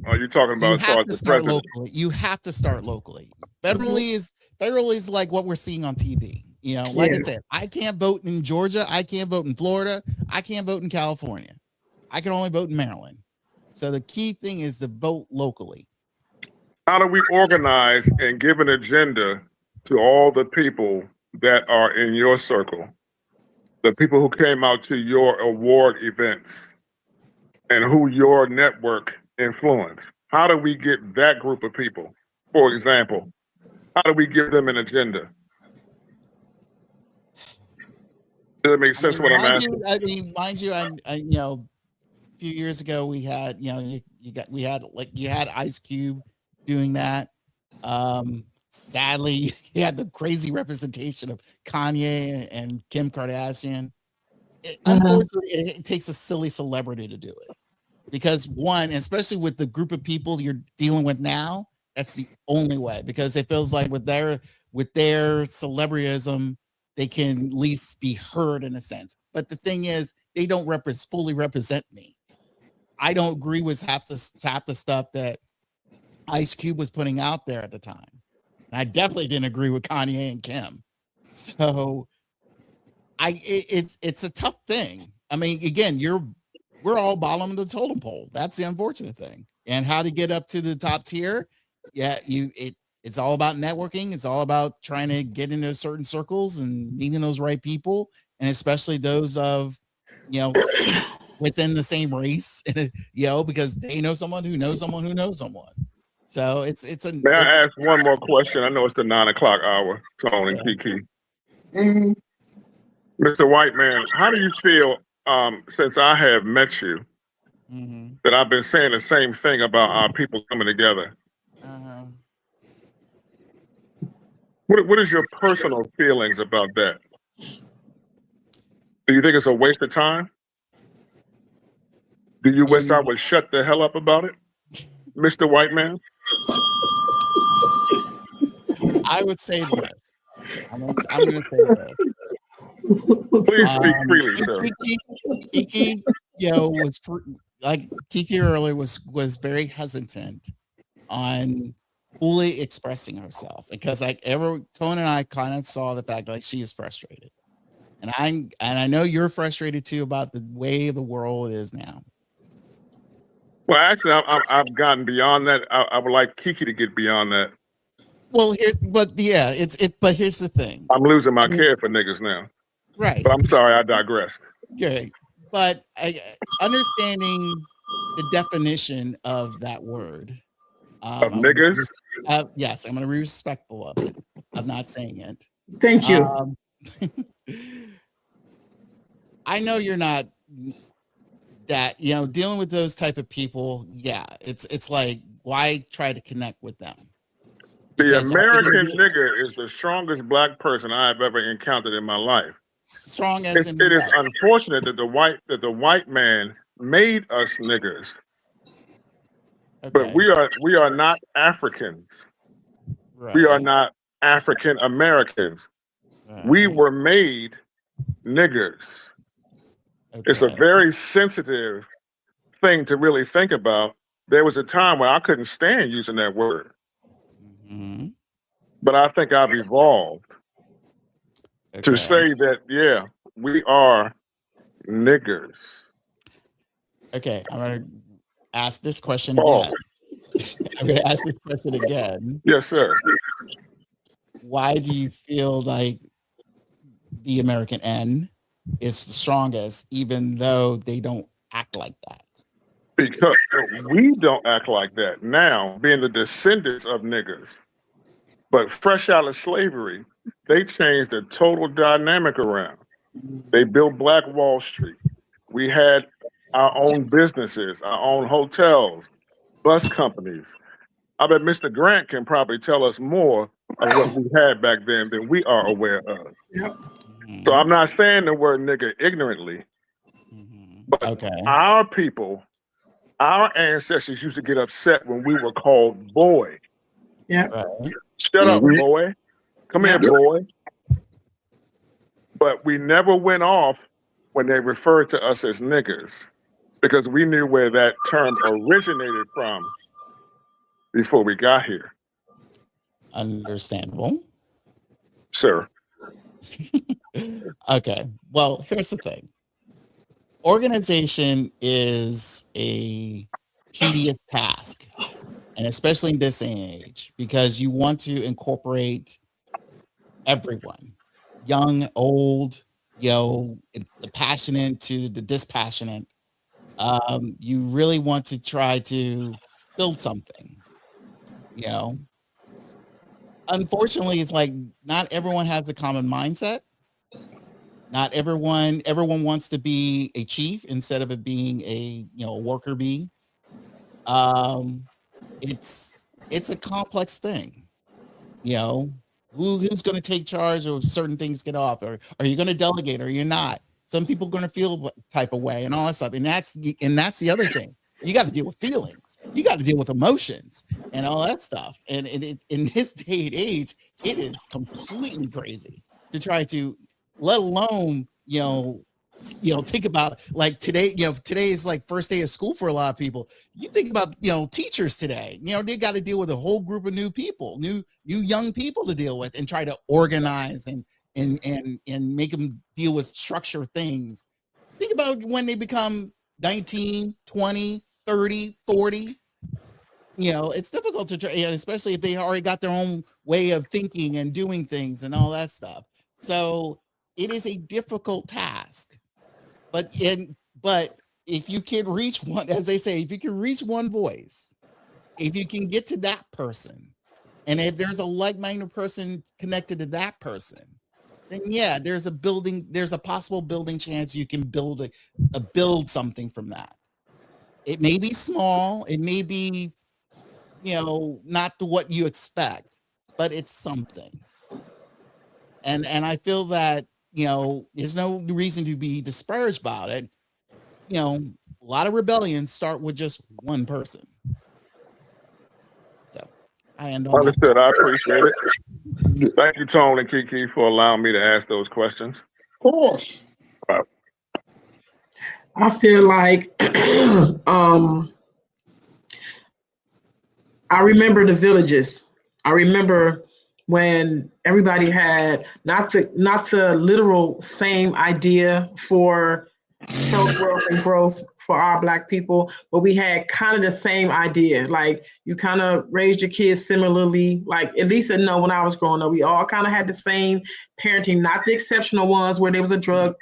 are you talking about as far as the president? Locally. You have to start locally. Federally is like what we're seeing on TV. Like I said, I can't vote in Georgia. I can't vote in Florida. I can't vote in California. I can only vote in Maryland. So the key thing is to vote locally. How do we organize and give an agenda to all the people that are in your circle, the people who came out to your award events, and who your network influenced? How do we get that group of people, for example, how do we give them an agenda? Does it make sense what I'm asking? Mind you, I a few years ago we had, you had Ice Cube doing that. Sadly, he had the crazy representation of Kanye and Kim Kardashian. Unfortunately, it takes a silly celebrity to do it. Because one, especially with the group of people you're dealing with now, that's the only way. Because it feels like with their celebrityism, they can at least be heard in a sense. But the thing is, they don't fully represent me. I don't agree with half the stuff that Ice Cube was putting out there at the time. And I definitely didn't agree with Kanye and Kim. So it's a tough thing. I mean, again, we're all bottom of the totem pole. That's the unfortunate thing. And how to get up to the top tier, it's all about networking. It's all about trying to get into certain circles and meeting those right people, and especially those of, within the same race, because they know someone who knows someone who knows someone. So May I ask one more question? I know it's the 9 o'clock hour, Tone and Kiki. Mr. White Man, how do you feel since I have met you that I've been saying the same thing about our people coming together? What is your personal feelings about that? Do you think it's a waste of time? Do you wish I would shut the hell up about it, Mr. White Man? I would say this. I'm going to say this. Please speak freely, sir. Kiki, like Kiki earlier was very hesitant on fully expressing herself, because Tone and I kind of saw the fact that she is frustrated, and I know you're frustrated too about the way the world is now. Well, actually, I've gotten beyond that. I would like Kiki to get beyond that. Well, but here's the thing. I'm losing my care for niggas now. Right. But I'm sorry, I digressed. Okay. But understanding the definition of that word. Of niggers? Yes, I'm going to be respectful of it. I'm not saying it. Thank you. I know you're not that, dealing with those type of people. Yeah, it's like, why try to connect with them? The American nigger is the strongest black person I've ever encountered in my life. Strong as it is unfortunate that the white man made us niggers. Okay. But we are not Africans. Right. We are not African Americans. Right. We were made niggers. Okay. It's a very sensitive thing to really think about. There was a time when I couldn't stand using that word. But I think I've evolved to say that, yeah, we are niggers. Okay, I'm going to ask this question again. I'm going to ask this question again. Yes, sir. Why do you feel like the American N is the strongest, even though they don't act like that? Because we don't act like that now, being the descendants of niggers. But fresh out of slavery, they changed the total dynamic around. They built Black Wall Street. We had our own businesses, our own hotels, bus companies. I bet Mr. Grant can probably tell us more of what we had back then than we are aware of. Yep. So I'm not saying the word nigga ignorantly, but Okay. our people, our ancestors used to get upset when we were called boy. Yeah. Right. Shut up, boy. Come here, Yeah. boy. But we never went off when they referred to us as niggers because we knew where that term originated from before we got here. Understandable. Sir. Okay. Well, here's the thing. Organization is a tedious task, and especially in this age, because you want to incorporate everyone, young, old, the passionate to the dispassionate. You really want to try to build something, Unfortunately, it's like not everyone has a common mindset. Not everyone wants to be a chief instead of it being a worker bee. It's a complex thing. Who's going to take charge of certain things get off, or are you going to delegate or you're not? Some people are going to feel type of way and all that stuff, and that's the other thing. You got to deal with feelings, you got to deal with emotions and all that stuff, and it's in this day and age, it is completely crazy to try to, let alone think about like today. Today is like first day of school for a lot of people. You think about teachers today. They got to deal with a whole group of new people, new young people to deal with, and try to organize and make them deal with structure things. Think about when they become 19, 20, 30, 40. It's difficult to try, especially if they already got their own way of thinking and doing things and all that stuff. So it is a difficult task. But if you can reach one, as they say, if you can reach one voice, if you can get to that person, and if there's a like-minded person connected to that person, then yeah, there's a possible building chance you can build build something from that. It may be small, it may be, not what you expect, but it's something. And I feel that, there's no reason to be disparaged about it. A lot of rebellions start with just one person. So I end on Understood. I appreciate it. Thank you, Tone and Kiki, for allowing me to ask those questions. Of course. I feel like I remember the villages. I remember when everybody had not the literal same idea for health, wealth, and growth for our Black people, but we had kind of the same idea. Like you kind of raised your kids similarly. Like at least I know when I was growing up, we all kind of had the same parenting, not the exceptional ones where there was a drug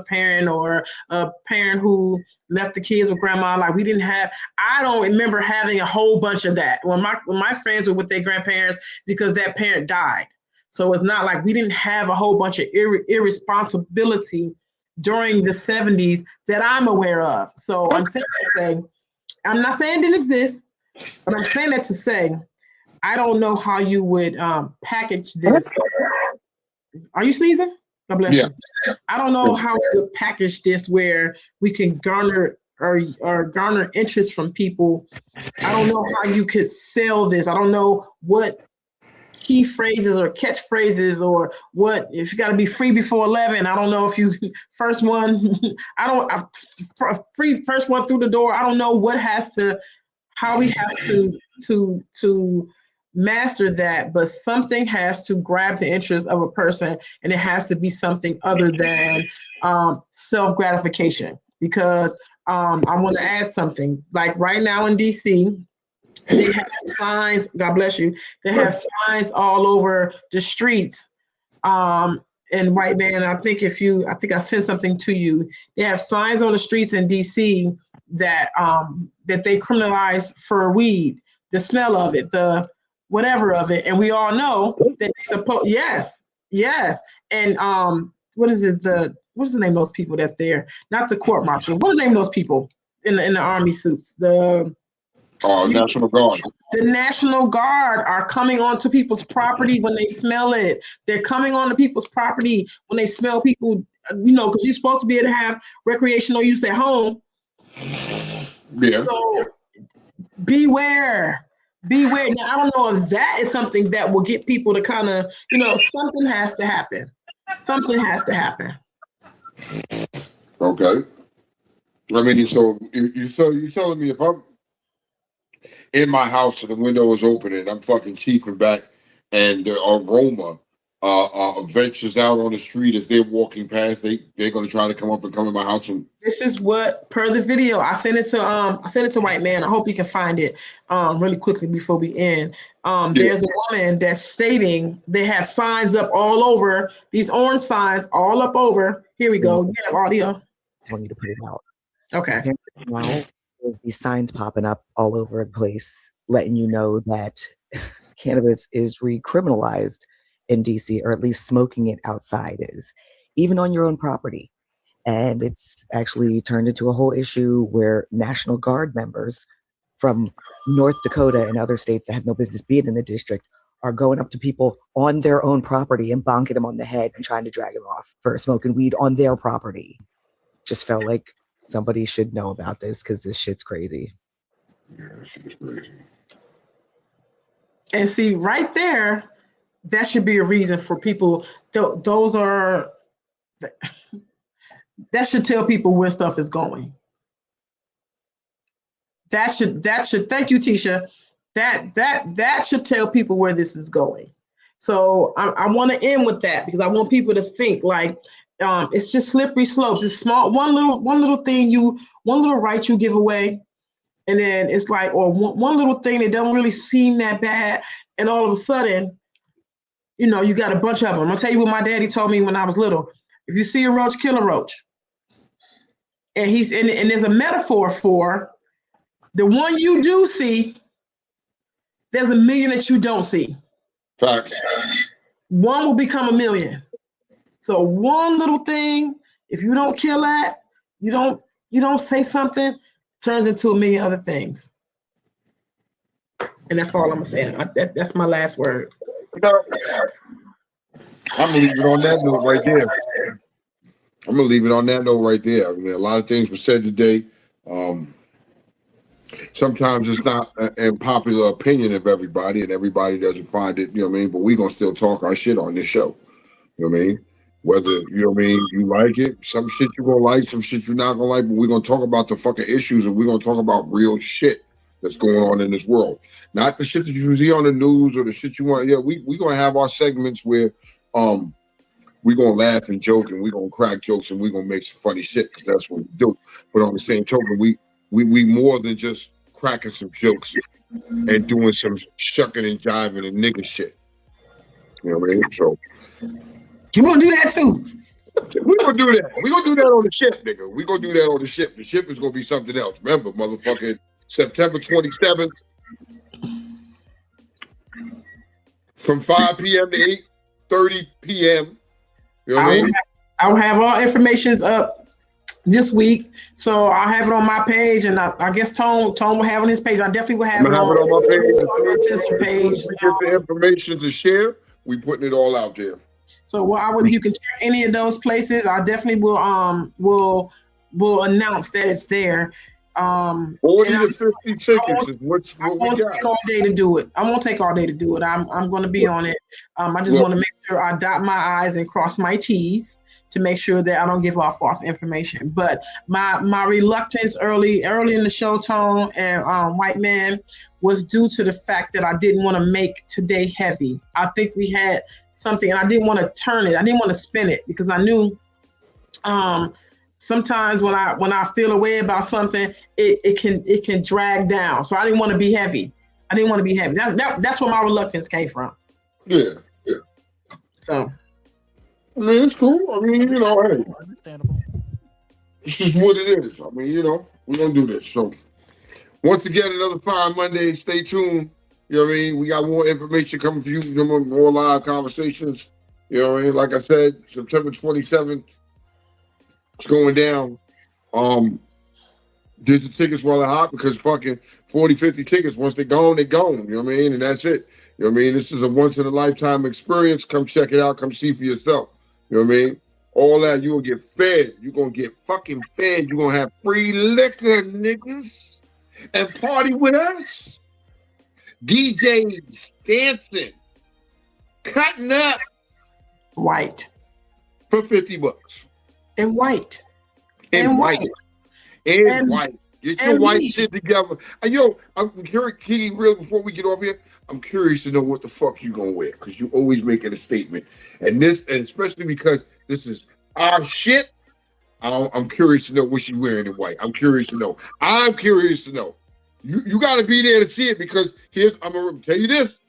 parent or a parent who left the kids with grandma. Like we didn't have. I don't remember having a whole bunch of that. When my friends were with their grandparents, because that parent died. So it's not like we didn't have a whole bunch of irresponsibility during the 70s that I'm aware of. So I'm saying that to say, I'm not saying it didn't exist, but I'm saying that to say, I don't know how you would package this. Are you sneezing? God bless you. I don't know how we would package this where we can garner or garner interest from people. I don't know how you could sell this. I don't know what key phrases or catchphrases or what, if you got to be free before 11. I don't know if you first one, free first one through the door. I don't know how we have to master that, but something has to grab the interest of a person, and it has to be something other than self-gratification. Because I want to add something. Like right now in DC, they have signs, God bless you, they have signs all over the streets. And White Man, I think I sent something to you. They have signs on the streets in DC that they criminalize for weed, the smell of it, the whatever of it. And we all know that yes. And what is it? What's the name of those people that's there? Not the court martial. What are the name of those people in the army suits? National Guard. The National Guard are coming onto people's property when they smell it. They're coming onto people's property when they smell people, because you're supposed to be able to have recreational use at home. Yeah. So beware. Now, I don't know if that is something that will get people to kind of, something has to happen. Something has to happen. Okay. I mean, so you're telling me if I'm in my house and the window is open and I'm fucking cheaping back and the aroma ventures out on the street as they're walking past, they're gonna try to come in my house and this is what per the video I sent it to White Man. I hope you can find it really quickly before we end. There's a woman that's stating they have signs up all over, these orange signs all up over. Here we go. You have audio. I want you to put it out. Okay. Now there's these signs popping up all over the place, letting you know that cannabis is recriminalized in DC, or at least smoking it outside is, even on your own property. And it's actually turned into a whole issue where National Guard members from North Dakota and other states that have no business being in the district are going up to people on their own property and bonking them on the head and trying to drag them off for smoking weed on their property. Just felt like somebody should know about this because this shit's crazy. Yeah, this shit is crazy. And see, right there, that should be a reason for people. That should tell people where stuff is going. That should. Thank you, Tisha. That should tell people where this is going. So I want to end with that because I want people to think like it's just slippery slopes. It's small. One little thing one little right you give away, and then it's like, or one little thing that doesn't really seem that bad, and all of a sudden, you got a bunch of them. I'm gonna tell you what my daddy told me when I was little. If you see a roach, kill a roach. And and there's a metaphor for the one you do see, there's a million that you don't see. Facts. One will become a million. So one little thing, if you don't kill that, you don't say something, turns into a million other things. And that's all I'm gonna say. That's my last word. I'm gonna leave it on that note right there. I mean, a lot of things were said today. Sometimes it's not a popular opinion of everybody, and everybody doesn't find it, but we're gonna still talk our shit on this show. You know what I mean? Whether you like it, some shit you're gonna like, some shit you're not gonna like, but we're gonna talk about the fucking issues and we're gonna talk about real shit that's going on in this world. Not the shit that you see on the news or the shit you want. Yeah, we're gonna have our segments where we're gonna laugh and joke and we're gonna crack jokes and we're gonna make some funny shit because that's what we do. But on the same token, we more than just cracking some jokes and doing some shucking and jiving and nigga shit. You know what I mean? So you want to do that too? We're gonna do that. We're gonna do that on the ship, nigga. We're gonna do that on the ship. The ship is gonna be something else. Remember, motherfucking September 27th from 5 p.m. to 8:30 p.m. You know what I mean? I'll have all information up this week, so I'll have it on my page, and I guess Tone will have it on his page. I definitely will have it on my page. Uncensored page. We get the information to share. We putting it all out there. So you can check any of those places. I definitely will announce that it's there. 40 to 50 tickets is what we got. Take all day to do it. I won't take all day to do it. I'm going to be on it. I just want to make sure I dot my I's and cross my T's to make sure that I don't give off false information. But my reluctance early in the show, Tone and White Man, was due to the fact that I didn't want to make today heavy. I think we had something, and I didn't want to turn it. I didn't want to spin it because I knew sometimes when I feel a way about something, it can drag down. So I didn't want to be heavy. That's where my reluctance came from. Yeah. So. I mean, it's cool. I mean, hey. Understandable. This is what it is. I mean, we're going to do this. So, once again, another Fine Monday. Stay tuned. You know what I mean? We got more information coming for you, more live conversations. You know what I mean? Like I said, September 27th, it's going down. Get the tickets while they're hot because fucking 40, 50 tickets, once they're gone, they're gone. You know what I mean? And that's it. You know what I mean? This is a once in a lifetime experience. Come check it out. Come see for yourself. You know what I mean? All that, you're going to get fed. You're going to get fucking fed. You're going to have free liquor, niggas. And party with us. DJs dancing, cutting up White. for $50. And white. And white. And white. Get your white shit together. And yo, I'm curious, Kiki, real before we get off here, I'm curious to know what the fuck you gonna wear, because you always making a statement. And especially because this is our shit, I'm curious to know what she's wearing in white. I'm curious to know. You gotta be there to see it, because I'm gonna tell you this.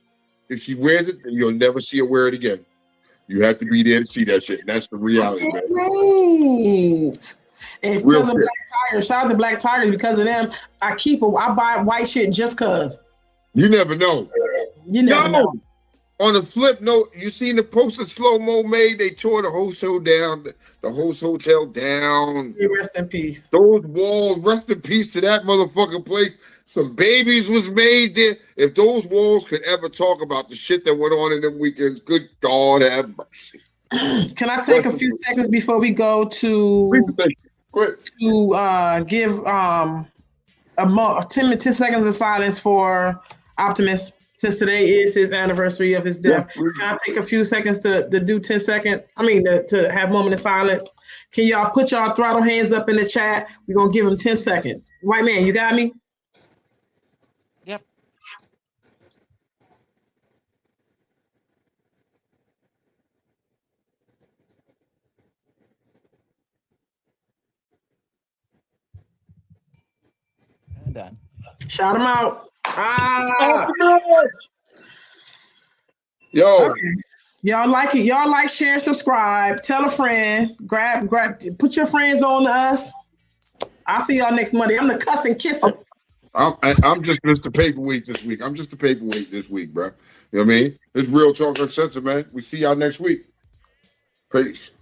If she wears it, then you'll never see her wear it again. You have to be there to see that shit. And that's the reality, man. Right. And because of Black Tigers, shout out to Black Tigers, because of them, I buy white shit just cause. You never know. You never know. On the flip note, you seen the post of slow-mo made? They tore the whole show down, the host hotel down. Rest in peace. Those walls, rest in peace to that motherfucking place. Some babies was made there. If those walls could ever talk about the shit that went on in them weekends, good God have mercy. Can I take a few seconds before we go to give 10 seconds of silence for Optimus, since today is his anniversary of his death? Can I take a few seconds to do 10 seconds? To have a moment of silence. Can y'all put y'all throttle hands up in the chat? We're going to give him 10 seconds. White man, you got me? Yep. And done. Shout him out. Yo. Okay. Y'all like it. Y'all like, share, subscribe, tell a friend, grab, put your friends on us. I'll see y'all next Monday. I'm the cuss and kisser. I'm just Mr. Paperweight this week. I'm just the paperweight this week, bro. You know what I mean? It's Real Talk Uncensored, man. We see y'all next week. Peace.